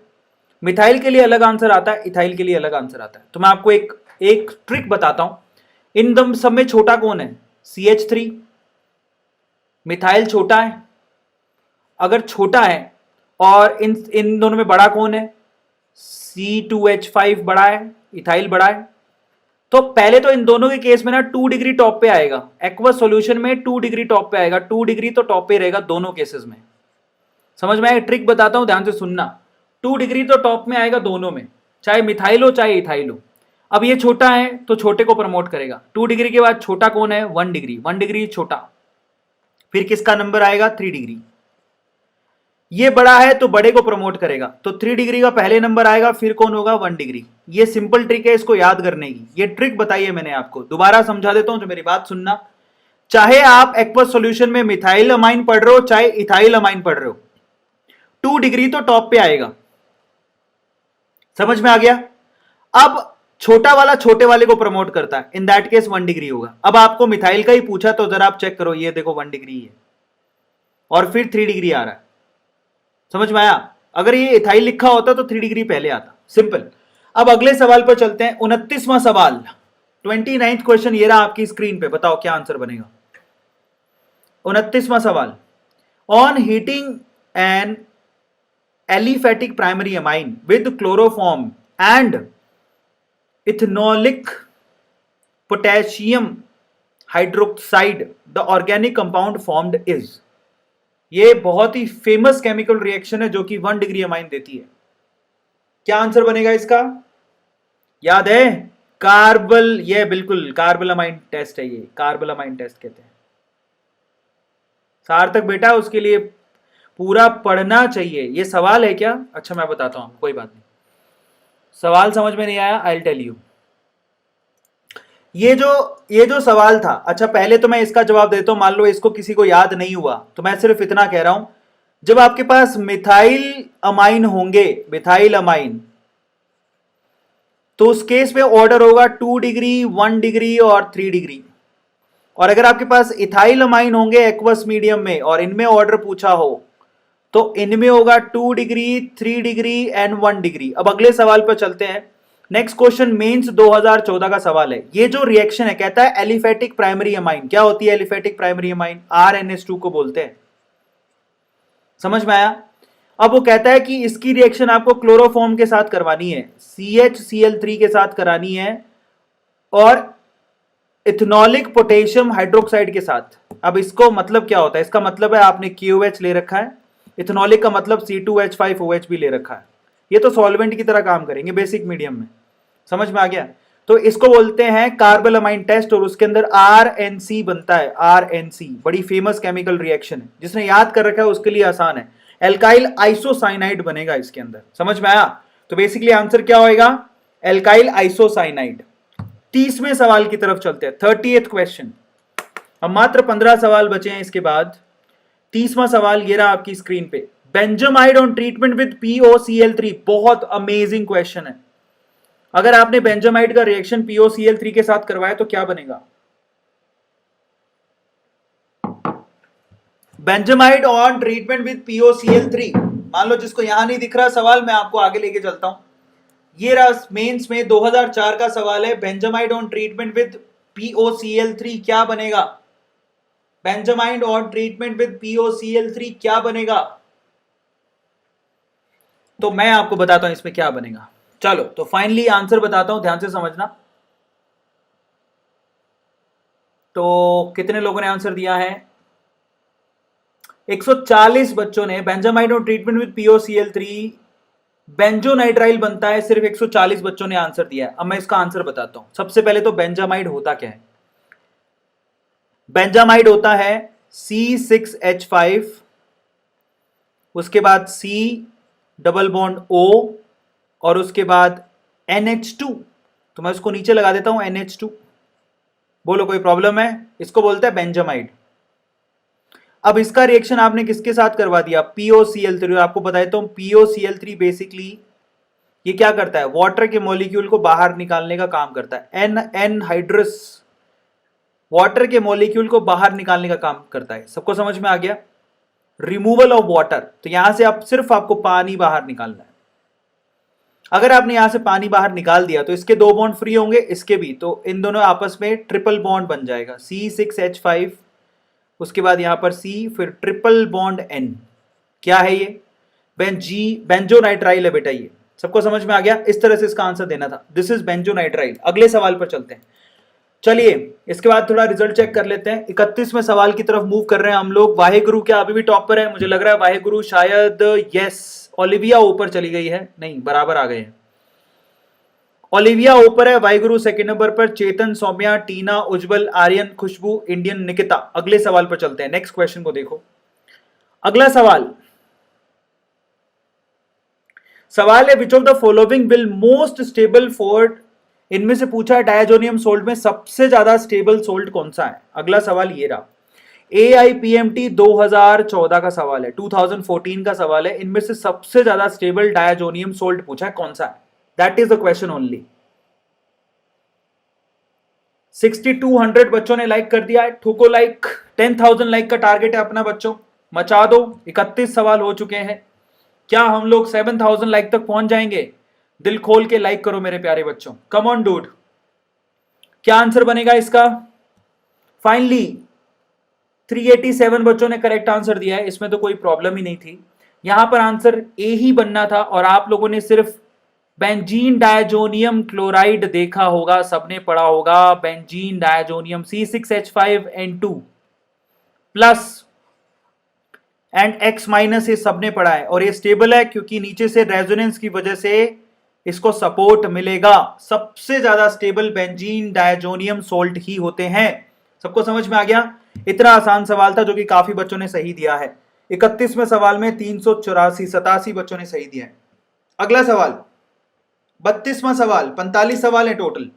मिथाइल के लिए अलग आंसर आता है, इथाइल के लिए अलग आंसर आता है। तो मैं आपको एक ट्रिक बताता हूं। इन दम सब में छोटा कौन है? CH3। मिथाइल छोटा है, अगर छोटा है, और इन दोनों में बड़ा कौन है? C2H5 बड़ा है, इथाइल बड़ा है। तो पहले तो इन दोनों के केस में ना 2 डिग्री टॉप पे आएगा, एक्वस सॉल्यूशन में 2 डिग्री टॉप पे आएगा, 2 डिग्री तो टॉप पे रहेगा दोनों केसेस में। समझ में आया? ट्रिक बताता हूं, ध्यान से सुनना। 2 डिग्री तो टॉप में आएगा दोनों में, चाहे मिथाइल हो चाहे इथाइल हो। अब ये छोटा है तो छोटे को प्रमोट करेगा। 2 डिग्री के बाद छोटा कौन है? 1 डिग्री, 1 डिग्री छोटा। फिर किसका नंबर आएगा? 3 डिग्री। ये बड़ा है तो बड़े को प्रमोट करेगा, तो 3 डिग्री का पहले नंबर आएगा, फिर कौन होगा? 1 डिग्री। ये सिंपल ट्रिक है, इसको याद करने की। ये ट्रिक बताई है मैंने आपको, दोबारा समझा देता हूं, जो मेरी बात सुनना। चाहे आप एक्वस सॉल्यूशन में मिथाइल अमाइन पढ़ रहे हो चाहे इथाइल अमाइन पढ़ रहे हो, 2 डिग्री तो टॉप पे आएगा। समझ में आ गया? अब छोटा वाला छोटे वाले को प्रमोट करता है, इन दैट केस 1 डिग्री होगा। अब आपको मिथाइल का ही पूछा तो जरा आप चेक करो, ये देखो 1 डिग्री है, और फिर 3 डिग्री आ रहा है। समझ में आया? अगर ये इथाइल लिखा होता तो 3 डिग्री पहले आता। सिंपल। अब अगले सवाल पर चलते हैं, 29वां सवाल, 29th क्वेश्चन ये रहा आपकी स्क्रीन पे। बताओ क्या आंसर बनेगा? 29वां सवाल, on heating N aliphatic primary amine with chloroform and ethanolic potassium hydroxide the organic compound formed is. ये बहुत ही फेमस केमिकल रिएक्शन है जो कि 1 डिग्री अमाइन देती है। क्या आंसर बनेगा इसका? याद है? कार्बल, ये बिल्कुल कार्बल अमाइन टेस्ट है, ये कार्बल अमाइन टेस्ट कहते हैं। सार्थक बेटा उसके लिए पूरा पढ़ना चाहिए। ये सवाल है क्या? अच्छा मैं बताता हूं, कोई बात नहीं। सवाल समझ में नहीं आया, आई विल टेल यू। ये जो सवाल था, अच्छा पहले तो मैं इसका जवाब देता हूं। मान लो इसको किसी को याद नहीं हुआ तो मैं सिर्फ इतना कह रहा हूं, जब आपके पास मिथाइल अमाइन होंगे, मिथाइल अमाइन, तो उस केस में ऑर्डर होगा 2 डिग्री, 1 डिग्री और 3 डिग्री। और अगर आपके पास इथाइल अमाइन होंगे एक्वस मीडियम में और इनमें ऑर्डर पूछा हो तो इनमें होगा 2 डिग्री, 3 डिग्री एंड 1 डिग्री। अब अगले सवाल पर चलते हैं। नेक्स्ट क्वेश्चन मेंस 2014 का सवाल है। ये जो रिएक्शन है कहता है एलिफेटिक प्राइमरी अमाइन। क्या होती है एलिफेटिक प्राइमरी अमाइन? RNH2 को बोलते हैं। समझ में आया? अब वो कहता है कि इसकी रिएक्शन आपको क्लोरोफॉर्म के साथ करवानी है, CHCl3 के साथ करानी है, और इथेनॉलिक पोटेशियम हाइड्रोक्साइड के साथ। अब इसको मतलब क्या होता है? इसका मतलब है आपने KOH ले रखा है, इथेनॉलिक का मतलब C2H5OH भी ले रखा है। ये तो सॉल्वेंट की तरह काम करेंगे बेसिक मीडियम में। समझ में आ गया? तो इसको बोलते हैं कार्बल अमाइन टेस्ट, और उसके अंदर RNC बनता है। RNC बड़ी फेमस केमिकल रिएक्शन है, जिसने याद कर रखा है उसके लिए आसान है। एल्काइल आइसोसाइनाइड बनेगा इसके अंदर। समझ में आया? तो बेसिकली आंसर क्या होएगा? Alkyl isocyanide. 30वें सवाल की तरफ चलते हैं, 30th क्वेश्चन। अब मात्र 15 सवाल बचे हैं इसके बाद। 30वां सवाल ये रहा आपकी स्क्रीन पे, benzamide on treatment with POCl3। बहुत अमेजिंग क्वेश्चन है। अगर आपने बेंजामाइड का रिएक्शन POCl3 के साथ करवाया तो क्या बनेगा? Benzamide on treatment with POCl3, मान लो जिसको यहां नहीं दिख रहा सवाल, मैं आपको आगे लेके चलता हूं। ये रहा मेंस में 2004 का सवाल है, benzamide on treatment with POCl3 क्या बनेगा? बेंजामाइन और ट्रीटमेंट विद POCl3 क्या बनेगा? तो मैं आपको बताता हूं इसमें क्या बनेगा। चलो तो फाइनली आंसर बताता हूं, ध्यान से समझना। तो कितने लोगों ने आंसर दिया है? 140 बच्चों ने बेंजामाइन और ट्रीटमेंट विद POCl3 बेंजोनाइट्राइल बनता है, सिर्फ 140 बच्चों ने आंसर दिया है। अब मैं इसका आंसर बताता हूं। सबसे पहले तो बेंजामाइड होता क्या है? बेंजामाइड होता है C6H5, उसके बाद C डबल बॉन्ड O और उसके बाद NH2। तो मैं उसको नीचे लगा देता हूं NH2। बोलो कोई प्रॉब्लम है? इसको बोलते हैं बेंजामाइड। अब इसका रिएक्शन आपने किसके साथ करवा दिया? POCl3। आपको बताता हूं POCl3 बेसिकली ये क्या करता है? वाटर के मॉलिक्यूल को बाहर निकालने का काम करता है। एनहाइड्रस वाटर के मॉलिक्यूल को बाहर निकालने का काम करता है। सबको समझ में आ गया? Removal of water. तो यहां से आप सिर्फ आपको पानी बाहर निकालना है। अगर आपने यहां से पानी बाहर निकाल दिया तो इसके दो बॉन्ड फ्री होंगे, इसके भी, तो इन दोनों आपस में ट्रिपल बॉन्ड बन जाएगा। C6H5, उसके बाद यहां पर C, फिर ट्रिपल बॉन्ड N। क्या है ये? बेंजोनाइट्राइल है बेटा ये। सबको समझ में आ गया? इस तरह से इसका आंसर देना था। This is benzonitrile. अगले सवाल पर चलते हैं। चलिए इसके बाद थोड़ा रिजल्ट चेक कर लेते हैं। 31वें सवाल की तरफ मूव कर रहे हैं हम लोग। वाहेगुरु क्या अभी भी टॉप पर है? मुझे लग रहा है वाहेगुरु शायद, यस। ओलिविया ऊपर चली गई है, नहीं बराबर आ गए हैं। ओलिविया ऊपर है, वाहेगुरु सेकंड नंबर पर, चेतन, सौम्या, टीना, उज्जवल, आर्यन, खुशबू, इंडियन, निकिता। अगले सवाल पर चलते हैं। नेक्स्ट क्वेश्चन को देखो। अगला सवाल है which of the following will most stable for, इनमें से पूछा है डायजोनियम सोल्ट में सबसे ज्यादा स्टेबल सोल्ट कौन सा है? अगला सवाल ये रहा। AIPMT 2014 का सवाल है, 2014 का सवाल है। इनमें से सबसे ज्यादा स्टेबल डायजोनियम सोल्ट पूछा है, कौन सा है? That is the question only. 6200 बच्चों ने लाइक कर दिया है। ठुको लाइक। 10,000 लाइक का टारगेट है अपना बच्चों, मचा दो। 31 सवाल हो चुके हैं। क्या हम लोग 7000 लाइक तक पहुंच जाएंगे? दिल खोल के लाइक करो मेरे प्यारे बच्चों। Come on dude. क्या आंसर बनेगा इसका? फाइनली 387 बच्चों ने करेक्ट आंसर दिया है। इसमें तो कोई प्रॉब्लम ही नहीं थी। यहां पर आंसर ए ही बनना था और आप लोगों ने सिर्फ बेंजीन डायजोनियम क्लोराइड देखा होगा, सबने पढ़ा होगा। Benzene diazonium C6H5N2 plus and X minus, ये सबने पढ़ा है। और ये स्टेबल है क्योंकि नीचे से रेजोनेंस की वजह से इसको सपोर्ट मिलेगा। सबसे ज्यादा स्टेबल बेंजीन डायजोनियम सोल्ट ही होते हैं। सबको समझ में आ गया? इतना आसान सवाल था जो कि काफी बच्चों ने सही दिया है। 31वें सवाल में 384 बच्चों ने सही दिया है। अगला सवाल 32वां सवाल, 45 सवाल है total.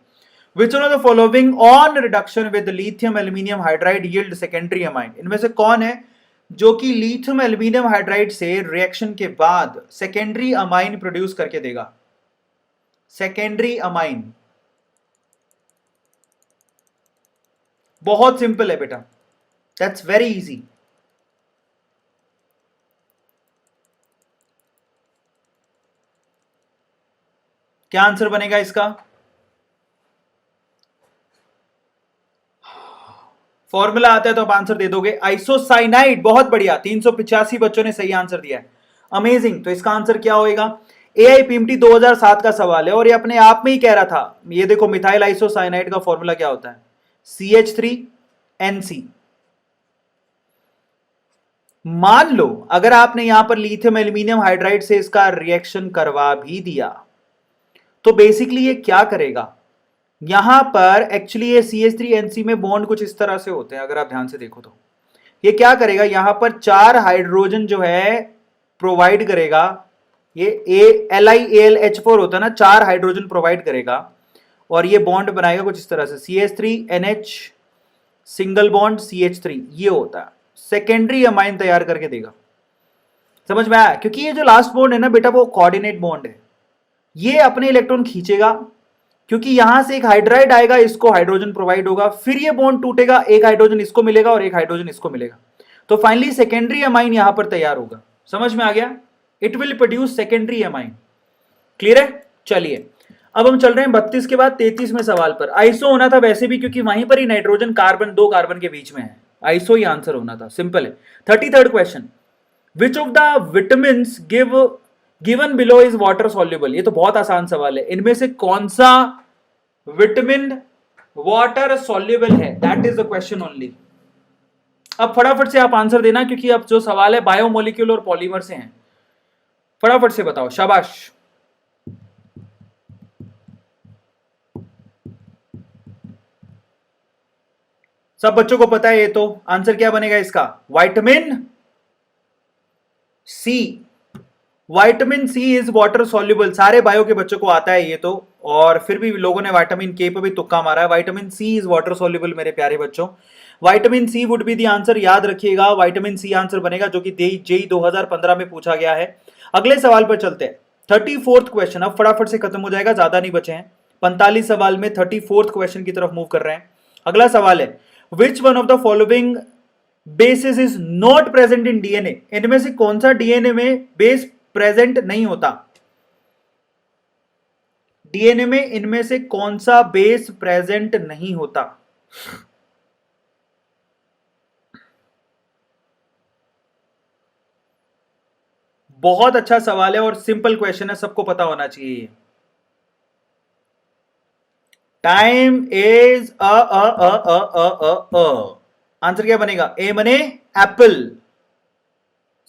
Which one of the following on reduction with lithium aluminium hydride yield secondary amine? इनमें से कौन है जो कि लिथियम एल्यूमिनियम हाइड्राइड से रिएक्शन के बाद सेकेंडरी अमाइन प्रोड्यूस करके देगा? सेकेंडरी अमाइन बहुत सिंपल है बेटा, दैट्स वेरी इजी। क्या आंसर बनेगा इसका? फॉर्मूला आता है तो आप आंसर दे दोगे। आइसोसाइनाइड। बहुत बढ़िया, 385 बच्चों ने सही आंसर दिया है। अमेजिंग। तो इसका आंसर क्या होएगा? AIPMT 2007 का सवाल है और ये अपने आप में ही कह रहा था। ये देखो मिथाइल आइसोसाइनाइड का फॉर्मूला क्या होता है? CH3NC। मान लो अगर आपने यहां पर लिथियम एल्यूमिनियम हाइड्राइड से इसका रिएक्शन करवा भी दिया तो बेसिकली ये क्या करेगा? यहां पर एक्चुअली ये CH3NC में बॉन्ड कुछ इस तरह से होते हैं, अगर आप ध्यान से देखो तो ये क्या करेगा? यहां पर 4 हाइड्रोजन जो है प्रोवाइड करेगा। ये LiAlH4 होता है ना, 4 हाइड्रोजन प्रोवाइड करेगा और ये बॉन्ड बनाएगा कुछ इस तरह से, CH3NH सिंगल बॉन्ड CH3, ये होता है। सेकेंडरी अमाइन तैयार करके देगा। समझ में आया? क्योंकि ये जो लास्ट बॉन्ड है ना बेटा वो कोऑर्डिनेट बॉन्ड है। ये अपने इलेक्ट्रॉन खींचेगा क्योंकि यहां से एक हाइड्राइड आएगा, इसको हाइड्रोजन प्रोवाइड होगा, फिर ये बॉन्ड टूटेगा, एक हाइड्रोजन इसको मिलेगा और एक हाइड्रोजन इसको मिलेगा, तो फाइनली सेकेंडरी अमाइन यहां पर तैयार होगा। समझ में आ गया? It will produce secondary amine. Clear है? चलिए अब हम चल रहे हैं 32 के बाद 33वें सवाल पर। आइसो होना था वैसे भी क्योंकि वहीं पर ही नाइट्रोजन कार्बन, 2 कार्बन के बीच में है। आइसो ही आंसर होना था, सिंपल है। 33rd question, which of the vitamins given below is water soluble. ये तो बहुत आसान सवाल है, इनमें से कौन सा विटामिन वाटर सॉल्युबल है, that is the question only. अब फटाफट से आप आंसर देना, क्योंकि अब जो सवाल है बायोमोलिक्यूल और पॉलीमर से हैं। फटाफट से बताओ, शाबाश। सब बच्चों को पता है ये तो। आंसर क्या बनेगा इसका? Vitamin C. Vitamin C is water soluble. सारे बायो के बच्चों को आता है ये तो, और फिर भी लोगों ने विटामिन के पे भी तुक्का मारा है। Vitamin C is water soluble मेरे प्यारे बच्चों। Vitamin C would be the answer, याद रखिएगा। विटामिन सी आंसर बनेगा, जो कि जेई 2015 में पूछा गया है। अगले सवाल पर चलते हैं। 34th क्वेश्चन, अब फटाफट से खत्म हो जाएगा, ज्यादा नहीं बचे हैं। 45 सवाल में 34th क्वेश्चन की तरफ मूव कर रहे हैं। अगला सवाल है, which one of the following basis is not present in DNA. इनमें से कौन सा डीएनए में बेस प्रेजेंट नहीं होता? डीएनए में इनमें से कौन सा बेस प्रेजेंट नहीं होता? बहुत अच्छा सवाल है और सिंपल क्वेश्चन है, सबको पता होना चाहिए। टाइम इज आंसर क्या बनेगा? ए मने एप्पल।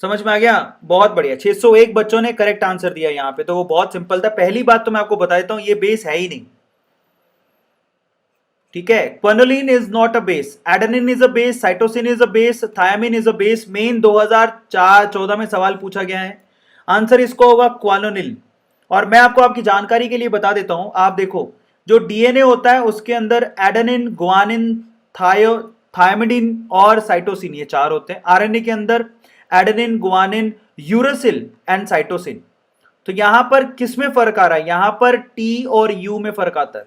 समझ में आ गया? बहुत बढ़िया। 601 बच्चों ने करेक्ट आंसर दिया यहां पे, तो वो बहुत सिंपल था। पहली बात तो मैं आपको बता देता हूं, ये बेस है ही नहीं, ठीक है। Quinoline is not a base, adenine is a base, cytosine is a base, thiamine is a base. Main 2014 में सवाल पूछा गया है, आंसर इसको होगा क्वानोनिल। और मैं आपको आपकी जानकारी के लिए बता देता हूं, आप देखो, जो डीएनए होता है उसके अंदर एडेनिन, गुआनिन, थायमिडिन और साइटोसिन, ये चार होते हैं। आरएनए के अंदर adenine, guanine, uracil and cytosine. तो यहां पर किस में फर्क आ रहा है? यहां पर टी और यू में फर्क आता है।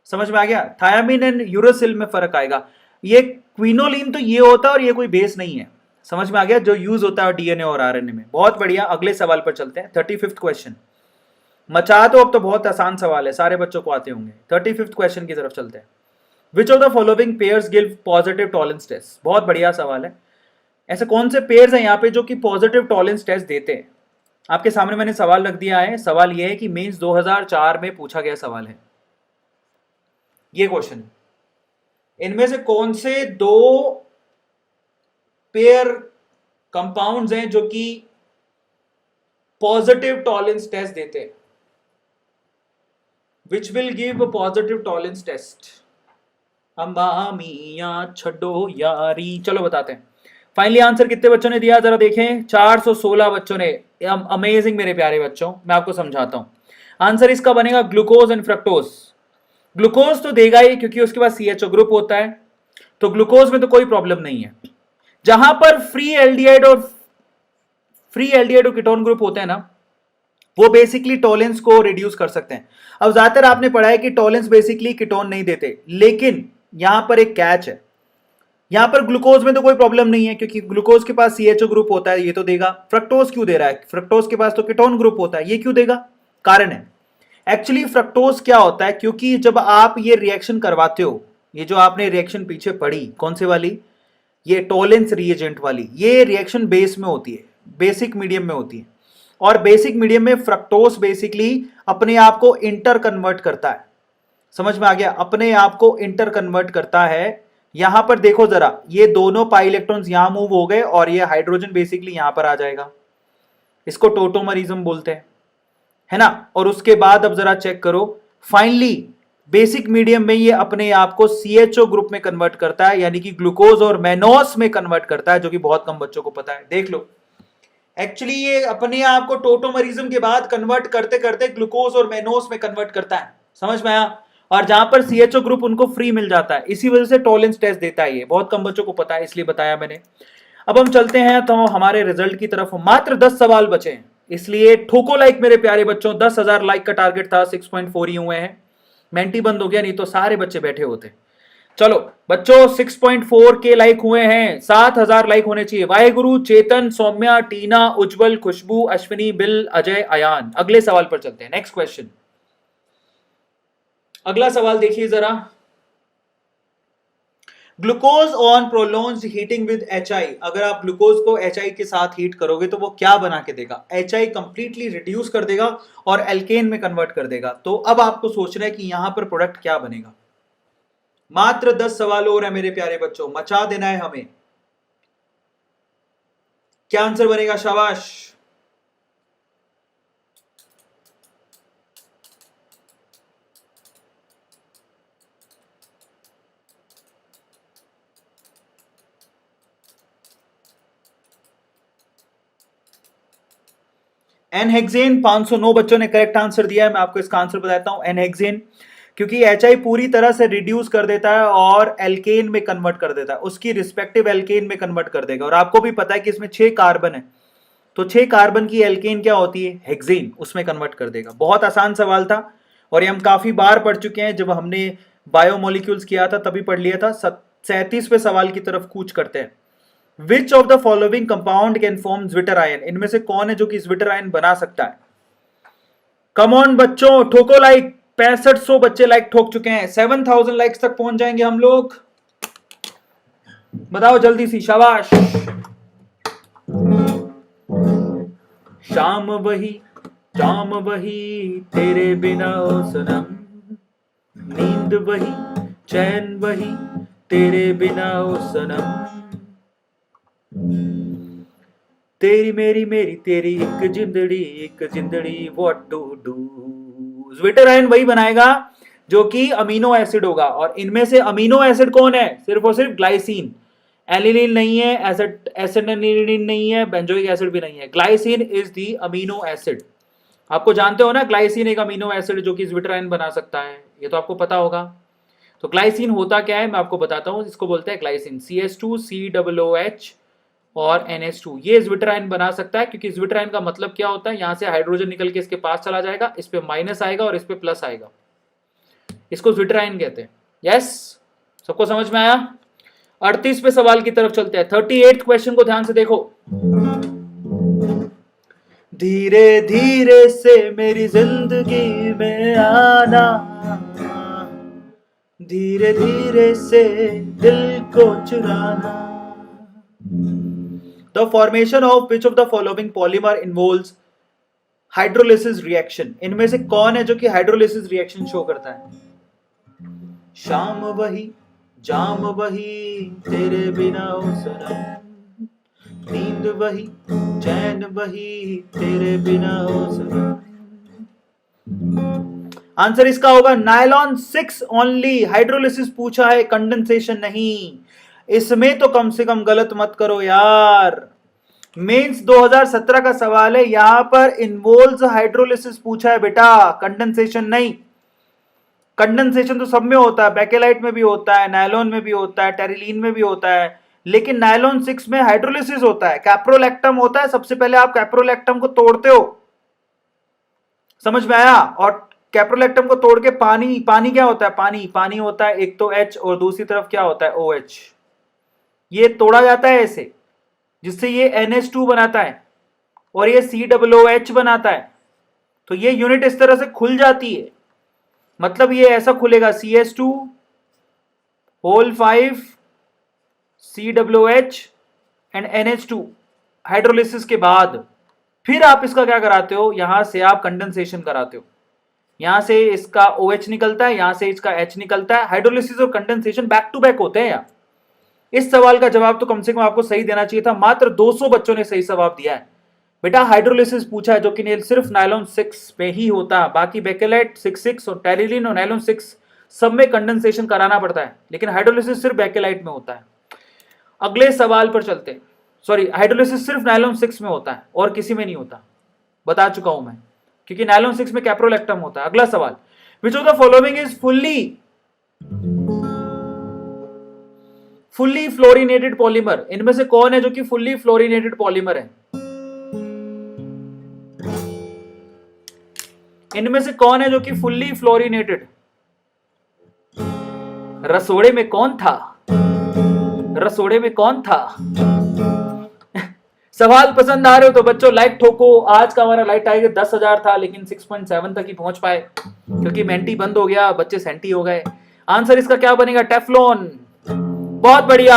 समझ में आ गया? थायामिन एंड यूरासिल में फर्क आएगा। ये क्विनोलिन तो ये होता है और ये कोई बेस नहीं है। समझ में आ गया? जो यूज होता है डीएनए और आरएनए में। बहुत बढ़िया, अगले सवाल पर चलते हैं। 35th क्वेश्चन, मचा तो अब तो बहुत आसान सवाल है, सारे बच्चों को आते होंगे। 35th क्वेश्चन की तरफ चलते हैं। Which of the following pairs give positive tolerance test. बहुत बढ़िया सवाल है। ऐसे कौन से पेयर्स हैं यहाँ पे जो कि पॉजिटिव टॉलरेंस टेस्ट देते हैं? आपके सामने मैंने सवाल रख दिया है। सवाल यह है कि मेंस 2004 में पूछा गया सवाल है ये क्वेश्चन। इनमें से कौन से दो पेयर कंपाउंड्स हैं जो कि पॉजिटिव टॉलरेंस टेस्ट देते हैं? Which will give positive tolerance test? अम्बा मियां छड्डो यारी। चलो बताते हैं। फाइनली आंसर कितने बच्चों ने दिया, जरा देखें। 416 बच्चों ने। अमेजिंग मेरे प्यारे बच्चों, मैं आपको समझाता हूं। आंसर इसका बनेगा ग्लूकोज एंड फ्रक्टोज। ग्लूकोज तो देगा ही, क्योंकि उसके पास CHO ग्रुप होता है, तो ग्लूकोज में तो कोई प्रॉब्लम नहीं है। जहां पर फ्री एल्डिहाइड और कीटोन ग्रुप होते हैं ना, वो बेसिकली टॉलरेंस को रिड्यूस कर सकते हैं। अब ज्यादातर आपने पढ़ा है कि टॉलरेंस बेसिकली कीटोन नहीं देते, लेकिन यहां पर एक कैच है। यहां पर ग्लूकोज में तो कोई प्रॉब्लम नहीं है, क्योंकि ग्लूकोज के पास CHO ग्रुप होता है, ये तो देगा। फ्रक्टोज क्यों दे रहा है? फ्रक्टोज के पास तो कीटोन ग्रुप होता है, ये क्यों देगा? कारण है। एक्चुअली फ्रक्टोज क्या होता है, क्योंकि जब आप ये रिएक्शन करवाते हो, ये जो आपने रिएक्शन पीछे पढ़ी, कौन से वाली? ये टॉलरेंस रिएजेंट वाली, ये रिएक्शन बेस में होती है, बेसिक मीडियम में होती है। और बेसिक मीडियम में फ्रक्टोज बेसिकली अपने आप को इंटर कन्वर्ट करता है। समझ में आ गया? अपने आप को इंटर कन्वर्ट करता है। यहां पर देखो जरा, ये दोनों पाई इलेक्ट्रॉन्स यहां मूव हो गए और ये हाइड्रोजन बेसिकली यहां पर आ जाएगा। इसको टोटोमरिज्म बोलते हैं, है ना। और उसके बाद अब जरा चेक करो, फाइनली बेसिक मीडियम में ये अपने आप को CHO ग्रुप में कन्वर्ट करता है, यानी कि ग्लूकोज और मैनोस में कन्वर्ट करता है, जो कि बहुत कम बच्चों को पता है। देख लो, एक्चुअली ये अपने आप को टोटोमरिज्म के बाद कन्वर्ट करते करते ग्लूकोज और मैनोस में कन्वर्ट करता है। समझ में आया? और जहां पर CHO ग्रुप उनको फ्री मिल जाता है, इसी वजह से टॉलरेंस टेस्ट देता है। ये बहुत कम बच्चों को पता है, इसलिए बताया मैंने। अब हम चलते हैं तो हमारे रिजल्ट की तरफ। मात्र 10 सवाल बचे हैं, इसलिए ठोको लाइक मेरे प्यारे बच्चों। 10,000 लाइक का टारगेट था, 6.4 ही हुए हैं। मेंटी बंद हो गया, नहीं तो सारे बच्चे बैठे होते। चलो बच्चों, 6.4 के लाइक हुए हैं, 7,000 लाइक होने चाहिए। वाहेगुरु, चेतन, सौम्या, टीना, उज्जवल, खुशबू, अश्विनी, बिल, अजय, अयान। अगले सवाल पर चलते हैं। नेक्स्ट क्वेश्चन, अगला सवाल देखिए जरा। Glucose on prolonged heating with HI, अगर आप ग्लूकोज को HI के साथ हीट करोगे तो वो क्या बना के देगा? HI कंप्लीटली रिड्यूस कर देगा और एल्केन में कन्वर्ट कर देगा। तो अब आपको सोचना है कि यहां पर प्रोडक्ट क्या बनेगा। मात्र 10 सवाल और है मेरे प्यारे बच्चों, मचा देना है हमें। क्या आंसर बनेगा? शाबाश। एनहेक्सेन, 509 बच्चों ने करेक्ट आंसर दिया है। मैं आपको इसका आंसर बताता हूं। एनहेक्सेन, क्योंकि HI पूरी तरह से रिड्यूस कर देता है और एल्केन में कन्वर्ट कर देता है, उसकी रिस्पेक्टिव एल्केन में कन्वर्ट कर देगा। और आपको भी पता है कि इसमें 6 कार्बन है, तो 6 कार्बन की एल्केन क्या होती है? हेक्सेन, उसमें कन्वर्ट कर देगा। बहुत आसान सवाल था और ये हम काफी बार पढ़ चुके हैं। जब हमने बायोमोलिक्यूल्स किया था तभी पढ़ लिया था। 37वें सवाल की तरफ कूच करते हैं। Which of the following compound can form Zwitter ion? इनमें से कौन है जो कि Zwitter ion बना सकता है? कम ऑन बच्चों, ठोको लाइक। 6500 बच्चे लाइक ठोक चुके हैं। 7000 लाइक्स तक पहुंच जाएंगे हम लोग। बताओ जल्दी सी, शाबाश। शाम वही जाम वही तेरे बिना ओ सनम, नींद वही चैन वही तेरे बिना ओ सनम, तेरी मेरी मेरी तेरी एक जिंदड़ी व्हाट टू डू। ज़्विटर आयन वही बनाएगा जो कि अमीनो एसिड होगा। और इनमें से अमीनो एसिड कौन है? सिर्फ और सिर्फ ग्लाइसिन। एलिनिन नहीं है, एसिटिलीन नहीं है, बेंजोइक एसिड भी नहीं है। Glycine is the amino acid. आपको जानते हो ना, ग्लाइसिन एक अमीनो एसिड जो कि ज़्विटर आयन बना सकता है, ये तो आपको पता होगा। तो ग्लाइसिन होता क्या है मैं आपको बताता हूं। इसको बोलते हैं ग्लाइसिन। CH2 COOH और NH2, ये ज़्विटर आयन बना सकता है। क्योंकि ज़्विटर आयन का मतलब क्या होता है? यहां से हाइड्रोजन निकल के इसके पास चला जाएगा, इस पे माइनस आएगा और इस पे प्लस आएगा, इसको ज़्विटर आयन कहते हैं। यस, सबको समझ में आया? 38वें सवाल की तरफ चलते हैं। 38 क्वेश्चन को ध्यान से देखो। धीरे धीरे से मेरी जिंदगी में आना, धीरे धीरे से दिल को चुराना। The formation of which of the following polymer involves hydrolysis reaction? इनमें से कौन है जो कि हाइड्रोलिसिस रिएक्शन शो करता है? शाम वही जाम वही तेरे बिना ओ सनम, नींद वही चैन वही तेरे बिना ओ सनम। आंसर इसका होगा नायलॉन 6 ओनली। हाइड्रोलिसिस पूछा है, कंडेंसेशन नहीं। इसमें तो कम से कम गलत मत करो यार। मेंस 2017 का सवाल है, यहां पर इन्वॉल्व्स हाइड्रोलिसिस पूछा है बेटा, कंडेंसेशन नहीं। कंडेंसेशन तो सब में होता है, बेकेलाइट में भी होता है, नायलॉन में भी होता है, टेरिलीन में भी होता है, लेकिन नायलॉन 6 में हाइड्रोलिसिस होता है। कैप्रोलैक्टम होता है, सबसे पहले आप कैप्रोलैक्टम को तोड़ते हो, समझ में आया? और कैप्रोलैक्टम को तोड़ के पानी क्या होता है? पानी होता है, एक तो H और दूसरी तरफ क्या होता है? OH। ये तोड़ा जाता है ऐसे, जिससे ये NH2 बनाता है और ये COOH बनाता है। तो ये यूनिट इस तरह से खुल जाती है, मतलब ये ऐसा खुलेगा CH2 whole 5 COOH and NH2 hydrolysis के बाद। फिर आप इसका क्या कराते हो? यहां से आप कंडेंसेशन कराते हो। यहां से इसका OH निकलता है, यहां से इसका H निकलता है। हाइड्रोलिसिस और कंडेंसेशन बैक टू बैक होते हैं यार। इस सवाल का जवाब तो कम से कम आपको सही देना चाहिए था। मात्र 200 बच्चों ने सही जवाब दिया है। बेटा हाइड्रोलिसिस पूछा है जो कि सिर्फ नायलॉन 6 में ही होता है, बाकी बेकेलाइट 6 और टेरिलीन और नायलॉन 6 सब में कंडेंसेशन कराना पड़ता है, लेकिन हाइड्रोलिसिस सिर्फ बेकेलाइट में होता है। अगले सवाल पर चलते हैं। सॉरी, हाइड्रोलिसिस सिर्फ नायलॉन 6 में होता है और किसी में नहीं होता, बता चुका हूं मैं, क्योंकि नायलॉन 6 में कैप्रोलैक्टम होता है। अगला सवाल, विच of the following is fully fluorinated polymer? इनमें से कौन है जो कि फुल्ली फ्लोरिनेटेड पॉलीमर है? इनमें से कौन है जो कि फुल्ली फ्लोरिनेटेड? रसोड़े में कौन था? रसोड़े में कौन था? सवाल पसंद आ रहे हो तो बच्चों लाइक ठोको। आज का हमारा लाइक टारगेट 10,000 था, लेकिन 6.7 तक ही पहुंच पाए क्योंकि मेंटी बंद हो गया, बच्चे सेंटी हो गए। आंसर इसका क्या बनेगा? टेफ्लॉन। बहुत बढ़िया,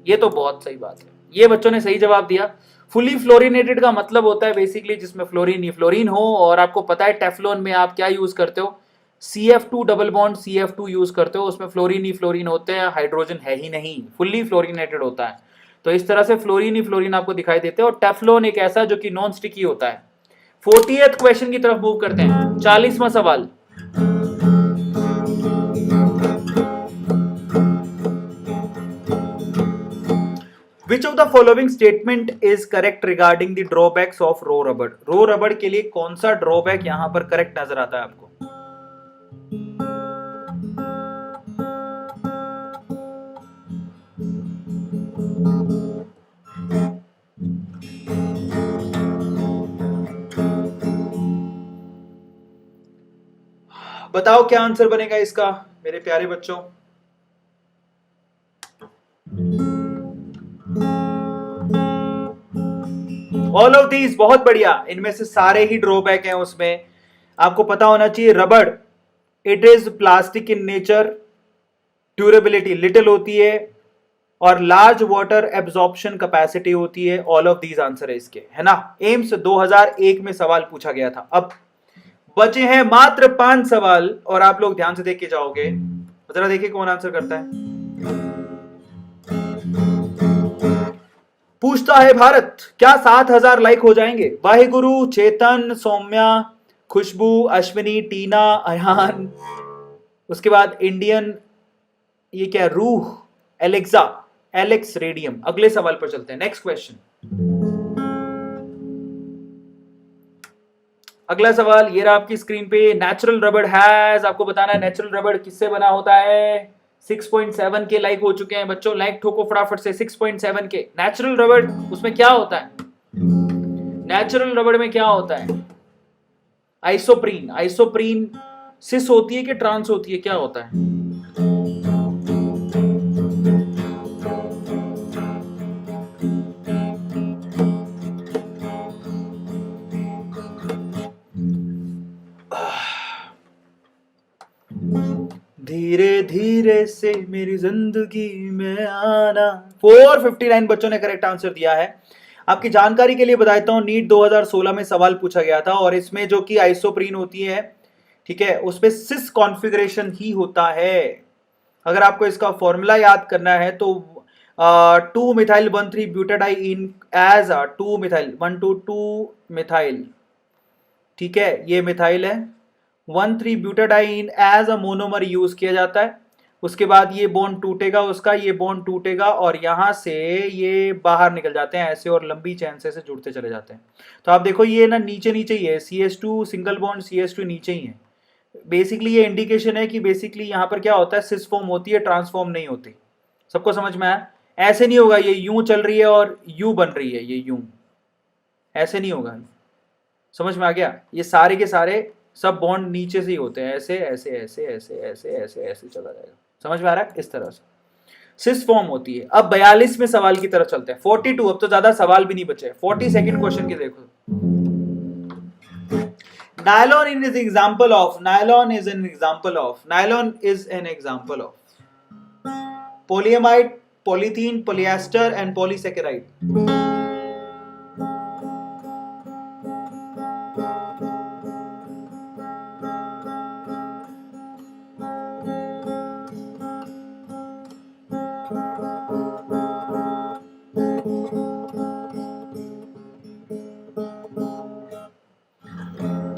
ये तो बहुत सही बात है, ये बच्चों ने सही जवाब दिया। फुली फ्लोरिनेटेड का मतलब होता है बेसिकली जिसमें फ्लोरीन ही फ्लोरीन हो, और आपको पता है टेफ्लॉन में आप क्या यूज करते हो, CF2 double bond CF2 use करते हो, उसमें फ्लोरीन ही फ्लोरीन होते हैं, हाइड्रोजन है ही नहीं, फुल्ली फ्लोरिनेटेड होता है। तो इस तरह से फ्लोरीन ही फ्लोरीन आपको दिखाई देते हैं, और टेफ्लॉन एक ऐसा जो कि नॉन स्टिकी होता है। 40th क्वेश्चन की तरफ मूव करते हैं, 40वां सवाल। Which of the following statement is correct regarding the drawbacks of raw rubber? रो रबड़ के लिए कौन सा ड्रॉबैक यहां पर करेक्ट नजर आता है आपको? बताओ क्या आंसर बनेगा इसका मेरे प्यारे बच्चों? ऑल ऑफ दीज, बहुत बढ़िया, इनमें से सारे ही ड्रॉबैक हैं उसमें। आपको पता होना चाहिए रबड़ it is plastic in nature, durability little होती है, और लार्ज वाटर एब्जॉर्प्शन कैपेसिटी होती है। ऑल ऑफ दीज आंसर है इसके, है ना। एम्स 2001 में सवाल पूछा गया था। अब बचे हैं मात्र 5 सवाल, और आप लोग ध्यान से देख के जाओगे, जरा देखिए कौन आंसर करता है। पूछता है भारत, क्या 7000 लाइक हो जाएंगे? वाहिगुरु, चेतन, सौम्या, खुशबू, अश्विनी, टीना, अयान, उसके बाद इंडियन, ये क्या, रूह, एलेक्सा, एलेक्स रेडियम। अगले सवाल पर चलते हैं, नेक्स्ट क्वेश्चन। अगला सवाल ये रहा आपकी स्क्रीन पे। नेचुरल रबड़ हैज, आपको बताना है नेचुरल रबड़ किससे बना होता है। 6.7 के लाइक हो चुके हैं बच्चों, लाइक ठोको फटाफट से। 6.7 के नेचुरल रबड़, उसमें क्या होता है? नेचुरल रबड़ में क्या होता है? आइसोप्रीन। आइसोप्रीन सिस होती है कि ट्रांस होती है, क्या होता है? धीरे धीरे से मेरी जिंदगी में आना। 459 बच्चों ने करेक्ट आंसर दिया है। आपकी जानकारी के लिए बताता हूं, नीट 2016 में सवाल पूछा गया था, और इसमें जो कि आइसोप्रीन होती है, ठीक है, उसमें सिस कॉन्फ़िगरेशन ही होता है। अगर आपको इसका फॉर्मूला याद करना है तो 2 methyl 1,3 butadiene as 2 methyl 1,2 methyl, ठीक है, ये मिथाइल है। 1,3 butadiene as a monomer use किया जाता है। उसके बाद ये बॉन्ड टूटेगा उसका, ये बॉन्ड टूटेगा, और यहां से ये बाहर निकल जाते हैं ऐसे, और लंबी चैन से जुड़ते चले जाते हैं। तो आप देखो ये ना नीचे नीचे ही है, CH2 सिंगल बॉन्ड CH2 नीचे ही है। बेसिकली ये इंडिकेशन है कि बेसिकली यहाँ पर क्या होता है, सिस फॉर्म होती है, ट्रांसफॉर्म नहीं होती। सबको समझ में आया? ऐसे नहीं होगा ये यूं चल रही है और यू बन रही है, ये यूं ऐसे नहीं होगा। समझ में आ गया? ये सारे के सारे सब बॉन्ड नीचे से ही होते हैं, ऐसे ऐसे ऐसे ऐसे ऐसे ऐसे ऐसे चला जाएगा। समझ में आ रहा है? इस तरह से सिस फॉर्म होती है। अब 42वें सवाल की तरफ चलते हैं। 42, अब तो ज्यादा सवाल भी नहीं बचे। 42nd क्वेश्चन की देखो। Nylon is example of, nylon is an example of, nylon is an example of polyamide, polythene, polyester and polysaccharide.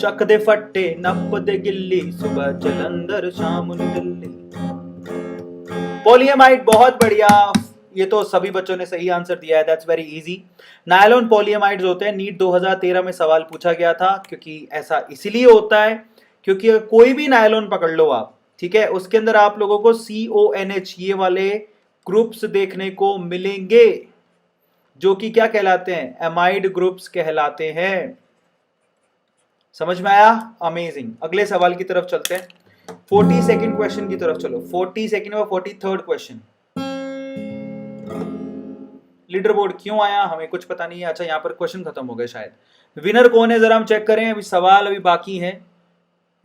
ਚੱਕ ਦੇ ਫੱਟੇ ਨੱਪ ਦੇ ਗਿੱਲੀ, सुबह जलंधर शाम ਨੂੰ दिल्ली। पॉलीएमाइड, बहुत बढ़िया, ये तो सभी बच्चों ने सही आंसर दिया है, दैट्स वेरी इजी। नायलॉन पॉलीएमाइड्स होते हैं। नीट 2013 में सवाल पूछा गया था, क्योंकि ऐसा इसीलिए होता है क्योंकि कोई भी नायलॉन पकड़ लो आप, ठीक है, उसके अंदर आप लोगों को CONH ये वाले ग्रुप्स देखने को मिलेंगे, जो कि क्या कहलाते हैं? एमाइड ग्रुप्स कहलाते हैं। समझ में आया? अमेजिंग। अगले सवाल की तरफ चलते हैं। 42nd क्वेश्चन की तरफ चलो। 42nd और 43rd क्वेश्चन। लीडर बोर्ड क्यों आया हमें कुछ पता नहीं है। अच्छा, यहाँ पर क्वेश्चन खत्म हो गए शायद। विनर कौन है जरा हम चेक करें, अभी सवाल अभी बाकी है।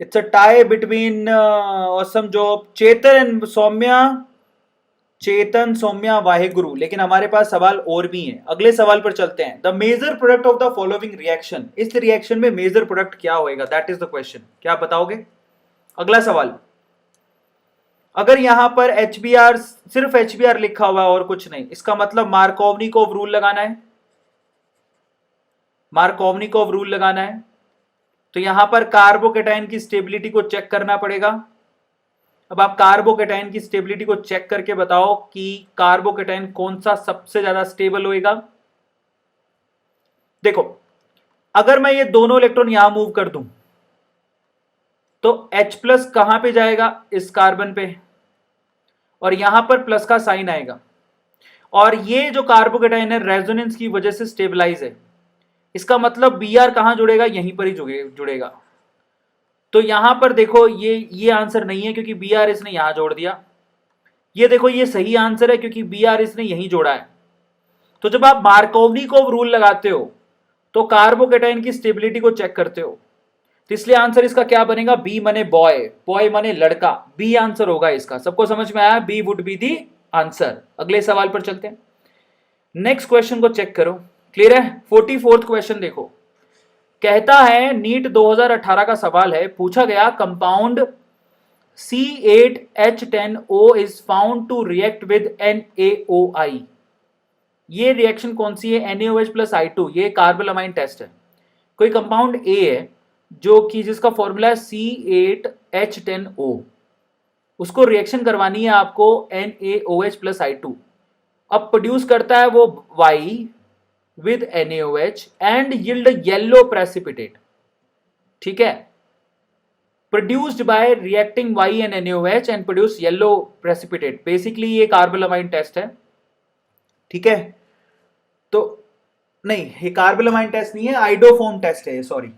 It's a tie between awesome job, Chetan and Saumya, Chetan Saumya Waheguru, लेकिन हमारे पास सवाल और भी हैं। अगले सवाल पर चलते हैं। The major product of the following reaction, इस रिएक्शन में मेजर प्रोडक्ट क्या होएगा, दैट इज द क्वेश्चन। क्या आप बताओगे? अगला सवाल, अगर यहां पर HBr, सिर्फ HBr लिखा हुआ है और कुछ नहीं, इसका मतलब मार्कोवनिकोव रूल लगाना है। मार्कोवनिकोव रूल लगाना है तो यहां पर कार्बोकेटाइन की स्टेबिलिटी को चेक करना पड़ेगा। अब आप कार्बोकेटाइन की स्टेबिलिटी को चेक करके बताओ कि कार्बोकेटाइन कौन सा सबसे ज्यादा स्टेबल होएगा। देखो, अगर मैं ये दोनों इलेक्ट्रॉन यहां मूव कर दूं तो H+ कहां पे जाएगा? इस कार्बन पे, और यहां पर प्लस का साइन आएगा, और ये जो कार्बोकेटाइन है रेजोनेंस की वजह से स्टेबलाइज है। इसका मतलब Br कहां जुड़ेगा? यहीं पर ही जुड़ेगा। तो यहां पर देखो ये आंसर नहीं है क्योंकि Br इसने यहां जोड़ दिया। ये देखो ये सही आंसर है क्योंकि Br इसने यहीं जोड़ा है। तो जब आप मार्कोवनिकोव रूल लगाते हो तो कार्बोकेटाइन की स्टेबिलिटी को चेक करते हो, तो इसलिए आंसर इसका क्या बनेगा? बी मने बॉय, बॉय मने लड़का, बी आंसर होगा इसका। सबको समझ में आया? B would be the answer. अगले सवाल पर चलते हैं। नेक्स्ट क्वेश्चन को चेक करो, क्लियर है? 44th क्वेश्चन देखो, कहता है नीट 2018 का सवाल है, पूछा गया compound C8H10O is found to react with NaOI। ये रिएक्शन कौन सी है? NaOH plus I2। ये कार्बोलामाइन टेस्ट है। कोई कंपाउंड A है जो कि जिसका फॉर्मूला है C8H10O, उसको रिएक्शन करवानी है आपको NaOH प्लस I2। अब प्रोड्यूस करता है वो Y with NaOH and yield yellow precipitate, ठीक है? Produced by reacting Y and NaOH and produce yellow precipitate। Basically ये कार्बोलामाइन टेस्ट है, ठीक है? तो नहीं, ये कार्बोलामाइन टेस्ट नहीं है, आइडोफॉर्म टेस्ट है, सॉरी,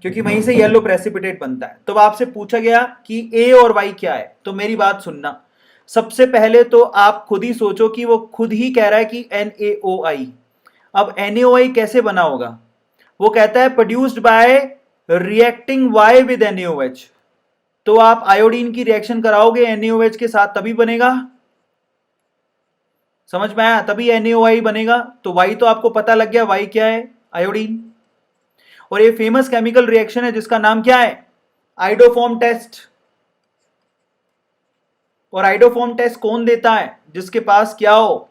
क्योंकि वहीं से येलो प्रेसिपिटेट बनता है। तो आपसे पूछा गया कि A और Y क्या है, तो मेरी बात सुनना। सबसे पहले तो आप खुद ही सोचो कि वो खुद ही कह रहा है कि NaOI। अब NaOI कैसे बना होगा? वो कहता है produced by reacting Y with NaOH। तो आप आयोडीन की रिएक्शन कराओगे NaOH के साथ तभी बनेगा, समझ में आया? तभी NaOI बनेगा। तो Y तो आपको पता लग गया, Y क्या है? आयोडीन। और ये फेमस केमिकल रिएक्शन है जिसका नाम क्या है? Iodoform test. और आइडोफॉर्म टेस्ट कौन देता है? जिसके पास क्या हो?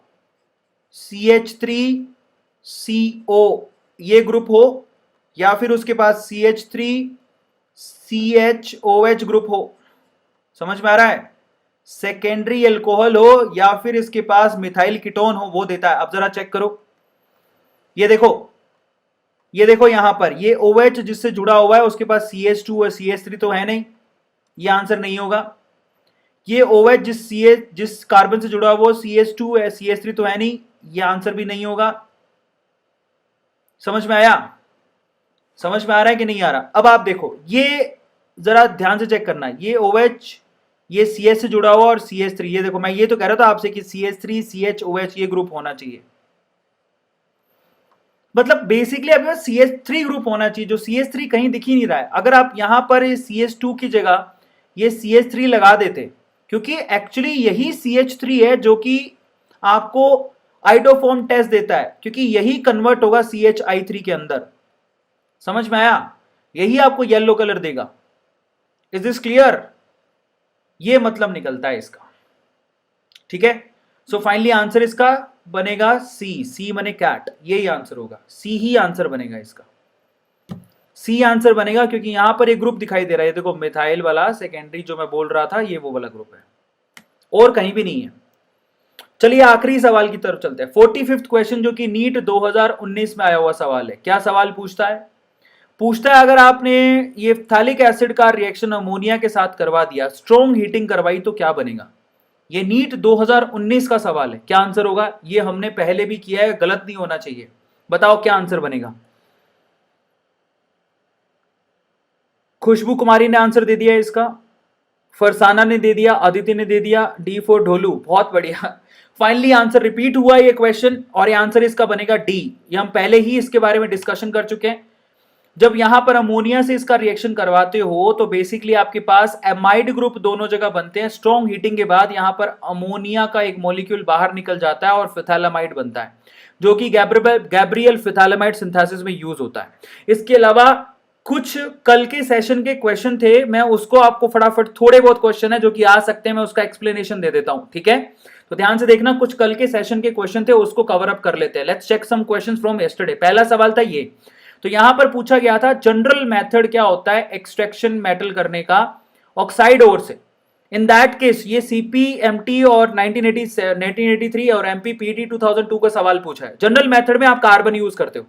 CH3CO ये ग्रुप हो, या फिर उसके पास CH3CHOH ग्रुप हो। समझ में आ रहा है? सेकेंडरी एल्कोहल हो या फिर इसके पास मिथाइल कीटोन हो, वो देता है। अब जरा चेक करो, ये देखो यहां पर ये OH जिससे जुड़ा हुआ है उसके पास CH2 और CH3 तो है नहीं, ये आंसर नहीं होगा। ये OH जिस कार्बन से जुड़ा हुआ CH2 है, CH3 तो है नहीं, ये आंसर भी नहीं होगा। समझ में आया? समझ में आ रहा है कि नहीं आ रहा? अब आप देखो, ये जरा ध्यान से चेक करना, ये OH ये CH से जुड़ा हुआ और CH3, ये देखो मैं ये तो कह रहा था आपसे कि CH3 CHOH ये ग्रुप होना चाहिए। मतलब बेसिकली आपके पास CH3 ग्रुप होना चाहिए, जो CH3 कहीं दिख ही नहीं रहा है। अगर आप यहां पर CH2 की जगह ये CH3 लगा देते, क्योंकि एक्चुअली यही CH3 है जो कि आपको आइडोफॉर्म टेस्ट देता है, क्योंकि यही कन्वर्ट होगा CHI3 के अंदर। समझ में आया? यही आपको येलो कलर देगा। Is this clear? ये मतलब निकलता है इसका, ठीक है? सो फाइनली आंसर इसका बनेगा सी मने कैट, यही आंसर होगा। सी ही आंसर बनेगा इसका, सी आंसर बनेगा, क्योंकि यहां पर एक ग्रुप दिखाई दे रहा है, देखो मिथाइल वाला सेकेंडरी जो मैं बोल रहा था, ये वो वाला ग्रुप है, और कहीं भी नहीं है। चलिए आखिरी सवाल की तरफ चलते हैं। 45th क्वेश्चन जो कि नीट 2019 में आया हुआ सवाल है। क्या सवाल पूछता है? पूछता है अगर आपने ये फैलिक एसिड का रिएक्शन अमोनिया के साथ करवा दिया, स्ट्रॉन्ग हीटिंग करवाई, तो क्या बनेगा? ये नीट 2019 का सवाल है। क्या आंसर होगा? ये हमने पहले भी किया है, गलत नहीं होना चाहिए। बताओ क्या आंसर बनेगा? खुशबू कुमारी ने आंसर दे दिया इसका, फरसाना ने दे दिया, आदित्य ने दे दिया, डी फॉर ढोलू, बहुत बढ़िया। फाइनली आंसर रिपीट हुआ ये क्वेश्चन, और ये आंसर इसका बनेगा डी। ये हम पहले ही इसके बारे में डिस्कशन कर चुके हैं। जब यहां पर अमोनिया से इसका रिएक्शन करवाते हो तो बेसिकली आपके पास एमाइड ग्रुप दोनों जगह बनते हैं। स्ट्रॉन्ग हीटिंग के बाद यहां पर अमोनिया का एक मॉलिक्यूल बाहर निकल जाता है और फिथाइलामाइड बनता है, जो कि गैब्रियल फिथाइलामाइड सिंथेसिस में यूज होता है। इसके अलावा कुछ कल के सेशन के क्वेश्चन थे, मैं उसको आपको फटाफट, थोड़े बहुत क्वेश्चन है जो कि आ सकते हैं, मैं उसका एक्सप्लेनेशन दे देता हूं, ठीक है। तो ध्यान से देखना, कुछ कल के सेशन के क्वेश्चन थे, उसको कवर अप कर लेते हैं। Let's check some questions from yesterday. पहला सवाल था ये, तो यहां पर पूछा गया था जनरल मेथड क्या होता है एक्सट्रैक्शन मेटल करने का ऑक्साइड ओर से। इन दैट केस ये CPMT और 1983 और MPPT 2002 का सवाल पूछा है। जनरल मेथड में आप कार्बन यूज करते हो,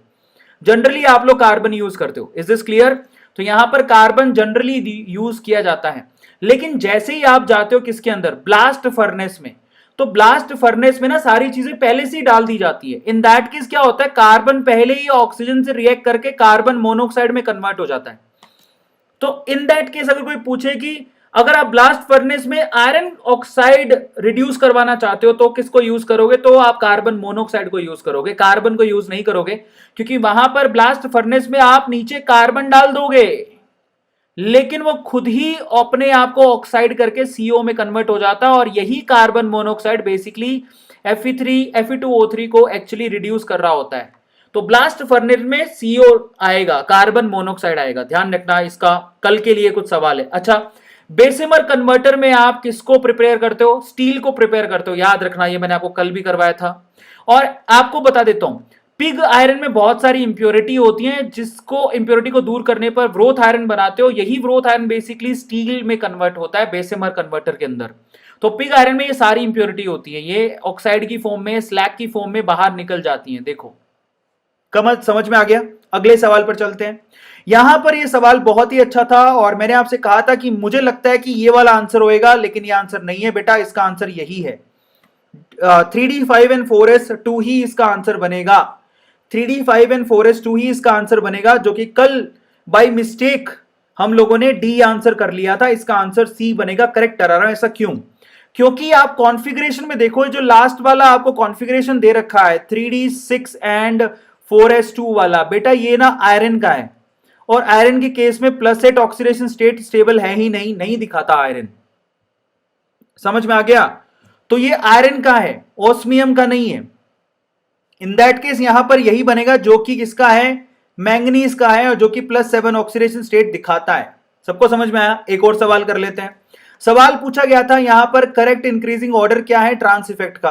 जनरली आप लोग कार्बन यूज करते हो, इज दिस क्लियर। तो यहां पर कार्बन जनरली यूज किया जाता है, लेकिन जैसे ही आप जाते हो किसके अंदर, ब्लास्ट फर्नेस में, तो ब्लास्ट फर्नेस में ना सारी चीजें पहले से ही डाल दी जाती है। इन दैट केस क्या होता है, कार्बन पहले ही ऑक्सीजन से रिएक्ट करके कार्बन मोनोऑक्साइड में कन्वर्ट हो जाता है। तो इन दैट केस अगर कोई पूछे कि अगर आप ब्लास्ट फर्नेस में आयरन ऑक्साइड रिड्यूस करवाना चाहते हो तो किसको यूज करोगे, तो आप कार्बन मोनोऑक्साइड को यूज करोगे, कार्बन को यूज नहीं करोगे, क्योंकि वहां पर ब्लास्ट फर्नेस में आप नीचे कार्बन डाल दोगे, लेकिन वो खुद ही अपने आप को ऑक्साइड करके CO में कन्वर्ट हो जाता है, और यही कार्बन मोनोऑक्साइड बेसिकली Fe2O3 को एक्चुअली रिड्यूस कर रहा होता है। तो ब्लास्ट फर्नेस में CO आएगा, कार्बन मोनोऑक्साइड आएगा, ध्यान रखना, इसका कल के लिए कुछ सवाल है। अच्छा, बेसिमर कन्वर्टर में आप किसको प्रिपेयर करते हो, स्टील को प्रिपेयर करते हो, याद रखना, ये मैंने आपको कल भी करवाया था। और आपको बता देता हूं, पिग आयरन में बहुत सारी इंप्योरिटी होती हैं, जिसको इंप्योरिटी को दूर करने पर व्रोथ आयरन बनाते हो, यही व्रोथ आयरन बेसिकली स्टील में कन्वर्ट होता है बेसिमर कन्वर्टर के अंदर। तो पिग आयरन में ये सारी इंप्योरिटी होती है, ये ऑक्साइड की फॉर्म में, स्लैग की फॉर्म में बाहर निकल जाती हैं। देखो समझ में आ गया। अगले सवाल पर चलते हैं। यहां पर ये सवाल बहुत ही अच्छा था और मैंने आपसे कहा था कि मुझे लगता है कि ये वाला आंसर होएगा, लेकिन ये आंसर नहीं है बेटा, इसका आंसर यही है। 3D 5 and 4s2 ही इसका आंसर बनेगा। 3D 5 and 4s2 ही इसका आंसर बनेगा, जो कि कल बाय मिस्टेक हम लोगों ने D आंसर कर लिया था। इसका आंसर C बनेगा, करेक्ट करा रहा हूं। ऐसा क्यों? क्योंकि आप कॉन्फ़िगरेशन में देखो, जो लास्ट वाला आपको कॉन्फ़िगरेशन दे रखा है 3D 6 and 4s2 वाला, बेटा ये ना आयरन का है, और आयरन के केस में +8 ऑक्सीडेशन स्टेट स्टेबल है ही नहीं दिखाता आयरन। समझ में आ गया? तो ये आयरन का है, ऑस्मियम का नहीं है। इन दैट केस यहां पर यही बनेगा, जो कि किसका है, मैंगनीज का है, और जो कि +7 ऑक्सीडेशन स्टेट दिखाता है। सबको समझ में आया? एक और सवाल कर लेते हैं। सवाल पूछा गया था यहां पर करेक्ट इंक्रीजिंग ऑर्डर क्या है ट्रांस इफेक्ट का।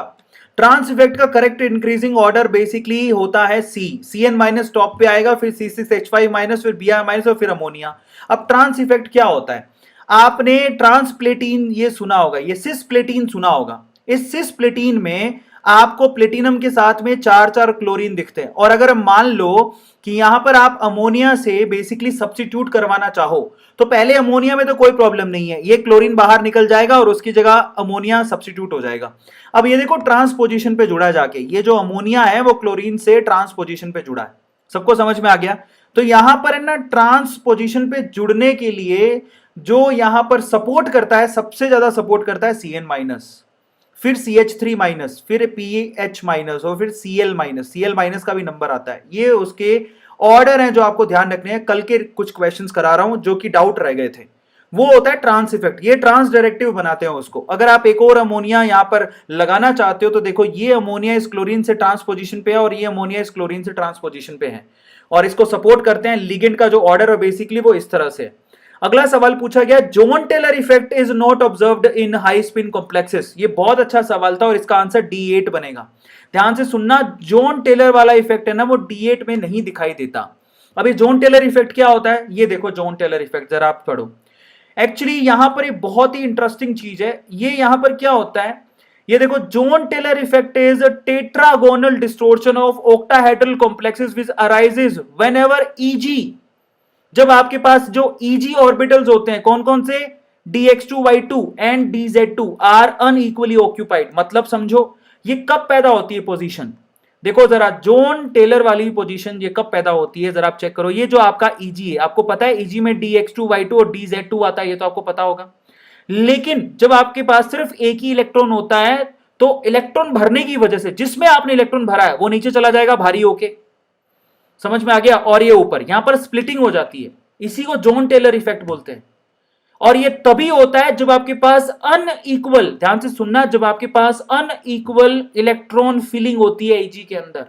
ट्रांस इफेक्ट का करेक्ट इंक्रीजिंग ऑर्डर बेसिकली होता है CN- टॉप पे आएगा, फिर C6H5-, फिर Br- और फिर अमोनिया। अब ट्रांस इफेक्ट क्या होता है, आपने ट्रांसप्लेटीन ये सुना होगा, ये सिसप्लेटीन सुना होगा। इस सिसप्लेटीन में आपको प्लेटिनम के साथ में 4 क्लोरीन दिखते हैं, और अगर मान लो कि यहां पर आप अमोनिया से बेसिकली सब्स्टिट्यूट करवाना चाहो, तो पहले अमोनिया में तो कोई प्रॉब्लम नहीं है, ये क्लोरीन बाहर निकल जाएगा और उसकी जगह अमोनिया सब्स्टिट्यूट हो जाएगा। अब ये देखो ट्रांसपोजिशन पे जुड़ा जाके, ये जो अमोनिया है वो क्लोरीन से ट्रांसपोजिशन पे जुड़ा है। सबको समझ में आ गया? तो यहां पर है ना, ट्रांसपोजिशन पे जुड़ने के लिए जो यहां पर सपोर्ट करता है, सबसे ज्यादा सपोर्ट करता है CN-, फिर CH3-, फिर PH-, और फिर Cl-। Cl- का भी नंबर आता है। ये उसके ऑर्डर हैं जो आपको ध्यान रखने हैं। कल के कुछ क्वेश्चंस करा रहा हूं जो कि डाउट रह गए थे। वो होता है ट्रांस इफेक्ट, ये ट्रांस डायरेक्टिव बनाते हैं उसको। अगर आप एक और अमोनिया यहां पर लगाना चाहते हो तो देखो, ये अमोनिया इस क्लोरीन से ट्रांसपोजिशन पे है और ये अमोनिया इस क्लोरीन से ट्रांसपोजिशन पे है, और इसको सपोर्ट करते हैं। लिगेंड का जो ऑर्डर है बेसिकली वो इस तरह से है। अगला सवाल पूछा गया, Jahn Teller effect is not observed in high spin complexes. ये बहुत अच्छा सवाल था और इसका आंसर D8 बनेगा। ध्यान से सुनना, जोन टेलर वाला इफेक्ट है ना, वो D8 में नहीं दिखाई देता। अब ये जोन टेलर इफेक्ट क्या होता है, ये देखो जोन टेलर इफेक्ट, जरा आप पढ़ो। एक्चुअली यहां पर एक बहुत ही इंटरेस्टिंग चीज है। ये यहां पर क्या होता है, ये देखो, Jahn Teller effect is a tetragonal distortion of octahedral complexes which arises whenever EG, जब आपके पास जो EG ऑर्बिटल्स होते हैं, कौन कौन से, DX2Y2 and DZ2 are unequally occupied. मतलब समझो ये कब पैदा होती है पोजीशन, देखो जरा, जोन टेलर वाली पोजीशन ये कब पैदा होती है, जरा आप चेक करो। ये जो आपका EG है, आपको पता है EG में DX2Y2 और DZ2 आता है, ये तो आपको पता होगा। लेकिन जब आपके पास सिर्फ एक ही इलेक्ट्रॉन होता है, तो इलेक्ट्रॉन भरने की वजह से, जिसमें आपने इलेक्ट्रॉन भरा है वो नीचे चला जाएगा भारी होके, समझ में आ गया, और ये ऊपर, यहां पर स्प्लिटिंग हो जाती है, इसी को जॉन टेलर इफेक्ट बोलते हैं। और ये तभी होता है जब आपके पास अनइक्वल, ध्यान से सुनना, जब आपके पास अनइक्वल इलेक्ट्रॉन फिलिंग होती है ईजी के अंदर।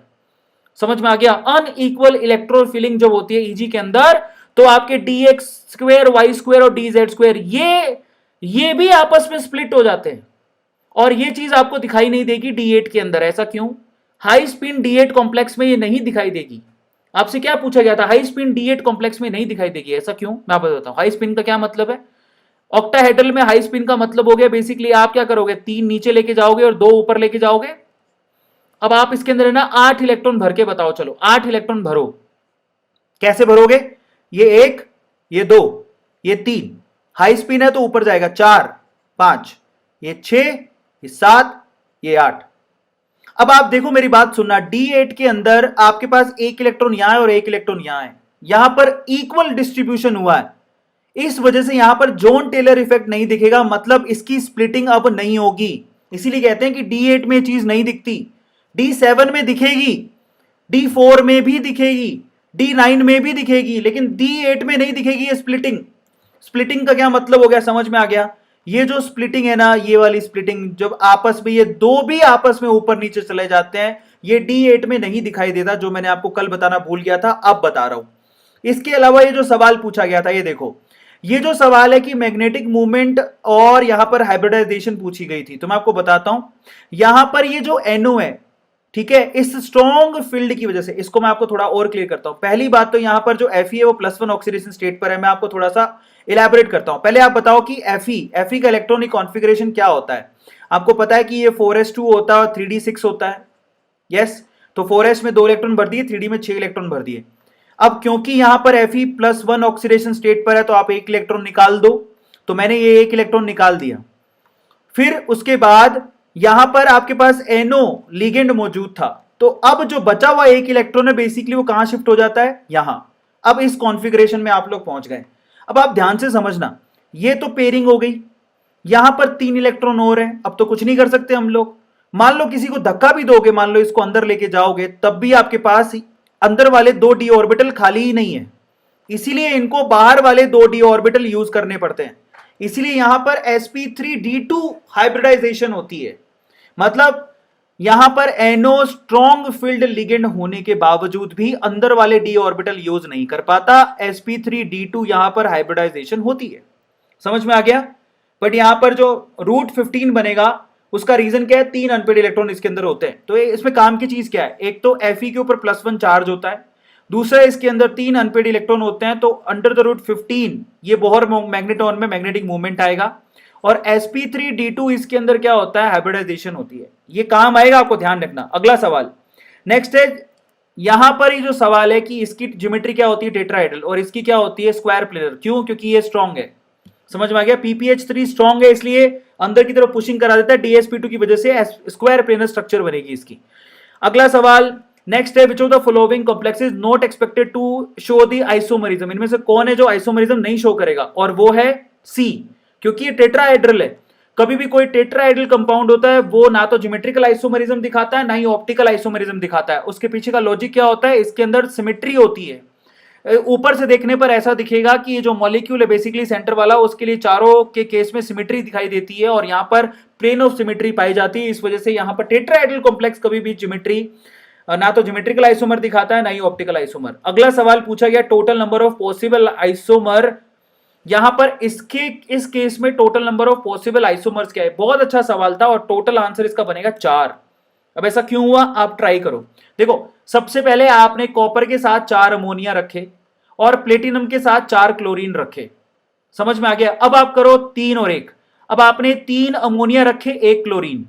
समझ में आ गया, अनइक्वल इलेक्ट्रॉन फिलिंग जब होती है ईजी के अंदर, तो आपके dx स्क्वायर वाई स्क्वायर और dz स्क्वायर ये भी आपस में स्प्लिट हो जाते हैं। और ये चीज आपको दिखाई नहीं देगी D8 के अंदर। ऐसा क्यों? हाई स्पिन D8 कॉम्प्लेक्स में ये नहीं दिखाई देगी। आपसे क्या पूछा गया था? हाई स्पिन D8 कॉम्प्लेक्स में नहीं दिखाई देगी। ऐसा क्यों? मैं आपको बताता हूं। हाई स्पिन का क्या मतलब है? ऑक्टाहेड्रल में हाई स्पिन का मतलब हो गया बेसिकली आप क्या करोगे, 3 नीचे लेके जाओगे और 2 ऊपर लेके जाओगे। अब आप इसके अंदर है ना 8 इलेक्ट्रॉन भर के बताओ, चलो 8 इलेक्ट्रॉन भरो। कैसे भरोगे? ये 1, ये 2, ये 3, हाई स्पिन है तो ऊपर जाएगा 4, 5, ये 6, ये 7, ये 8। अब आप देखो मेरी बात सुनना, D8 के अंदर आपके पास 1 इलेक्ट्रॉन यहां है और 1 इलेक्ट्रॉन यहां है, यहां पर इक्वल डिस्ट्रीब्यूशन हुआ है, इस वजह से यहां पर जॉन टेलर इफेक्ट नहीं दिखेगा, मतलब इसकी स्प्लिटिंग अब नहीं होगी। इसीलिए कहते हैं कि D8 में चीज नहीं दिखती, D7 में दिखेगी, D4 में भी दिखेगी, D9 में भी दिखेगी, लेकिन D8 में नहीं दिखेगी ये स्प्लिटिंग। स्प्लिटिंग का क्या मतलब हो गया, समझ में आ गया? ये जो स्प्लिटिंग है ना, ये वाली स्प्लिटिंग, जब आपस में ये दो भी आपस में ऊपर नीचे चले जाते हैं, ये D8 में नहीं दिखाई देता, जो मैंने आपको कल बताना भूल गया था, अब बता रहा हूं। इसके अलावा ये जो सवाल पूछा गया था, ये देखो, ये जो सवाल है कि मैग्नेटिक मूवमेंट और यहां पर हाइब्रिडाइजेशन पूछी गई थी, तो मैं आपको बताता हूं। यहां पर ये जो NO है, ठीक है, इस स्ट्रॉन्ग फील्ड की वजह से, इसको मैं आपको थोड़ा और क्लियर करता हूं। पहली बात तो यहां पर जो Fe है वो +1 ऑक्सीडेशन स्टेट पर है, मैं आपको थोड़ा सा इलैबोरेट करता हूं। पहले आप बताओ कि Fe का इलेक्ट्रॉनिक कॉन्फ़िगरेशन क्या होता है। आपको पता है कि ये 4s2 होता है और 3d6 होता है, यस। तो 4s में 2 इलेक्ट्रॉन भर दिए, 3d में 6 इलेक्ट्रॉन भर दिए। अब क्योंकि यहां पर Fe +1 ऑक्सीडेशन स्टेट पर है, तो आप 1 इलेक्ट्रॉन निकाल दो, तो मैंने ये 1 इलेक्ट्रॉन निकाल दिया। फिर उसके बाद यहां पर आपके पास NO लिगेंड मौजूद था, तो अब जो बचा हुआ 1 इलेक्ट्रॉन है बेसिकली वो कहां शिफ्ट हो जाता है, यहां। अब इस कॉन्फ़िगरेशन में आप लोग पहुंच गए। अब आप ध्यान से समझना, ये तो पेयरिंग हो गई, यहां पर 3 इलेक्ट्रॉन और हैं, अब तो कुछ नहीं कर सकते हम लोग। मान लो किसी को धक्का भी दोगे, मान लो इसको अंदर लेके जाओगे, तब भी आपके पास अंदर वाले 2 d ऑर्बिटल खाली ही नहीं है, इसीलिए इनको बाहर वाले 2 d ऑर्बिटल यूज करने पड़ते हैं। इसीलिए यहां पर sp3d2 हाइब्रिडाइजेशन होती है। मतलब यहां पर NO स्ट्रॉन्ग फील्ड लिगेंड होने के बावजूद भी अंदर वाले d ऑर्बिटल यूज नहीं कर पाता, sp3d2 यहां पर हाइब्रिडाइजेशन होती है। समझ में आ गया? बट यहां पर जो √15 बनेगा उसका रीजन क्या है, 3 अनपेड इलेक्ट्रॉन इसके अंदर होते हैं। तो इसमें काम की चीज क्या है, एक तो Fe के ऊपर +1 चार्ज होता है, दूसरा इसके अंदर 3 अनपेड इलेक्ट्रॉन होते हैं, तो अंडर द √15 ये बोहर मैग्नेटॉन में मैग्नेटिक मूवमेंट आएगा। और sp3d2 इसके अंदर क्या होता है, हाइब्रिडाइजेशन होती है। ये काम आएगा, आपको ध्यान रखना। अगला सवाल नेक्स्ट है, यहां पर ये जो सवाल है कि इसकी ज्योमेट्री क्या होती है, टेट्राहेड्रल, और इसकी क्या होती है, स्क्वायर प्लेनर। क्यों? क्योंकि ये स्ट्रॉन्ग है। समझ में आ गया? PPH3 स्ट्रॉन्ग है, इसलिए अंदर की तरफ पुशिंग करा देता है, DsP2 की वजह से स्क्वायर प्लेनर स्ट्रक्चर बनेगी इसकी। अगला सवाल नेक्स्ट है, which of the following complexes not expected to show the isomerism. इनमें से कौन है जो आइसोमरिज्म नहीं शो करेगा, और वो है C, क्योंकि ये टेट्राहेड्रल है। कभी भी कोई टेट्राहेड्रल कंपाउंड होता है वो ना तो ज्योमेट्रिकल आइसोमरिज्म दिखाता है, ना ही ऑप्टिकल आइसोमरिज्म दिखाता है। उसके पीछे का लॉजिक क्या होता है, इसके अंदर सिमेट्री होती है। ऊपर से देखने पर ऐसा दिखेगा कि ये जो मॉलिक्यूल है बेसिकली सेंटर वाला, उसके लिए चारों के केस में सिमेट्री दिखाई देती है, और यहां पर प्लेन ऑफ सिमेट्री पाई जाती है। इस वजह से यहां पर टेट्राहेड्रल कॉम्प्लेक्स कभी भी ज्योमेट्री ना तो ज्योमेट्रिकल आइसोमर दिखाता है, ना ही ऑप्टिकल आइसोमर। अगला सवाल पूछा गया, total number of possible isomer. यहां पर इस केस में total number of possible isomers क्या है। बहुत अच्छा सवाल था, और टोटल आंसर इसका बनेगा 4। अब ऐसा क्यों हुआ, आप ट्राई करो। देखो, सबसे पहले आपने कॉपर के साथ 4 अमोनिया रखे और प्लेटिनम के साथ 4 क्लोरीन रखे। समझ में आ गया? अब आप करो 3 और 1। अब आपने 3 अमोनिया रखे, 1 क्लोरीन,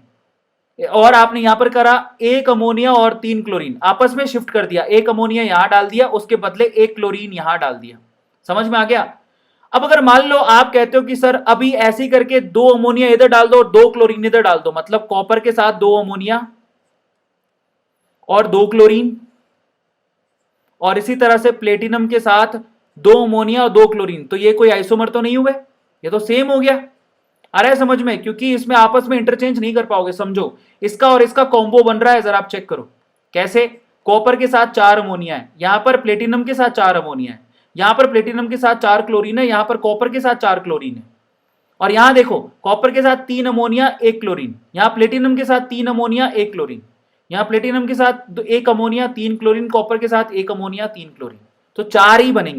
और आपने यहां पर करा 1 अमोनिया और 3 क्लोरीन, आपस में शिफ्ट कर दिया। 1 अमोनिया यहां डाल दिया, उसके बदले 1 क्लोरीन यहां डाल दिया। समझ में आ गया? अब अगर मान लो आप कहते हो कि सर अभी ऐसे ही करके 2 अमोनिया इधर डाल दो और 2 क्लोरीन इधर डाल दो, मतलब कॉपर के साथ 2 अमोनिया और 2 क्लोरीन, और इसी तरह से प्लेटिनम के साथ 2 अमोनिया और 2 क्लोरीन, तो ये कोई आइसोमर तो नहीं हुए, ये तो सेम हो गया। आ रहा है समझ में? क्योंकि इसमें आपस में इंटरचेंज नहीं कर पाओगे। समझो, इसका और इसका कॉम्बो बन रहा है, जरा आप चेक करो कैसे। कॉपर के साथ 4 अमोनिया है, यहां पर प्लेटिनम के साथ 4 अमोनिया है, यहां पर प्लेटिनम के साथ 4 क्लोरीन है, यहां पर कॉपर के साथ 4 क्लोरीन है। और यहां देखो कॉपर के साथ 3 अमोनिया 1 क्लोरीन, यहां प्लेटिनम के साथ 3 अमोनिया 1 क्लोरीन, यहां प्लेटिनम के साथ 1 अमोनिया 3 क्लोरीन, कॉपर के साथ 1 अमोनिया 3 क्लोरीन, तो 4 ही बनेंगे।